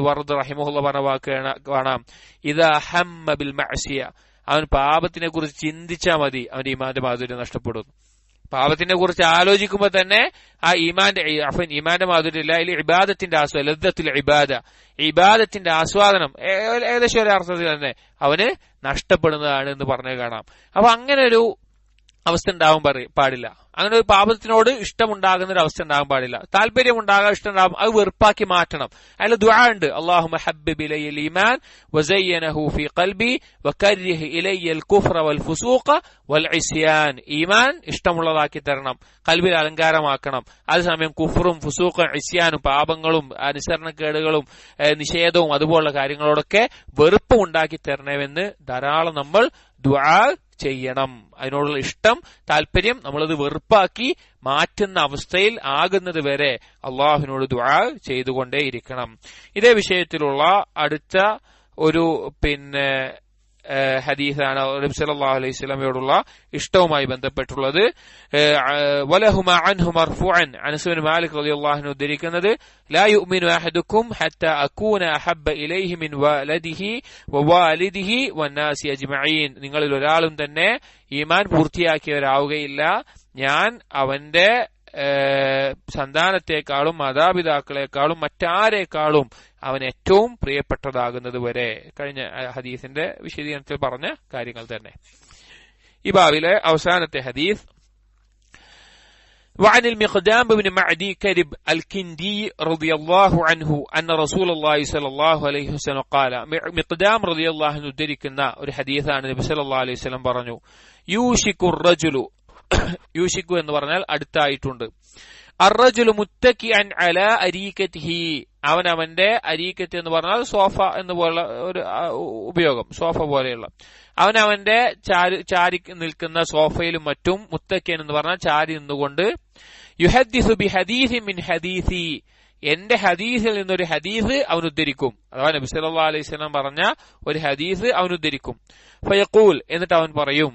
വറദ് റഹിമഹുല്ല പറഞ്ഞ വാക്ക് കാണാം, ഇദാ ഹമ്മ ബിൽ മഅസിയ, അവൻ പാപത്തിനെ കുറിച്ച് ചിന്തിച്ചാൽ മതി അവന്റെ ഈമാന്റെ മാധുര്യം നഷ്ടപ്പെടുന്നു. പാപത്തിനെ കുറിച്ച് ആലോചിക്കുമ്പോൾ തന്നെ ആ ഈമാന്റെ മാധുര്യം ഇല്ല, അതിൽ ഇബാദത്തിന്റെ ആസ്വാദനം, ലദ്ദത്തുൽ ഇബാദത്തിന്റെ ആസ്വാദനം ഏകദേശം ഒരർത്ഥത്തിൽ തന്നെ അവന് നഷ്ടപ്പെടുന്നതാണ് എന്ന് പറഞ്ഞു കാണാം. അപ്പൊ അങ്ങനെ ഒരു അവസ്ഥ ഉണ്ടാവാൻ പാടില്ല. അങ്ങനെ ഒരു പാപത്തിനോട് ഇഷ്ടമുണ്ടാകുന്ന ഒരു അവസ്ഥ ഉണ്ടാകാൻ പാടില്ല. താല്പര്യം ഉണ്ടാകാൻ ഇഷ്ടം ഉണ്ടാകും, അത് വെറുപ്പാക്കി മാറ്റണം. അതിൽ ദുആ ഉണ്ട്, അല്ലാഹുമ്മ ഹബ്ബിബ് ഇലയ്യൽ ഈമാൻ വസയ്യനഹു ഫീ ഖൽബി വകരിഹ് ഇലയ്യൽ കുഫ്ര വൽ ഫുസൂഖ വൽ ഇസ്യാൻ. ഈമാൻ ഇഷ്ടമുള്ളതാക്കി തരണം, ഖൽബിൽ അലങ്കാരമാക്കണം. അതേസമയം കുഫറും ഫുസൂഖും ഇസ്യാനും പാപങ്ങളും അനുസരണക്കേടുകളും നിഷേധവും അതുപോലുള്ള കാര്യങ്ങളോടൊക്കെ വെറുപ്പ് ഉണ്ടാക്കി തരണമെന്ന് ധാരാളം നമ്മൾ ദുആ ചെയ്യണം. അതിനോടുള്ള ഇഷ്ടം, താല്പര്യം നമ്മളത് വെറുപ്പാക്കി മാറ്റുന്ന അവസ്ഥയിൽ ആകുന്നത് വരെ അള്ളാഹുവിനോട് ദുആ ചെയ്തുകൊണ്ടേയിരിക്കണം. ഇതേ വിഷയത്തിലുള്ള അടുത്ത ഒരു ഹദീസാണ് നബി സല്ലല്ലാഹു അലൈഹി വസല്ലമയോടുള്ള ഇഷ്ടവുമായി ബന്ധപ്പെട്ടുള്ളത്. വലഹുമ അൻഹു മർഫൂഅൻ, അനസ് ബിൻ മാലിക് റളിയല്ലാഹു അൻഹു ഉദ്ധരിക്കുന്നത്, ലാ യുഅ്മിനു അഹദുക്കും ഹത്താ അകൂന അഹബ്ബ ഇലൈഹി മിൻ വലദിഹി വവാലിദിഹി വന്നാസി അജ്മഈൻ. നിങ്ങളിൽ ഒരാളും തന്നെ ഈമാൻ പൂർത്തിയാക്കിയവരാവുകയില്ല, ഞാൻ അവന്റെ സന്താനത്തെക്കാളും മാതാപിതാക്കളെക്കാളും മറ്റാരേക്കാളും അവൻ ഏറ്റവും പ്രിയപ്പെട്ടതാകുന്നത് വരെ. കഴിഞ്ഞ ഹദീസിന്റെ വിശദീകരണത്തിൽ പറഞ്ഞ കാര്യങ്ങൾ തന്നെ. ഈ ബാബിലെ അവസാനത്തെ ഹദീസ്, وعن المقدام بن معدي كرب الكندي رضي الله عنه أن رسول الله صلى الله عليه وسلم قال, مقدام رضي الله عنه ذكرنا ഒരു ഹദീസാണ്. നബി സല്ലല്ലാഹു അലൈഹി വസല്ലം പറഞ്ഞു, യൂഷിക്കു റജുലു, യൂഷിക്കു എന്ന് പറഞ്ഞാൽ അടുത്തായിട്ടുണ്ട്, അർറജുലു മുത്തക്കിഅൻ അലാ അരീകതിഹി, അവന്റെ അരീക്കത്ത് എന്ന് പറഞ്ഞാൽ സോഫ എന്നുപോലുള്ള ഒരു ഉപയോഗം, സോഫ പോലെയുള്ള, അവന്റെ ചാരി നിൽക്കുന്ന സോഫയിലും മറ്റും, മുത്തക്കിൻ എന്ന് പറഞ്ഞാൽ ചാരി നിന്നുകൊണ്ട്, യുഹദ്ദിസു ബി ഹദീസിൻ മിൻ ഹദീസി, എന്റെ ഹദീസിൽ നിന്നൊരു ഹദീസ് അവൻ ഉദ്ധരിക്കും. അഥവാ നബി സല്ലല്ലാഹു അലൈഹി വസല്ലം പറഞ്ഞ ഒരു ഹദീസ് അവൻ ഉദ്ധരിക്കും. ഫയഖൂൽ, എന്നിട്ട് അവൻ പറയും,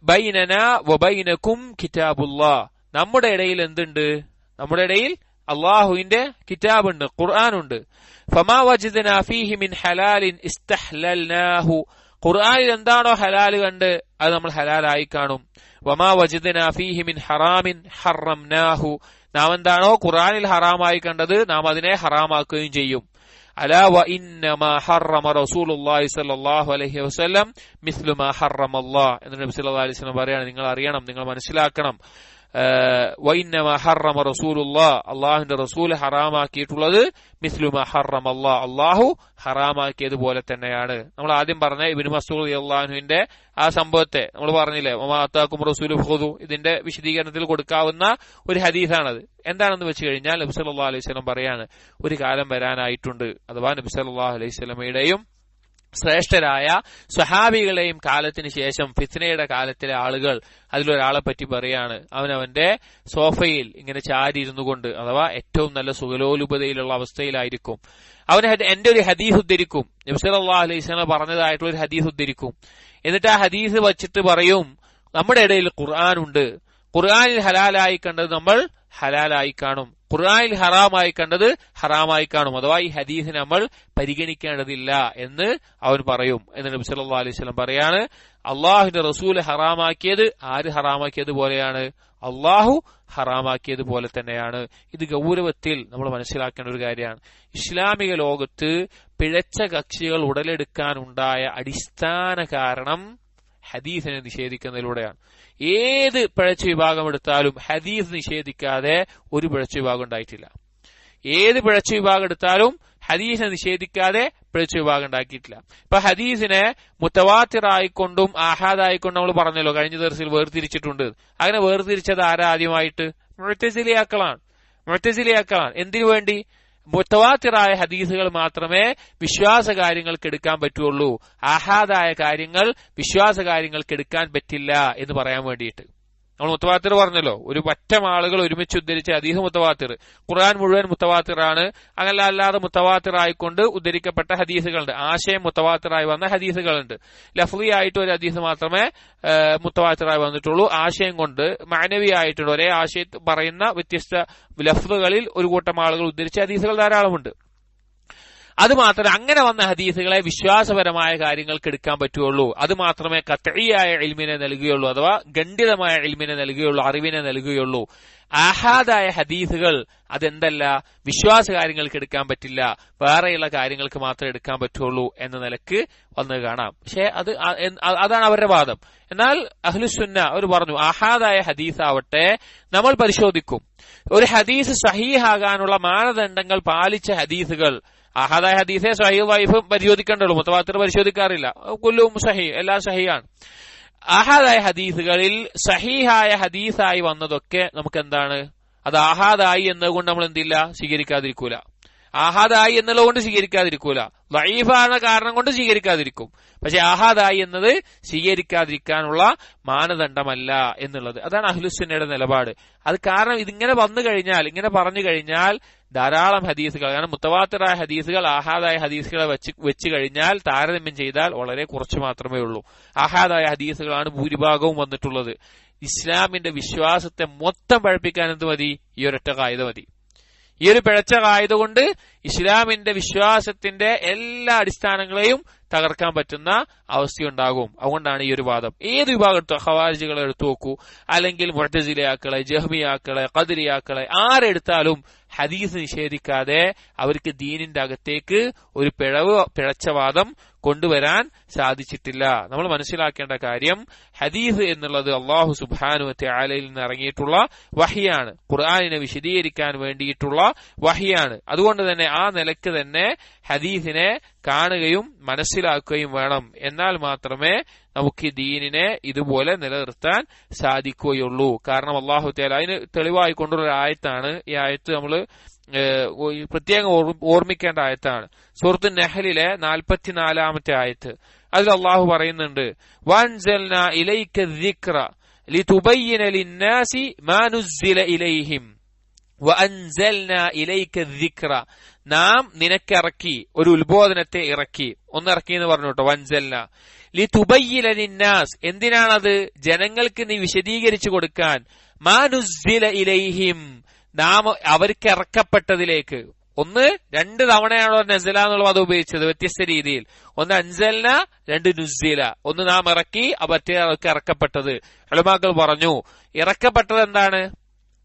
ബൈനനാ വബൈനകും കിതാബുല്ലാഹ്, നമ്മുടെ ഇടയിൽ എന്തുണ്ട്? നമ്മുടെ ഇടയിൽ അള്ളാഹുവിന്റെ കിതാബുണ്ട്, ഖുർആനുണ്ട്. ഫമാ വജദ്നാ ഫീഹി മിൻ ഹലാലിൻ ഇസ്തഹ്ലൽനാഹു, ഖുർആനിൽ എന്താണോ ഹലാൽ കണ്ട് അത് നമ്മൾ ഹലാലായി കാണും. വമാ വജദ്നാ ഫീഹി മിൻ ഹറാമിൻ ഹറംനാഹു, നാം എന്താണോ ഖുർആനിൽ ഹറാമായി കണ്ടത് നാം അതിനെ ഹറാമാക്കുകയും ചെയ്യും. അലാ വ ഇന്നമാ ഹറമ റസൂലുള്ളാഹി സ്വല്ലല്ലാഹു അലൈഹി വസല്ലം മിസ്ലു മാ ഹറമല്ലാഹ്, എന്ന് നബി സല്ലല്ലാഹു അലൈഹി വസല്ലം പറയാണ്, നിങ്ങൾ അറിയണം, നിങ്ങൾ മനസ്സിലാക്കണം, വഇന്നമാ ഹറമ റസൂലുള്ളാഹ്, അല്ലാഹുവിന്റെ റസൂൽ ഹറാമാക്കിയിട്ടുള്ളത് മിസ്ലു മാ ഹറമല്ലാഹ്, അല്ലാഹു ഹറാമാക്കിയതുപോലെ തന്നെയാണ്. നമ്മൾ ആദ്യം പറഞ്ഞ ഇബ്നു മസ്ഊദ് റളിയല്ലാഹു അൻഹുവിന്റെ ആ സംഭവത്തെ നമ്മൾ പറഞ്ഞില്ലേ, വമാ അതാകും റസൂലു ഫഖുദു, ഇതിന്റെ വിശദീകരണത്തിൽ കൊടുക്കാവുന്ന ഒരു ഹദീസാണത്. എന്താണെന്ന് വെച്ച് കഴിഞ്ഞാൽ നബി സല്ലല്ലാഹു അലൈഹി വസല്ലം പറയാണ്, ഒരു കാലം വരാനായിട്ടുണ്ട്, അഥവാ നബി സല്ലല്ലാഹു അലൈഹി വസല്ലമയുടെയും ശ്രേഷ്ഠരായ സ്വഹാബികളെയും കാലത്തിന് ശേഷം ഫിത്നയുടെ കാലത്തിലെ ആളുകൾ അതിലൊരാളെ പറ്റി പറയാണ്, അവനവന്റെ സോഫയിൽ ഇങ്ങനെ ചാരി ഇരുന്നു കൊണ്ട്, അഥവാ ഏറ്റവും നല്ല സുഖലോലുപതയിലുള്ള അവസ്ഥയിലായിരിക്കും. അവൻ എന്റെ ഒരു ഹദീസ് ഉദ്ധരിക്കും, നബി സല്ലല്ലാഹു അലൈഹി വസല്ലം പറഞ്ഞതായിട്ടുള്ള ഒരു ഹദീസ് ഉദ്ധരിക്കും. എന്നിട്ട് ആ ഹദീസ് വച്ചിട്ട് പറയും, നമ്മുടെ ഇടയിൽ ഖുർആൻ ഉണ്ട്, ഖുർആനിൽ ഹലാലായി കണ്ടത് നമ്മൾ ഹലാലായി കാണും, ഖുർആനിൽ ഹറാമായി കണ്ടത് ഹറാമായി കാണും, അഥവാ ഈ ഹദീസിനെ നമ്മൾ പരിഗണിക്കേണ്ടതില്ല എന്ന് അവൻ പറയും. എന്ന് നബി സല്ലല്ലാഹു അലൈഹി വസല്ലം പറയാണ്, അള്ളാഹുവിന്റെ റസൂൽ ഹറാമാക്കിയത് ആര് ഹറാമാക്കിയത് പോലെയാണ്? അള്ളാഹു ഹറാമാക്കിയത് പോലെ തന്നെയാണ്. ഇത് ഗൗരവത്തിൽ നമ്മൾ മനസ്സിലാക്കേണ്ട ഒരു കാര്യമാണ്. ഇസ്ലാമിക ലോകത്ത് പിഴച്ച കക്ഷികൾ ഉടലെടുക്കാനുണ്ടായ അടിസ്ഥാന കാരണം ഹദീസിനെ നിഷേധിക്കുന്നതിലൂടെയാണ്. ഏത് പിഴച്ച വിഭാഗം എടുത്താലും ഹദീസ് നിഷേധിക്കാതെ ഒരു പിഴച്ച വിഭാഗം ഉണ്ടായിട്ടില്ല. ഏത് പിഴച്ച വിഭാഗം എടുത്താലും ഹദീസിനെ നിഷേധിക്കാതെ പിഴച്ച വിഭാഗം ഉണ്ടാക്കിയിട്ടില്ല. ഇപ്പൊ ഹദീസിനെ മുത്തവാത്തിറായിക്കൊണ്ടും ആഹാദായിക്കൊണ്ടും നമ്മൾ പറഞ്ഞല്ലോ, കഴിഞ്ഞ ദിവസത്തിൽ വേർതിരിച്ചിട്ടുണ്ട്. അങ്ങനെ വേർതിരിച്ചത് ആരാ ആദ്യമായിട്ട്? മുഅ്തസിലിയാക്കളാണ്. എന്തിനു വേണ്ടി? മുത്തവാത്തിറായ ഹദീസുകൾ മാത്രമേ വിശ്വാസ കാര്യങ്ങൾക്ക് എടുക്കാൻ പറ്റുള്ളൂ, ആഹാദായ കാര്യങ്ങൾ വിശ്വാസ കാര്യങ്ങൾക്ക് എടുക്കാൻ പറ്റില്ല എന്ന് പറയാൻ വേണ്ടിയിട്ട്. നമ്മൾ മുത്തവാത്തിർ പറഞ്ഞല്ലോ, ഒരു പറ്റം ആളുകൾ ഒരുമിച്ച് ഉദ്ധരിച്ച ഹദീസ് മുത്തവാത്തിർ. ഖുർആൻ മുഴുവൻ മുത്തവാത്തിറാണ്. അങ്ങനെ അല്ലാതെ മുത്തവാത്തിറായിക്കൊണ്ട് ഉദ്ധരിക്കപ്പെട്ട ഹദീസുകളുണ്ട്. ആശയം മുത്തവാത്തിറായി വന്ന ഹദീസുകളുണ്ട്. ലഫ്ളി ആയിട്ട് ഒരു ഹദീസ് മാത്രമേ മുത്തവാത്തിറായി വന്നിട്ടുള്ളൂ. ആശയം കൊണ്ട് മാനവി ആയിട്ടുള്ള ഒരേ ആശയം പറയുന്ന വ്യത്യസ്ത ലഫ്ളുകളിൽ ഒരു കൂട്ടം ആളുകൾ ഉദ്ധരിച്ച ഹദീസുകൾ ധാരാളമുണ്ട്. അത് മാത്രമേ അങ്ങനെ വന്ന ഹദീസുകളെ വിശ്വാസപരമായ കാര്യങ്ങൾക്ക് എടുക്കാൻ പറ്റുള്ളൂ. അത് മാത്രമേ ഖത്ഈയായ ഇൽമിനെ നൽകുകയുള്ളൂ, അഥവാ ഖണ്ഡിതമായ ഇൽമിനെ നൽകുകയുള്ളൂ, അറിവിനെ നൽകുകയുള്ളൂ. ആഹാദായ ഹദീസുകൾ അതെന്തല്ല, വിശ്വാസ കാര്യങ്ങൾക്ക് എടുക്കാൻ പറ്റില്ല, വേറെയുള്ള കാര്യങ്ങൾക്ക് മാത്രമേ എടുക്കാൻ പറ്റുള്ളൂ എന്ന നിലക്ക് വന്ന് കാണാം. പക്ഷെ അതാണ് അവരുടെ വാദം. എന്നാൽ അഹ്ലുസുന്ന അവർ പറഞ്ഞു, ആഹാദായ ഹദീസ് ആവട്ടെ നമ്മൾ പരിശോധിക്കും. ഒരു ഹദീസ് സഹീഹാകാനുള്ള മാനദണ്ഡങ്ങൾ പാലിച്ച ഹദീസുകൾ, ആഹാദായ ഹദീസെ സഹീഹ് വൈഫ് പരിശോധിക്കേണ്ടുള്ളൂ, മുത്തവാത്തിർ പരിശോധിക്കാറില്ല. കുല്ലും സഹീഹ്, എല്ലാം സഹീഹാണ്. ആഹാദായ ഹദീസുകളിൽ സഹീഹായ ഹദീസായി വന്നതൊക്കെ നമുക്ക് എന്താണ്, അത് ആഹാദായി എന്നതുകൊണ്ട് നമ്മൾ എന്തില്ല, സ്വീകരിക്കാതിരിക്കൂല. ആഹാദായി എന്നുള്ളത് സ്വീകരിക്കാതിരിക്കൂല, ദഈഫാണ് കാരണം കൊണ്ട് സ്വീകരിക്കാതിരിക്കും. പക്ഷെ ആഹാദായി എന്നത് സ്വീകരിക്കാതിരിക്കാനുള്ള മാനദണ്ഡമല്ല എന്നുള്ളത്, അതാണ് അഹ്ലുസുന്നയുടെ നിലപാട്. അത് കാരണം ഇതിങ്ങനെ വന്നു കഴിഞ്ഞാൽ, ഇങ്ങനെ പറഞ്ഞു കഴിഞ്ഞാൽ ധാരാളം ഹദീസുകൾ, കാരണം മുത്തവാത്തിറായ ഹദീസുകൾ ആഹാദായ ഹദീസുകളെ വെച്ച് കഴിഞ്ഞാൽ താരതമ്യം ചെയ്താൽ വളരെ കുറച്ച് മാത്രമേ ഉള്ളൂ. ആഹാദായ ഹദീസുകളാണ് ഭൂരിഭാഗവും വന്നിട്ടുള്ളത്. ഇസ്ലാമിന്റെ വിശ്വാസത്തെ മൊത്തം പഴപ്പിക്കാൻ എന്ത് മതി? ഈ ഒരൊറ്റ കായിക മതി. ഈ ഒരു പിഴച്ച കായിക കൊണ്ട് ഇസ്ലാമിന്റെ വിശ്വാസത്തിന്റെ എല്ലാ അടിസ്ഥാനങ്ങളെയും തകർക്കാൻ പറ്റുന്ന അവസ്ഥയുണ്ടാകും. അതുകൊണ്ടാണ് ഈ ഒരു വാദം. ഏത് വിഭാഗം എടുത്തോ, ഖവാരിജികളെ എടുത്തു നോക്കൂ, അല്ലെങ്കിൽ മുഅ്തസിലിയാക്കളെ, ജഹ്മിയാക്കളെ, ഖദരിയാക്കളെ, ആരെടുത്താലും ഹദീസ് നിഷേധിക്കാതെ അവർക്ക് ദീനിന്റെ അകത്തേക്ക് ഒരു പിഴച്ച വാദം കൊണ്ടുവരാൻ സാധിച്ചിട്ടില്ല. നമ്മൾ മനസ്സിലാക്കേണ്ട കാര്യം, ഹദീസ് എന്നുള്ളത് അല്ലാഹു സുബ്ഹാനഹു വ തആലയിൽ നിന്ന് ഇറങ്ങിയിട്ടുള്ള വഹിയാണ്, ഖുർആനിനെ വിശദീകരിക്കാൻ വേണ്ടിയിട്ടുള്ള വഹിയാണ്. അതുകൊണ്ട് തന്നെ ആ നിലയ്ക്ക് തന്നെ ഹദീസിനെ കാണുകയും മനസ്സിലാക്കുകയും വേണം. എന്നാൽ മാത്രമേ നമുക്ക് ദീനിനെ ഇതുപോലെ നിലനിർത്താൻ സാധിക്കുകയുള്ളൂ. കാരണം അല്ലാഹു തആല അതിന് തെളിവായി കൊണ്ടുള്ള ആയത്താണ് ഈ ആയത്ത്. നമ്മൾ പ്രത്യേകം ഓർമ്മിക്കേണ്ട ആയത്താണ്. സൂറത്ത് നഹ്ലിലെ 44-ാമത്തെ ആയത്ത്. അതിൽ അല്ലാഹു പറയുന്നുണ്ട്, വഅൻസൽനാ ഇലൈക الذിക്ര ലിതുബയ്യിന ലിന്നാസി മാ നുസ്സില ഇലൈഹിം വഅൻസൽനാ ഇലൈക الذിക്ര, നാം നിനക്കിറക്കി, ഒരു ഉത്ബോധനത്തെ ഇറക്കി. ഒന്ന് ഇറക്കി എന്ന് പറഞ്ഞു കേട്ടോ, വൻസൽന ലിതുബയ്യിന ലിന്നാസ്, എന്തിനാണത്? ജനങ്ങൾക്ക് നീ വിശദീകരിച്ചു കൊടുക്കാൻ. മാ നുസ്സില ഇലൈഹിം, നാം അവർക്ക് ഇറക്കപ്പെട്ടതിലേക്ക്. ഒന്ന്, രണ്ട് തവണയാണോ നസല എന്നുള്ള അത് ഉപയോഗിച്ചത് വ്യത്യസ്ത രീതിയിൽ. ഒന്ന് അൻസൽന, രണ്ട് നുസ്സില. ഒന്ന് നാം ഇറക്കി, മറ്റേ അവർക്ക് ഇറക്കപ്പെട്ടത്. ഉലമാക്കൾ പറഞ്ഞു, ഇറക്കപ്പെട്ടത് എന്താണ്?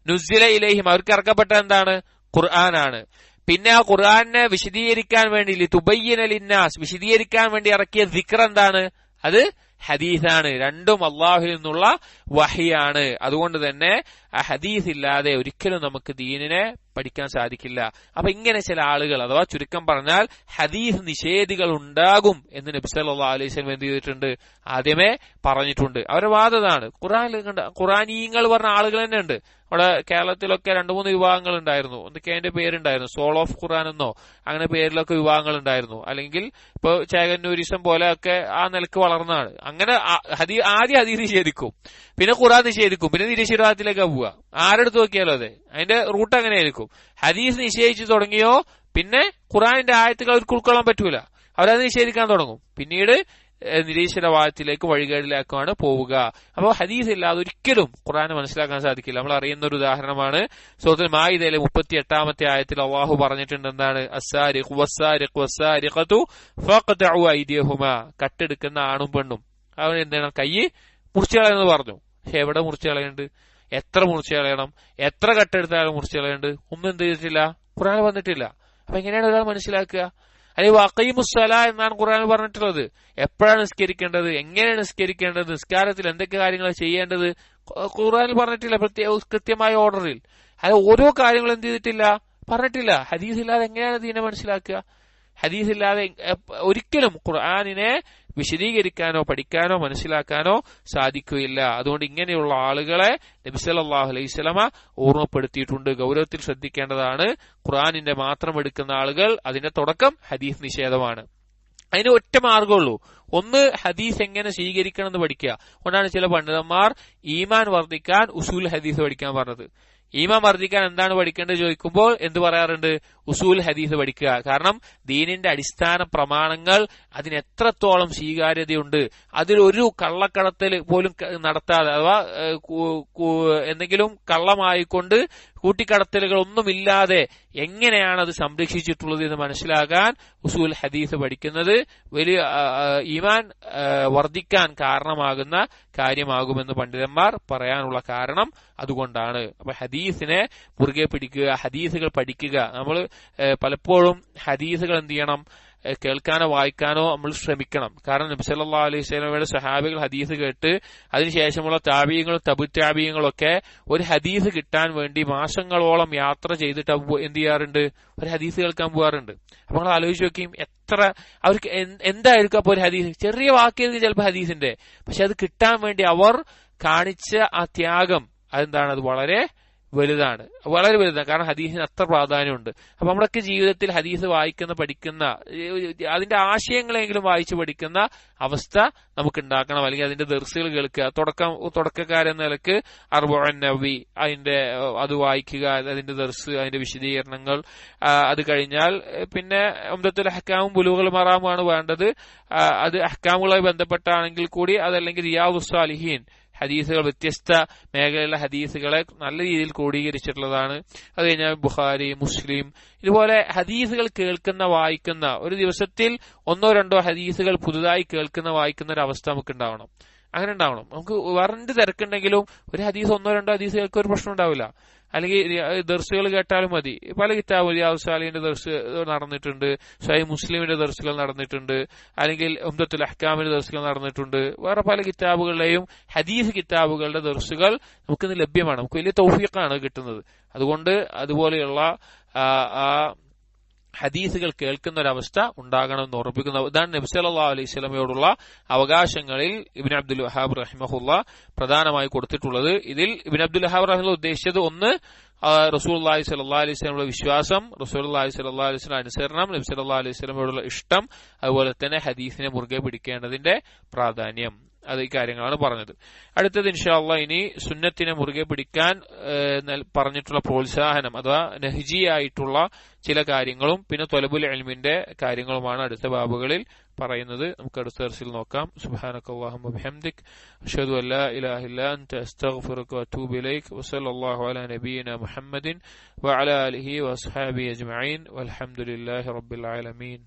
നുസ്സില ഇലൈഹിം, അവർക്ക് ഇറക്കപ്പെട്ടത് എന്താണ്? ഖുർആനാണ്. പിന്നെ ആ ഖുർആനെ വിശദീകരിക്കാൻ വേണ്ടി, ലിതുബയ്യിന ലിന്നാസ്, വിശദീകരിക്കാൻ വേണ്ടി ഇറക്കിയ ദിക്ർ എന്താണ്? അത് ഹദീസാണ്. രണ്ടും അള്ളാഹുവിൽ നിന്നുള്ള വഹിയാണ്. അതുകൊണ്ട് തന്നെ ആ ഹദീസ് ഇല്ലാതെ ഒരിക്കലും നമുക്ക് ദീനിനെ പഠിക്കാൻ സാധിക്കില്ല. അപ്പൊ ഇങ്ങനെ ചില ആളുകൾ, അഥവാ ചുരുക്കം പറഞ്ഞാൽ ഹദീസ് നിഷേധികൾ ഉണ്ടാകും എന്ന് നബി സല്ലല്ലാഹു അലൈഹി വസല്ലം എന്ത് ചെയ്തിട്ടുണ്ട്, ആദ്യമേ പറഞ്ഞിട്ടുണ്ട്. അവരുടെ വാദതാണ്. ഖുറാനീങ്ങൾ പറഞ്ഞ ആളുകൾ തന്നെ ഉണ്ട്. അവിടെ കേരളത്തിലൊക്കെ 2-3 വിഭാഗങ്ങൾ ഉണ്ടായിരുന്നു. എന്തൊക്കെ അതിന്റെ പേരുണ്ടായിരുന്നു, സോൾ ഓഫ് ഖുറാൻ എന്നോ അങ്ങനെ പേരിലൊക്കെ വിഭാഗങ്ങൾ ഉണ്ടായിരുന്നു. അല്ലെങ്കിൽ ഇപ്പൊ ചേകന്നൂരിസം പോലെയൊക്കെ ആ നിലക്ക് വളർന്നതാണ്. അങ്ങനെ ആദ്യം ഹദീസ് നിഷേധിക്കും, പിന്നെ ഖുറാൻ നിഷേധിക്കും, പിന്നെ നിരീശ്വരവാദത്തിലേക്ക് പോവുക. ആരെടുത്ത് നോക്കിയാലോ അതെ, അതിന്റെ റൂട്ട് അങ്ങനെയായിരിക്കും. ഹദീസ് നിഷേധിച്ചു തുടങ്ങിയോ പിന്നെ ഖുറാനിന്റെ ആയത്തുകൾ അവർക്ക് ഉൾക്കൊള്ളാൻ പറ്റൂല, അവരത് നിഷേധിക്കാൻ തുടങ്ങും. പിന്നീട് നിരീശ്വരവാദത്തിലേക്ക് വഴികേടിലേക്കാണ് പോവുക. അപ്പോൾ ഹദീസ് ഇല്ലാതെ ഒരിക്കലും ഖുർആനെ മനസ്സിലാക്കാൻ സാധിക്കില്ല. നമ്മൾ അറിയുന്ന ഒരു ഉദാഹരണമാണ് സൂറത്തുൽ മാഇദയിലെ 38-ാമത്തെ ആയത്തിൽ അല്ലാഹു പറഞ്ഞിട്ടുണ്ട്, എന്താണ്, അസ്സാരിഖു വസ്സാരിഖു വസ്സാരിഖതു ഫഖ്തഉ ഐദിയഹുമാ, കട്ടെടുക്കുന്ന ആണും പെണ്ണും അവൻ എന്താണ് കൈ മുറിച്ചു കളയെന്ന് പറഞ്ഞു. പക്ഷെ എവിടെ മുറിച്ചു കളയുന്നുണ്ട്, എത്ര മുറിച്ചു കളയണം, എത്ര കട്ടെടുത്താലും മുറിച്ചു കളയുന്നുണ്ട്, ഒന്നും എന്ത് ചെയ്തിട്ടില്ല, ഖുർആനിൽ വന്നിട്ടില്ല. അപ്പൊ എങ്ങനെയാണ് ഒരാൾ മനസ്സിലാക്കുക? അല്ലെങ്കിൽ വഖീമുസ്സലാ എന്നാണ് ഖുർആനിൽ പറഞ്ഞിട്ടുള്ളത്. എപ്പോഴാണ് നിസ്കരിക്കേണ്ടത്, എങ്ങനെയാണ് നിസ്കരിക്കേണ്ടത്, നിസ്കാരത്തിൽ എന്തൊക്കെ കാര്യങ്ങൾ ചെയ്യേണ്ടത് ഖുർആനിൽ പറഞ്ഞിട്ടില്ല കൃത്യമായ ഓർഡറിൽ. അത് ഓരോ കാര്യങ്ങളും എന്ത് ചെയ്തിട്ടില്ല, പറഞ്ഞിട്ടില്ല. ഹദീസ് ഇല്ലാതെ എങ്ങനെയാണ് ഇതിനെ മനസ്സിലാക്കുക? ഹദീസ് ഇല്ലാതെ ഒരിക്കലും ഖുർആനിനെ വിശദീകരിക്കാനോ പഠിക്കാനോ മനസ്സിലാക്കാനോ സാധിക്കുകയില്ല. അതുകൊണ്ട് ഇങ്ങനെയുള്ള ആളുകളെ നബി സല്ലല്ലാഹു അലൈഹി വസല്ലമ ഓർമ്മപ്പെടുത്തിയിട്ടുണ്ട്. ഗൗരവത്തിൽ ശ്രദ്ധിക്കേണ്ടതാണ്. ഖുർആനിന്റെ മാത്രം എടുക്കുന്ന ആളുകൾ അതിന്റെ തുടക്കം ഹദീസ് നിഷേധമാണ്. അതിന് ഒറ്റ മാർഗമുള്ളൂ, ഒന്ന് ഹദീസ് എങ്ങനെ സ്വീകരിക്കണം എന്ന് പഠിക്കുക. അതുകൊണ്ടാണ് ചില പണ്ഡിതന്മാർ ഈമാൻ വർദ്ധിക്കാൻ ഉസൂൽ ഹദീസ് പഠിക്കാൻ പറഞ്ഞത്. ഈമാൻ വർദ്ധിക്കാൻ എന്താണ് പഠിക്കേണ്ടത് ചോദിക്കുമ്പോൾ എന്ത് പറയാറുണ്ട്, ഉസൂൽ ഹദീസ് പഠിക്കുക. കാരണം ദീനിന്റെ അടിസ്ഥാന പ്രമാണങ്ങൾ അതിന് എത്രത്തോളം സ്വീകാര്യതയുണ്ട്, അതിലൊരു കള്ളക്കടത്തൽ പോലും നടത്താതെ, അഥവാ എന്തെങ്കിലും കള്ളമായിക്കൊണ്ട് കൂട്ടിക്കടത്തലുകൾ ഒന്നുമില്ലാതെ എങ്ങനെയാണ് അത് സംരക്ഷിച്ചിട്ടുള്ളത് എന്ന് മനസ്സിലാക്കാൻ ഉസൂൽ ഹദീസ് പഠിക്കുന്നത് വലിയ ഈമാൻ വർദ്ധിക്കാൻ കാരണമാകുന്ന കാര്യമാകുമെന്ന് പണ്ഡിതന്മാർ പറയാനുള്ള കാരണം അതുകൊണ്ടാണ്. അപ്പൊ ഹദീസിനെ മുറുകെ പിടിക്കുക, ഹദീസുകൾ പഠിക്കുക. നമ്മൾ പലപ്പോഴും ഹദീസുകൾ എന്ത് ചെയ്യണം, കേൾക്കാനോ വായിക്കാനോ നമ്മൾ ശ്രമിക്കണം. കാരണം നബി സല്ലല്ലാഹു അലൈഹി വസല്ലമയുടെ സഹാബികൾ ഹദീസ് കേട്ട് അതിനുശേഷമുള്ള താബീങ്ങളും തബു താബീങ്ങളും ഒക്കെ ഒരു ഹദീസ് കിട്ടാൻ വേണ്ടി മാസങ്ങളോളം യാത്ര ചെയ്തിട്ട് എന്ത് ചെയ്യാറുണ്ട്, ഒരു ഹദീസ് കേൾക്കാൻ പോകാറുണ്ട്. അപ്പൊ നമ്മൾ ആലോചിച്ച് നോക്കിയും എത്ര അവർക്ക് എന്തായിരിക്കും അപ്പൊ ഒരു ഹദീസ്, ചെറിയ വാക്കായിരിക്കും ചിലപ്പോൾ ഹദീസിന്റെ, പക്ഷെ അത് കിട്ടാൻ വേണ്ടി അവർ കാണിച്ച ആ ത്യാഗം അതെന്താണ്, അത് വളരെ വലുതാണ്, വളരെ വലുതാണ്. കാരണം ഹദീസിന് അത്ര പ്രാധാന്യമുണ്ട്. അപ്പൊ നമ്മളൊക്കെ ജീവിതത്തിൽ ഹദീസ് വായിക്കുന്ന പഠിക്കുന്ന അതിന്റെ ആശയങ്ങളെങ്കിലും വായിച്ചു പഠിക്കുന്ന അവസ്ഥ നമുക്ക് ഉണ്ടാക്കണം. അല്ലെങ്കിൽ അതിന്റെ ദർസുകൾ കേൾക്കുക, തുടക്കക്കാരെന്ന നിലക്ക് അർബഉൻ നബവി അത് വായിക്കുക, അതിന്റെ ദർസ്, അതിന്റെ വിശദീകരണങ്ങൾ. അത് കഴിഞ്ഞാൽ പിന്നെ ഉംദത്തുൽ അഹ്കാമും ബുലൂഗുൽ മറാമുമാണ് വേണ്ടത്. അത് അഹ്കാമുകളുമായി ബന്ധപ്പെട്ടാണെങ്കിൽ കൂടി അതല്ലെങ്കിൽ റിയാദുസ് സാലിഹീൻ ഹദീസുകൾ, വ്യത്യസ്ത മേഖലയിലെ ഹദീസുകളെ നല്ല രീതിയിൽ ക്രോഡീകരിച്ചിട്ടുള്ളതാണ്. അത് കഴിഞ്ഞാൽ ബുഖാരി, മുസ്ലിം, ഇതുപോലെ ഹദീസുകൾ കേൾക്കുന്ന വായിക്കുന്ന, ഒരു ദിവസത്തിൽ 1-2 ഹദീസുകൾ പുതുതായി കേൾക്കുന്ന വായിക്കുന്ന ഒരു അവസ്ഥ നമുക്ക് ഉണ്ടാവണം. അങ്ങനെ ഉണ്ടാവണം. നമുക്ക് വേറെ തിരക്കുണ്ടെങ്കിലും ഒരു ഹദീസ് 1-2 ഹദീസ് കേൾക്കാൻ ഒരു പ്രശ്നം ഉണ്ടാവില്ല. അല്ലെങ്കിൽ ദർസുകൾ കേട്ടാലും മതി. പല കിതാബും റിയാദുസ് സാലിഹിന്റെ ദർസ് നടന്നിട്ടുണ്ട്, സ്വഹീഹ് മുസ്ലിമിന്റെ ദർസുകൾ നടന്നിട്ടുണ്ട്, അല്ലെങ്കിൽ ഉംദത്തുൽ അഹ്കാമിന്റെ ദർസുകൾ നടന്നിട്ടുണ്ട്. വേറെ പല കിതാബുകളുടെയും ഹദീസ് കിതാബുകളുടെ ദർസുകൾ നമുക്കിന്ന് ലഭ്യമാണ്. നമുക്ക് വലിയ തൗഫീഖാണ് കിട്ടുന്നത്. അതുകൊണ്ട് അതുപോലെയുള്ള ഹദീസുകൾ കേൾക്കുന്ന ഒരവസ്ഥ ഉണ്ടാകണമെന്ന് ഉറപ്പിക്കുന്ന ഇതാണ് നബി സല്ലല്ലാഹു അലൈഹി വസല്ലമയോടുള്ള അവകാശങ്ങളിൽ ഇബ്നു അബ്ദുൽ വഹാബ് റഹിമഹുല്ലാ പ്രധാനമായി കൊടുത്തിട്ടുള്ളത്. ഇതിൽ ഇബ്നു അബ്ദുൽ വഹാബ് റഹിമഹുല്ലാ ഉദ്ദേശിച്ചത് ഒന്ന് റസൂലുള്ളാഹി സ്വല്ലല്ലാഹു അലൈഹി വസല്ലമയുടെ വിശ്വാസം, റസൂലുള്ളാഹി സ്വല്ലല്ലാഹു അലൈഹി വസല്ലം അനുസരണം, നബി സല്ലല്ലാഹു അലൈഹി വസല്ലമയോടുള്ള ഇഷ്ടം, അതുപോലെ തന്നെ ഹദീസിനെ മുറുകെ പിടിക്കേണ്ടതിന്റെ പ്രാധാന്യം. അത് ഈ കാര്യങ്ങളാണ് പറഞ്ഞത്. അടുത്തത് ഇൻഷാ അല്ലാഹ് ഇനി സുന്നത്തിനെ മുറുകെ പിടിക്കാൻ പറഞ്ഞിട്ടുള്ള പ്രോത്സാഹനം അഥവാ നഹ്ജിയായിട്ടുള്ള ചില കാര്യങ്ങളും പിന്നെ ത്വലബുൽ ഇൽമിന്റെ കാര്യങ്ങളുമാണ് അടുത്ത ബാബുകളിൽ പറയുന്നത്. നമുക്ക് അടുത്ത ദർസിൽ നോക്കാം. സുബ്ഹാനകല്ലാഹുമ്മ വബിഹംദിക് അഷ്ഹദു അൻ ലാ ഇലാഹ ഇല്ലാ അൻത അസ്തഗ്ഫിറുക വഅതൂബു ഇലൈക് വസല്ലല്ലാഹു അലാ നബിയിനാ മുഹമ്മദിൻ വഅലാ ആലിഹി വഅസ്ഹാബിഹി അജ്മഈൻ വൽഹംദുലില്ലാഹി റബ്ബിൽ ആലമീൻ.